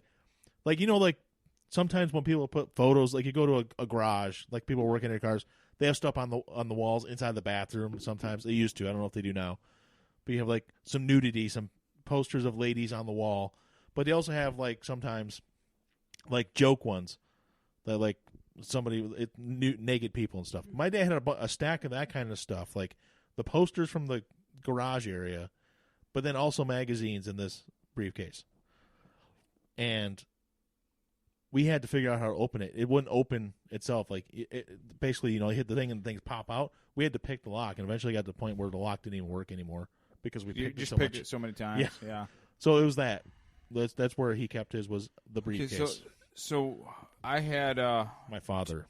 sometimes when people put photos, like you go to a garage, like people working in their cars, they have stuff on the walls inside the bathroom. Sometimes they used to. I don't know if they do now. But you have like some nudity, some posters of ladies on the wall. But they also have like sometimes like joke ones that like somebody naked people and stuff. My dad had a stack of that kind of stuff, like the posters from the garage area, but then also magazines in this briefcase. And we had to figure out how to open it. It wouldn't open itself. Like basically, you hit the thing and things pop out. We had to pick the lock, and eventually got to the point where the lock didn't even work anymore because we You picked just it so picked much. it so many times. Yeah. So it was that. That's where he kept his, was the briefcase. Okay, so I had My father.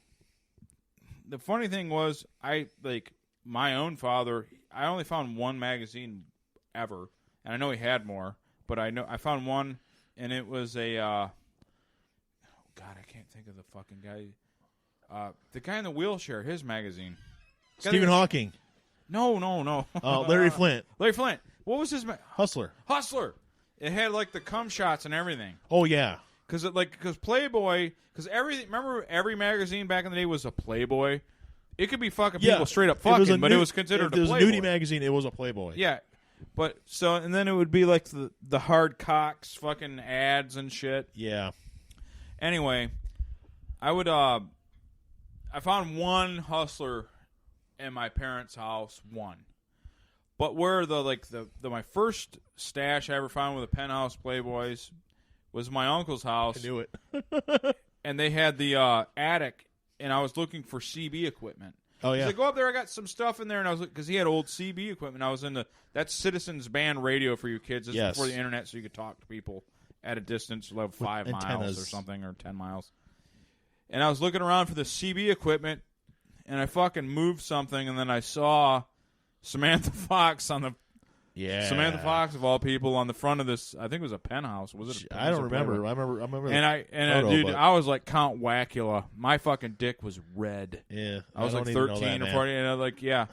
the funny thing was my own father. I only found one magazine ever, and I know he had more, but I found one, and it was a God, I can't think of the fucking guy. The guy in the wheelchair, his magazine. Stephen Hawking. No. Larry Flint. Larry Flint. What was his Hustler. Hustler? It had like the cum shots and everything. Oh, yeah. Because Playboy, remember every magazine back in the day was a Playboy. It could be fucking people straight up fucking, but it was considered if a it was Playboy. a nudie magazine, it was a Playboy. Yeah, but and then it would be like the hard cocks, fucking ads and shit. Yeah. Anyway, I found one Hustler in my parents' house, one. But where my first stash I ever found with the Penthouse Playboys was my uncle's house. I knew it. And they had the attic, and I was looking for CB equipment. Oh, yeah. So I go up there, I got some stuff in there, and I was because he had old CB equipment. I was that's Citizens Band radio for you kids. This is Yes. before the internet, so you could talk to people at a distance of 5 miles antennas. or something, or 10 miles. And I was looking around for the CB equipment, and I fucking moved something, and then I saw Samantha Fox Samantha Fox of all people on the front of this. I think it was a Penthouse. Was it? I don't remember. I remember. Dude, I was like Count Wacula. My fucking dick was red. Yeah, I was like don't even know 13 that, or man. 40, and I was like, yeah.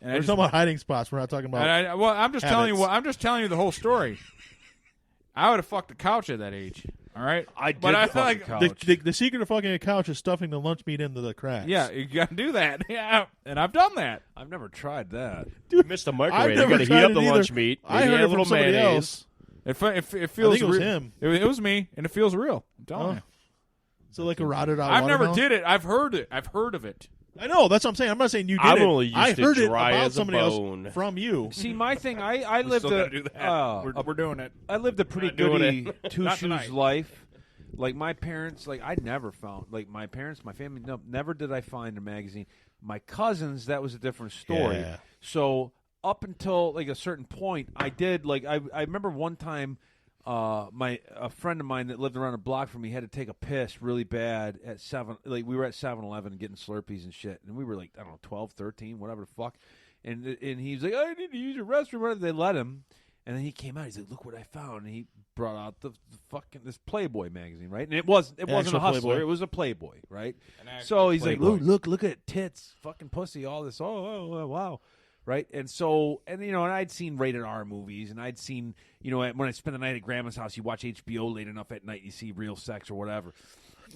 And We're talking about hiding spots. We're not talking about. I'm just telling you. habits. I'm just telling you the whole story. I would have fucked a couch at that age. All right, I did but I fuck feel a like couch. the secret of fucking a couch is stuffing the lunch meat into the cracks. yeah, you got to do that. Yeah, and I've done that. I've never tried that. You missed the microwave. You never got to heat tried up it the either. lunch meat. I maybe heard add it a little from somebody mayonnaise. else. It feels. think it was real. him. It was me, and it feels real. I'm telling Oh. you. So like a rotted out. I've never watermelon? did it. I've heard it. I've heard of it. I know. That's what I'm saying. I'm not saying you did I've it. only used I it heard it dry about as a somebody bone. else from you. See, my thing, I lived Still a gotta do that. We're doing it. I lived a pretty Not doing goody it. two Not shoes tonight. life. Like my parents, I never found my parents, my family. No, never did I find a magazine. My cousins, that was a different story. Yeah. So up until a certain point, I did I remember one time, a friend of mine that lived around a block from me had to take a piss really bad at 7. We were at 7-Eleven getting Slurpees and shit, and we were 12, 13, whatever the fuck. And he's like, I need to use your restroom. Whatever. They let him. And then he came out. He's like, "Look what I found!" And he brought out the fucking this Playboy magazine, right? And it wasn't Actual a Hustler. Playboy. It was a Playboy, right? actual So he's Playboy. like, "Look at tits, fucking pussy, all this. Oh, wow." Right, and I'd seen rated R movies, and I'd seen, when I spent the night at Grandma's house, you watch HBO late enough at night, you see real sex or whatever,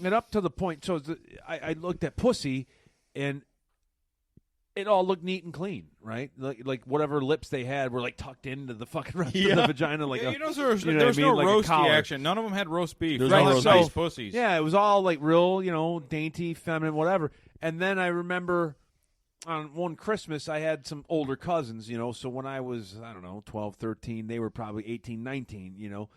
and up to the point, I looked at pussy, and it all looked neat and clean, right? Like whatever lips they had were tucked into the fucking rest of the vagina, Yeah, a, there was you know what I no mean? Like a roasty collar. action. None of them had roast beef. There was They no all roast had nice beef. pussies. Yeah, it was all real, dainty, feminine, whatever. And then I remember on one Christmas, I had some older cousins, so when I was, 12, 13, they were probably 18, 19,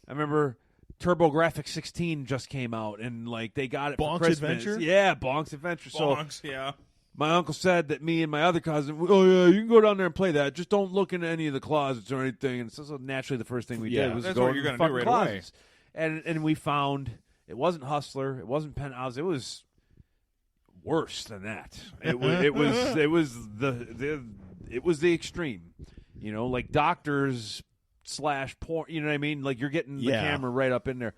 I remember TurboGrafx 16 just came out, and they got it Bonk's for Christmas. Adventure? Yeah, Bonk's Adventure. Bonks, yeah. So my uncle said that me and my other cousin, oh yeah, you can go down there and play that. Just don't look into any of the closets or anything. And so naturally, the first thing we Yeah, did was that's go what in you're the gonna do fucking right away. closets. and we found it wasn't Hustler, it wasn't Penthouse, it was worse than that. It was the extreme, you know, like doctors / porn. You know what I mean? Like you're getting the camera right up in there.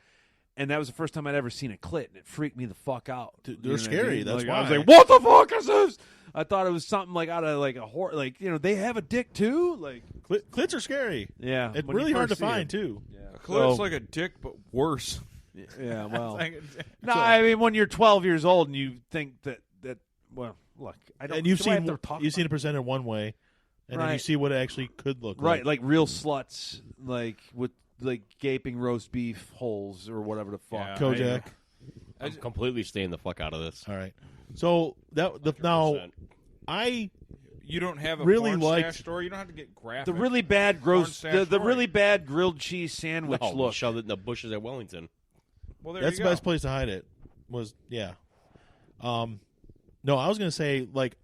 And that was the first time I'd ever seen a clit, and it freaked me the fuck out. Dude, they're scary. That's like, why. I was like, "What the fuck is this?" I thought it was something like out of like a horror. Like, you know, they have a dick too. Like Clits are scary. yeah, It's when you really hard to first see find it. too. Yeah. A clit's like a dick, but worse. Yeah, well, Like, no, I mean when you're 12 years old and you think that well, look, I don't. And you've do I have seen to talk you've seen about it presented one way, and then you Right. see what it actually could look right, like real sluts, like with like gaping roast beef holes or whatever the fuck. Yeah. Kojak. I'm completely staying the fuck out of this. All right. So now 100%. I you don't have a Really porn liked- stash store. You don't have to get graphic. The really bad gross, Porn the stash story. really bad grilled cheese sandwich No, look. shove it in the bushes at Wellington. Well, there that's you the go. best place to hide it. Was yeah. No, I was gonna say like,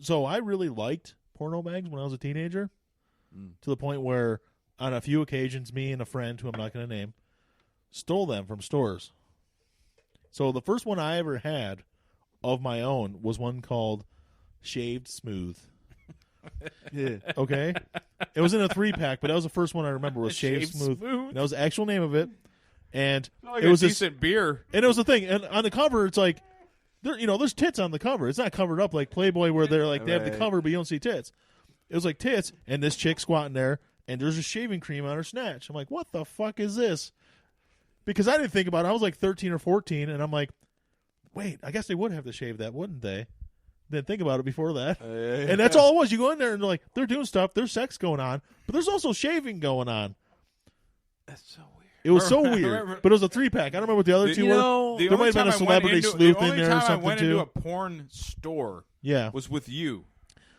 so I really liked porno mags when I was a teenager, to the point where on a few occasions, me and a friend who I'm not gonna name stole them from stores. So the first one I ever had of my own was one called Shaved Smooth. Yeah. Okay, it was in a 3-pack, but that was the first one I remember was Shaved, Smooth. And that was the actual name of it, and Like it a was this, decent beer. and it was the thing. And on the cover, it's like there's tits on the cover. It's not covered up like Playboy where they're like they have the Right. cover, but you don't see tits. It was like tits, and this chick squatting there, and there's a shaving cream on her snatch. I'm like, what the fuck is this? Because I didn't think about it. I was like 13 or 14, and I'm like, wait, I guess they would have to shave that, wouldn't they? Didn't think about it before that. And that's all it was. You go in there and they're like, they're doing stuff. There's sex going on, but there's also shaving going on. That's so weird. It was so Remember- weird. But it was a 3-pack. I don't remember what the other two You were. know, The There only might have been a time I went celebrity into- sleuth the in only there or time I something, went too. into a porn store Yeah. was with you.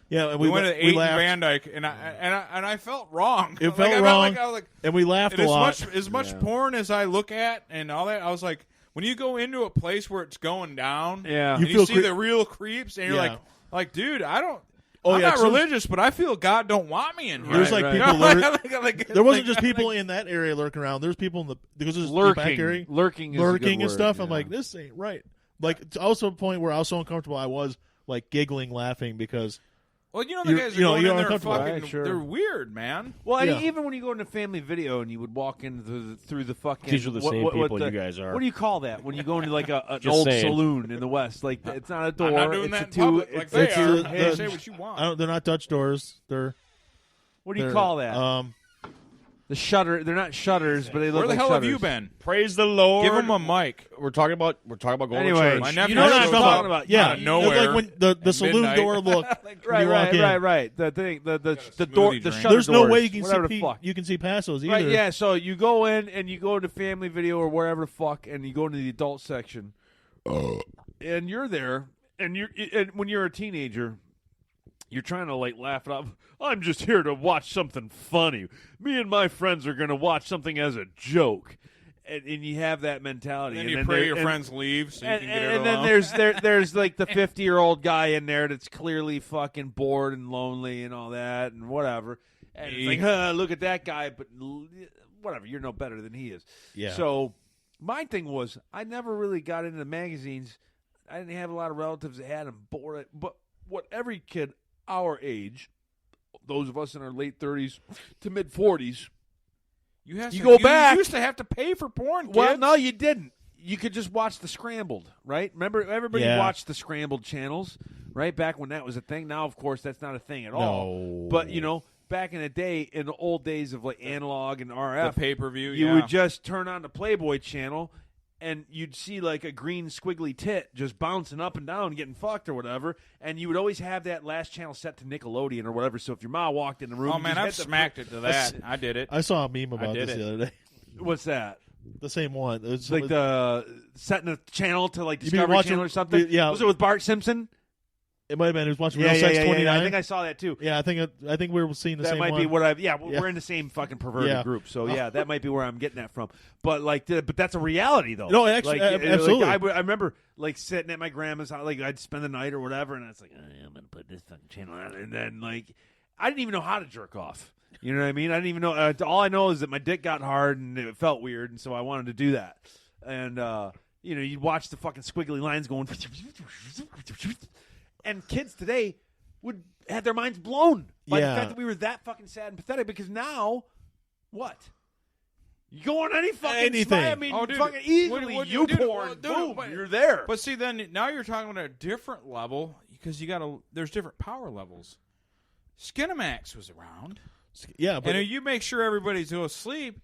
Yeah, and We went to 8 in laughed. Van Dyke, and I felt wrong. It Like, felt I wrong. I was like, And we laughed and a lot. as much porn as I look at and all that, I was like, when you go into a place where it's going down, Yeah. and You you, feel see cre- the real creeps, and you're Yeah. like, dude, I don't. Oh, I'm yeah, not so- religious, but I feel God don't want me in here. There's Right, like right. people. There wasn't just people in that area lurking around. There's people in the because there's the back area Lurking is a lurking good and stuff. word, I'm yeah. like, this ain't right. Like it's also a point where I was so uncomfortable. I was like giggling, laughing because Well, you know the You're- guys are you know, going you're in there uncomfortable. fucking. Right, sure. They're weird, man. Well, and Yeah. even when you go into family video and you would walk in through the fucking. These are the same people the- you guys are. What do you call that when you go into like an Just old saying. saloon in the West? Like it's not a door. I'm not doing it's that a in two. public like it's they it's are. the- Hey, the- say what you want. they're not Dutch doors. They're what do you call that? The shutter. They're not shutters, but they look Where the like hell have shutters. you been? Praise the Lord. Give him a mic. We're talking about going Anyway, to My church. nephew you know what I'm shows talking up about. yeah, out of nowhere. like when the at saloon midnight. door look. Right, walk in. right. The thing, the smoothie door, the drink. shutter There's no doors, way you can whatever see the fuck. you can see past those either. Right, yeah. So you go in and you go into family video or wherever the fuck, and you go into the adult section, and you're there, and when you're a teenager, you're trying to like laugh it off. I'm just here to watch something funny. Me and my friends are going to watch something as a joke, and you have that mentality. And and you pray there- your and- friends leave so you and, can get it and then along. there's like the 50-year-old guy in there that's clearly fucking bored and lonely and all that and whatever. And it's like, look at that guy, but whatever, you're no better than he is. Yeah. So my thing was, I never really got into the magazines. I didn't have a lot of relatives that had them. But what every kid our age, those of us in our late 30s to mid 40s, You go back. You used to have to pay for porn, kid. well, no, you didn't. You could just watch the Scrambled, right? Remember, everybody Yeah. watched the Scrambled channels, right? Back when that was a thing. Now, of course, that's not a thing at all. No. But, you know, back in the day, in the old days of like analog and the RF, pay-per-view, you yeah. would just turn on the Playboy channel and you'd see like a green squiggly tit just bouncing up and down, getting fucked or whatever. And you would always have that last channel set to Nickelodeon or whatever. So if your ma walked in the room, Oh, you man, just I've hit the- smacked it to that. I did it. I saw a meme about did this it. the other day. What's that? The same one. It was It's like the setting a channel to like You mean Discovery watching- Channel or something. yeah. Was it with Bart Simpson? It might have been. He was watching Real Sex 29. I think I saw that too. Yeah, I think we were seeing the That same might one. be what I've. Yeah, Yeah. we're in the same fucking perverted Yeah. group. So yeah, that might be where I'm getting that from. But like, but that's a reality though. No, actually, like, absolutely. Like, I remember like sitting at my grandma's house, like I'd spend the night or whatever, and I was like, I'm gonna put this fucking channel on, and then like, I didn't even know how to jerk off. You know what I mean? I didn't even know. All I know is that my dick got hard and it felt weird, and so I wanted to do that. And you'd watch the fucking squiggly lines going, and kids today would have their minds blown by the fact that we were that fucking sad and pathetic. Because now, what? You go on any fucking Anything. site, I mean, Oh, dude. fucking easily, What- you dude, porn, well, dude, boom, but- you're there. But see, then now you're talking about a different level because there's different power levels. Skinamax was around, Yeah, but and you make sure everybody's go to sleep,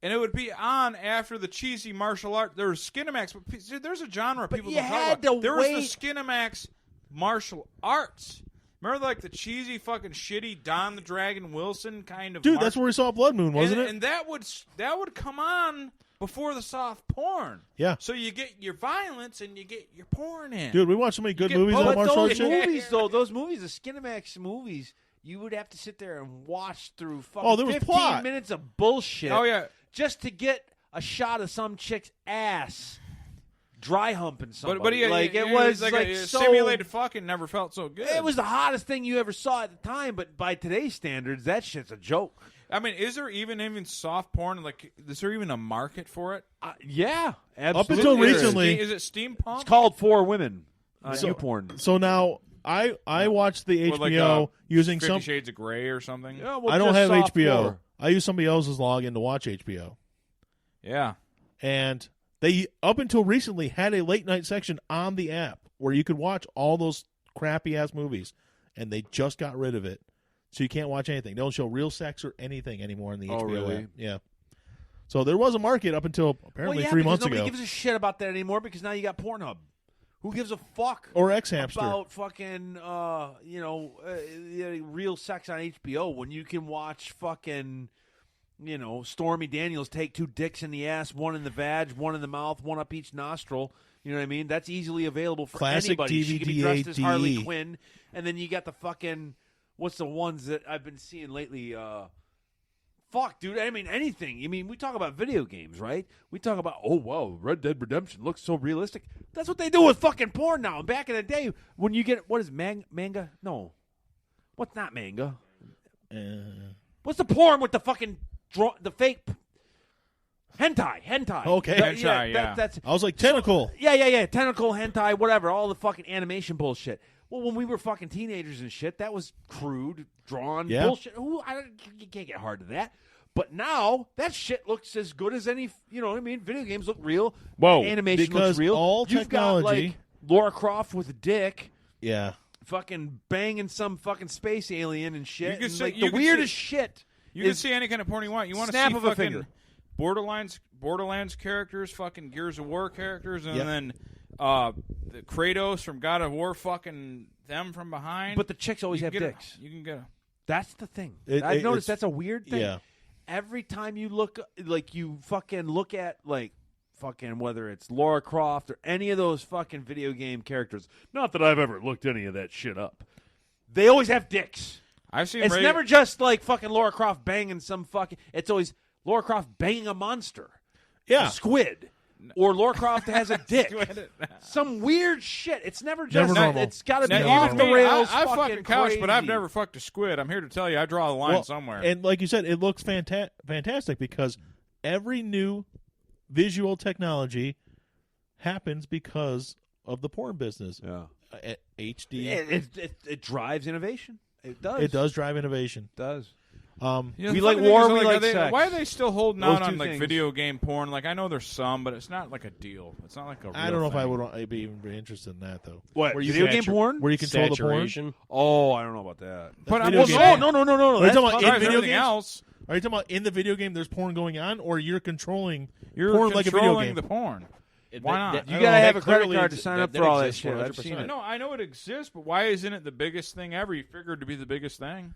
and it would be on after the cheesy martial art. There was Skinamax, but see, there's a genre people you don't talk had about. to There wait. was the Skinamax martial arts. Remember, like the cheesy, fucking shitty Don the Dragon Wilson kind of. dude, that's where we saw Blood Moon, wasn't it? And that would come on before the soft porn. Yeah. So you get your violence and you get your porn in. Dude, we watched so many good get movies both. on But martial arts those shit. movies, though, the Skinamax movies, you would have to sit there and watch through fucking Oh, there was 15 plot. minutes of bullshit. Oh, yeah. Just to get a shot of some chick's ass dry humping somebody. But yeah, like it it was like like a so simulated fucking never felt so good. It was the hottest thing you ever saw at the time, but by today's standards, that shit's a joke. I mean, is there even soft porn? Like, is there even a market for it? Yeah, absolutely. until there is. recently- Is it steampunk? It's called For Women on So- YouPorn. So now I watched the With, like, HBO using 50 some. Shades of Grey or something. Yeah, well, I don't just have soft HBO. porn. I use somebody else's login to watch HBO, Yeah. and they up until recently had a late night section on the app where you could watch all those crappy ass movies, and they just got rid of it, so you can't watch anything. They don't show real sex or anything anymore in the Oh, HBO really? app. Yeah. So there was a market up until apparently well, yeah, 3 because months nobody ago, gives a shit about that anymore because now you got Pornhub. Who gives a fuck or X-Hamster. about fucking real sex on HBO when you can watch fucking Stormy Daniels take 2 dicks in the ass, 1 in the vag, 1 in the mouth, 1 up each nostril. You know what I mean? That's easily available for Classic anybody. She could be dressed as DVD. Harley Quinn, and then you got the fucking what's the ones that I've been seeing lately? Fuck, dude. I mean, anything. I mean, we talk about video games, right? We talk about, oh, wow, Red Dead Redemption looks so realistic. That's what they do with fucking porn now. And back in the day, when you get, what is manga? No. What's not manga? What's the porn with the fucking, the fake hentai? Okay. Hentai, yeah. That's I was like tentacle. yeah. Tentacle, hentai, whatever. All the fucking animation bullshit. Well, when we were fucking teenagers and shit, that was crude, drawn Yeah. bullshit. You can't get hard to that. But now, that shit looks as good as any, you know what I mean? Video games look real. Whoa. Animation Because looks real. all You've got, technology- like, Laura Croft with a dick Yeah. fucking banging some fucking space alien and shit. You can and, see- like, you the can weirdest see- shit. You can is- see any kind of porn you want. You want to Snap see of a fucking finger. Borderlands characters, fucking Gears of War characters, and Yep. then the Kratos from God of War, fucking them from behind. But the chicks always You have can get dicks. You can get a. That's the thing. It- I've it- noticed it's- that's a weird thing. Yeah. Every time you look, like you fucking look at like fucking whether it's Lara Croft or any of those fucking video game characters. Not that I've ever looked any of that shit up. They always have dicks. I've seen. It's never just like fucking Lara Croft banging some fucking. It's always Lara Croft banging a monster. Yeah. A squid. Or Lara Croft has a dick. Some weird shit. It's never just. Never normal. It's got to be Now, off even the me, rails. I fucking fucking couch, but I've crazy. never fucked a squid. I'm here to tell you, I draw the line Well, somewhere. And like you said, it looks fantastic because every new visual technology happens because of the porn business. Yeah. HD. It drives innovation. It does. It does drive innovation. It does. You know, We the like funny thing war, is, we are like they- sex. Why are they still holding Those out on two like things. video game porn? Like I know there's some, but it's not like a deal. It's not like a. Real I don't know if I thing. would I'd be interested in that though. What? Where you Video game satur- porn? Where you control the porn? Saturation. Oh, I don't know about that. But I'm video well, game. no, No. Are you talking about As in far as video everything games? else, Are you talking about in the video game there's porn going on, or you're controlling you're porn like a video controlling game? the porn. It- Why not? that- You I gotta don't know, have that a credit clearly card to ex- sign that- up that for all that exists shit. I've 100%. seen it. No, I know it exists, but why isn't it the biggest thing ever? You figured to be the biggest thing.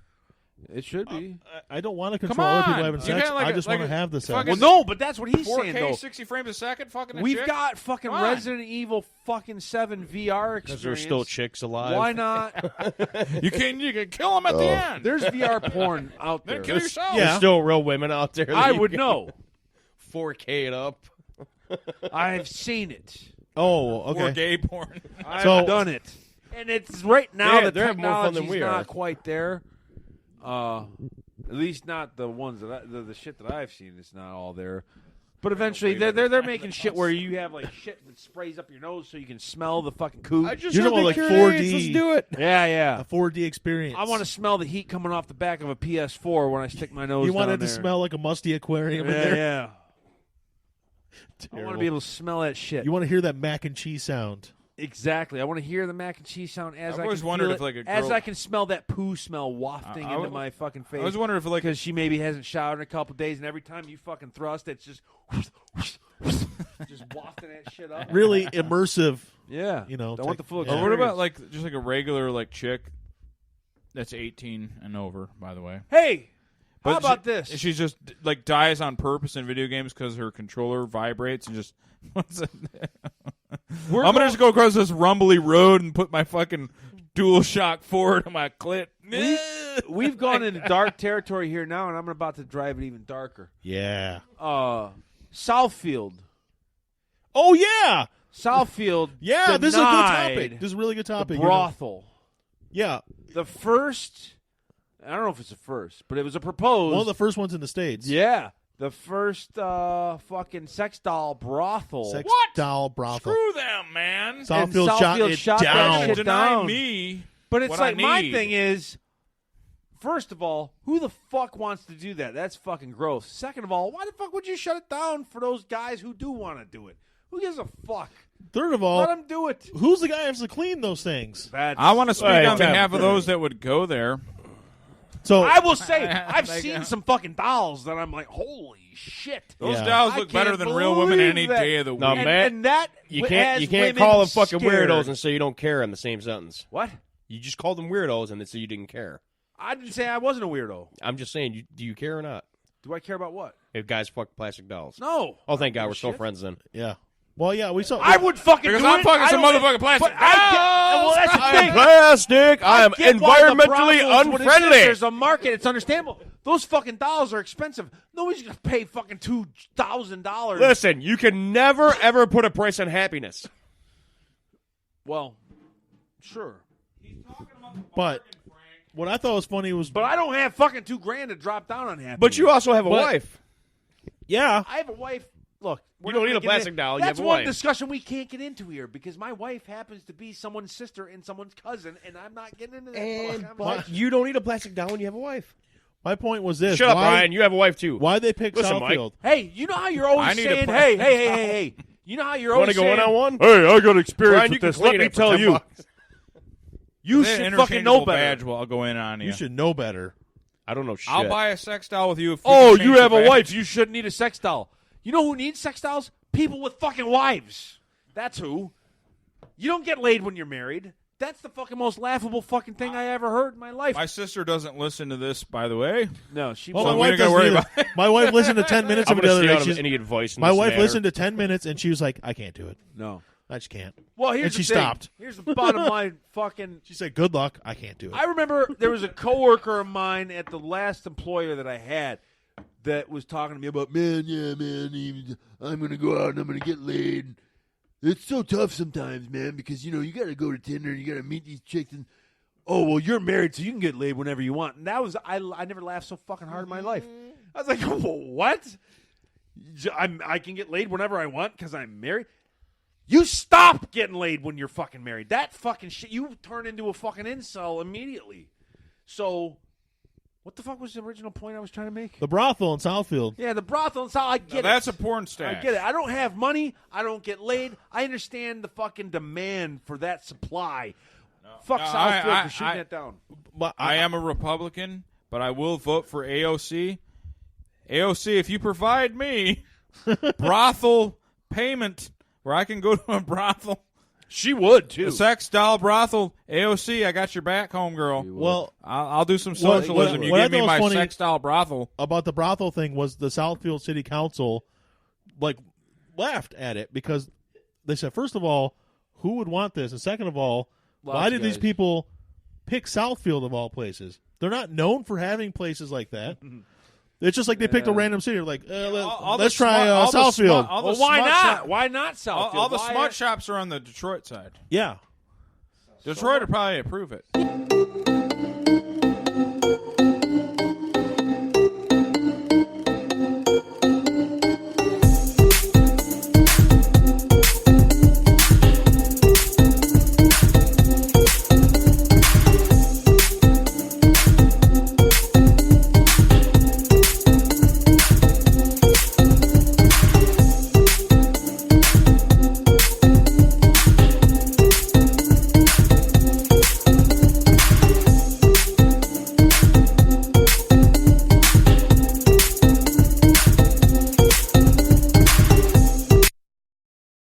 It should be. I don't want to Come control other people on. having You sex. got like I a- just like want to a have the sex. fucking- Well, no, but that's what he's saying 4K, though. 60 frames a second. Fucking. A We've chick? got fucking Come on. Resident Evil fucking 7 VR experience. Because there's still chicks alive. Why not? You can kill him at the end. There's VR porn out Then there. kill yourself. Yeah. There's still real women out there. that I you would can know. 4K it up. I've seen it. Oh, Or okay. gay porn. I've So- done it. And it's right now Yeah, the they're having more fun than technology's we are. not quite there. At least not the ones that the shit that I've seen. It's not all there. But eventually, they're making shit where you have like shit that sprays up your nose so you can smell the fucking coop. I just You're heard talking the like Curates. 4D. Let's do it. Yeah. A 4D experience. I want to smell the heat coming off the back of a PS4 when I stick my nose. You want it down to there. smell like a musty aquarium in Yeah, there. yeah. I Terrible. want to be able to smell that shit. You want to hear that mac and cheese sound. Exactly. I want to hear the mac and cheese sound as I've I always can wondered feel if, it, like, a as girl- I can smell that poo smell wafting I into was- my fucking face. I was wondering if like because she maybe hasn't showered in a couple days, and every time you fucking thrust, it's just just wafting that shit up. Really immersive. Yeah. You know, I it's want like- the full yeah. Or experience. what about like just like a regular like chick that's 18 and over, by the way. Hey, how But about she- this? She just like dies on purpose in video games because her controller vibrates and just. What's it? I'm gonna just go across this rumbly road and put my fucking DualShock 4 to my clit. We've gone into dark territory here now, and I'm about to drive it even darker. Yeah. Southfield. Oh, yeah. Southfield. Yeah, this is a good denied topic. This is a really good the topic. you know. brothel. Yeah. The first, I don't know if it's the first, but it was a proposed. One of the first ones in the States. Yeah, the first fucking sex doll brothel. Sex What? doll brothel. Screw them, man. Southfield Southfield shot shot it that down. shit Deny down. me. But it's what like I my need. thing is, first of all, who the fuck wants to do that? That's fucking gross. Second of all, why the fuck would you shut it down for those guys who do want to do it? Who gives a fuck? Third of Let all, them do it. who's the guy who has to clean those things? That's, I want to speak Hey, on Tim. behalf of those that would go there. So I will say, I've Like, seen some fucking dolls that I'm like, holy shit. Those Yeah. dolls I look better can't than real women believe any that. day of the week. No, man. And that You has can't women call them fucking scared. weirdos and say you don't care in the same sentence. What? You just called them weirdos and then say you didn't care. I didn't say I wasn't a weirdo. I'm just saying, do you care or not? Do I care about what? If guys fuck plastic dolls. No. Oh, thank God, we're Oh, still shit. friends then. yeah. Well, yeah, we saw. I would fucking Because do I'm it. fucking I some don't- motherfucking plastic but I get, well, that's the I thing. am plastic. I am get why the environmentally brothels would exist. unfriendly. There's a market. It's understandable. Those fucking dolls are expensive. Nobody's gonna pay fucking $2,000. Listen, you can never ever put a price on happiness. Well, sure, But what I thought was funny was, but I don't have fucking $2,000 to drop down on happy. But you also have a But- wife. yeah, I have a wife. Look, we're You don't not need a gonna get plastic into- doll, you That's have a one wife. discussion we can't get into here because my wife happens to be someone's sister and someone's cousin, and I'm not getting into that. And conversation. but you don't need a plastic doll when you have a wife. my point was this. Shut up, why, Ryan. You have a wife too. Why they pick Listen, Mike. Southfield? Hey, you know how you're I always need a saying, plastic hey. You know how you're Want to always go saying, one on one? hey, I got experience Ryan, you can clean it for $10. You Then should fucking know interchangeable better. badge will I'll go in on you. You should know better. I don't know shit. I'll buy a sex doll with you. If we Oh, can you change have the a badge. wife. You shouldn't need a sex doll. You know who needs sex dolls? People with fucking wives. That's who. You don't get laid when you're married. That's the fucking most laughable fucking thing I ever heard in my life. My sister doesn't listen to this, by the way. No, she Well, So my we wife don't gotta doesn't worry either. about My wife listened to 10 minutes I'm of it going the to other stay day. out of any advice in My this wife matter. listened to 10 minutes and she was like, I can't do it. No. I just can't. Well, here's And the she thing. stopped. Here's the bottom line. Fucking. She said, good luck. I can't do it. I remember there was a coworker of mine at the last employer that I had that was talking to me about, man, I'm going to go out and I'm going to get laid. It's so tough sometimes, man, because, you got to go to Tinder and you got to meet these chicks and, oh, well, you're married, so you can get laid whenever you want. And that was, I never laughed so fucking hard in my life. I was like, what? I can get laid whenever I want because I'm married? You stop getting laid when you're fucking married. That fucking shit, you turn into a fucking incel immediately. So, what the fuck was the original point I was trying to make? The brothel in Southfield. Yeah, the brothel and I get Now, it. that's a porn stash. I get it. I don't have money. I don't get laid. I understand the fucking demand for that supply. Fuck No, Southfield for shooting that down. But I am a Republican, but I will vote for AOC. AOC, if you provide me brothel payment where I can go to a brothel, She would, too. a sex doll brothel, AOC, I got your back, homegirl. Well, I'll do some What- socialism. what- You what I give me thought was my funny- sex doll brothel. about the brothel thing was the Southfield City Council, like, laughed at it because they said, first of all, who would want this? And second of all, Lots why of did these guys. people pick Southfield of all places? They're not known for having places like that. It's just like they picked a random city. Like, All let's the try smut- all the Southfield. smut- all the Well, why smut not? shop- Why not Southfield? all the Why- smut shops are on the Detroit side. Yeah. Detroit would probably approve it.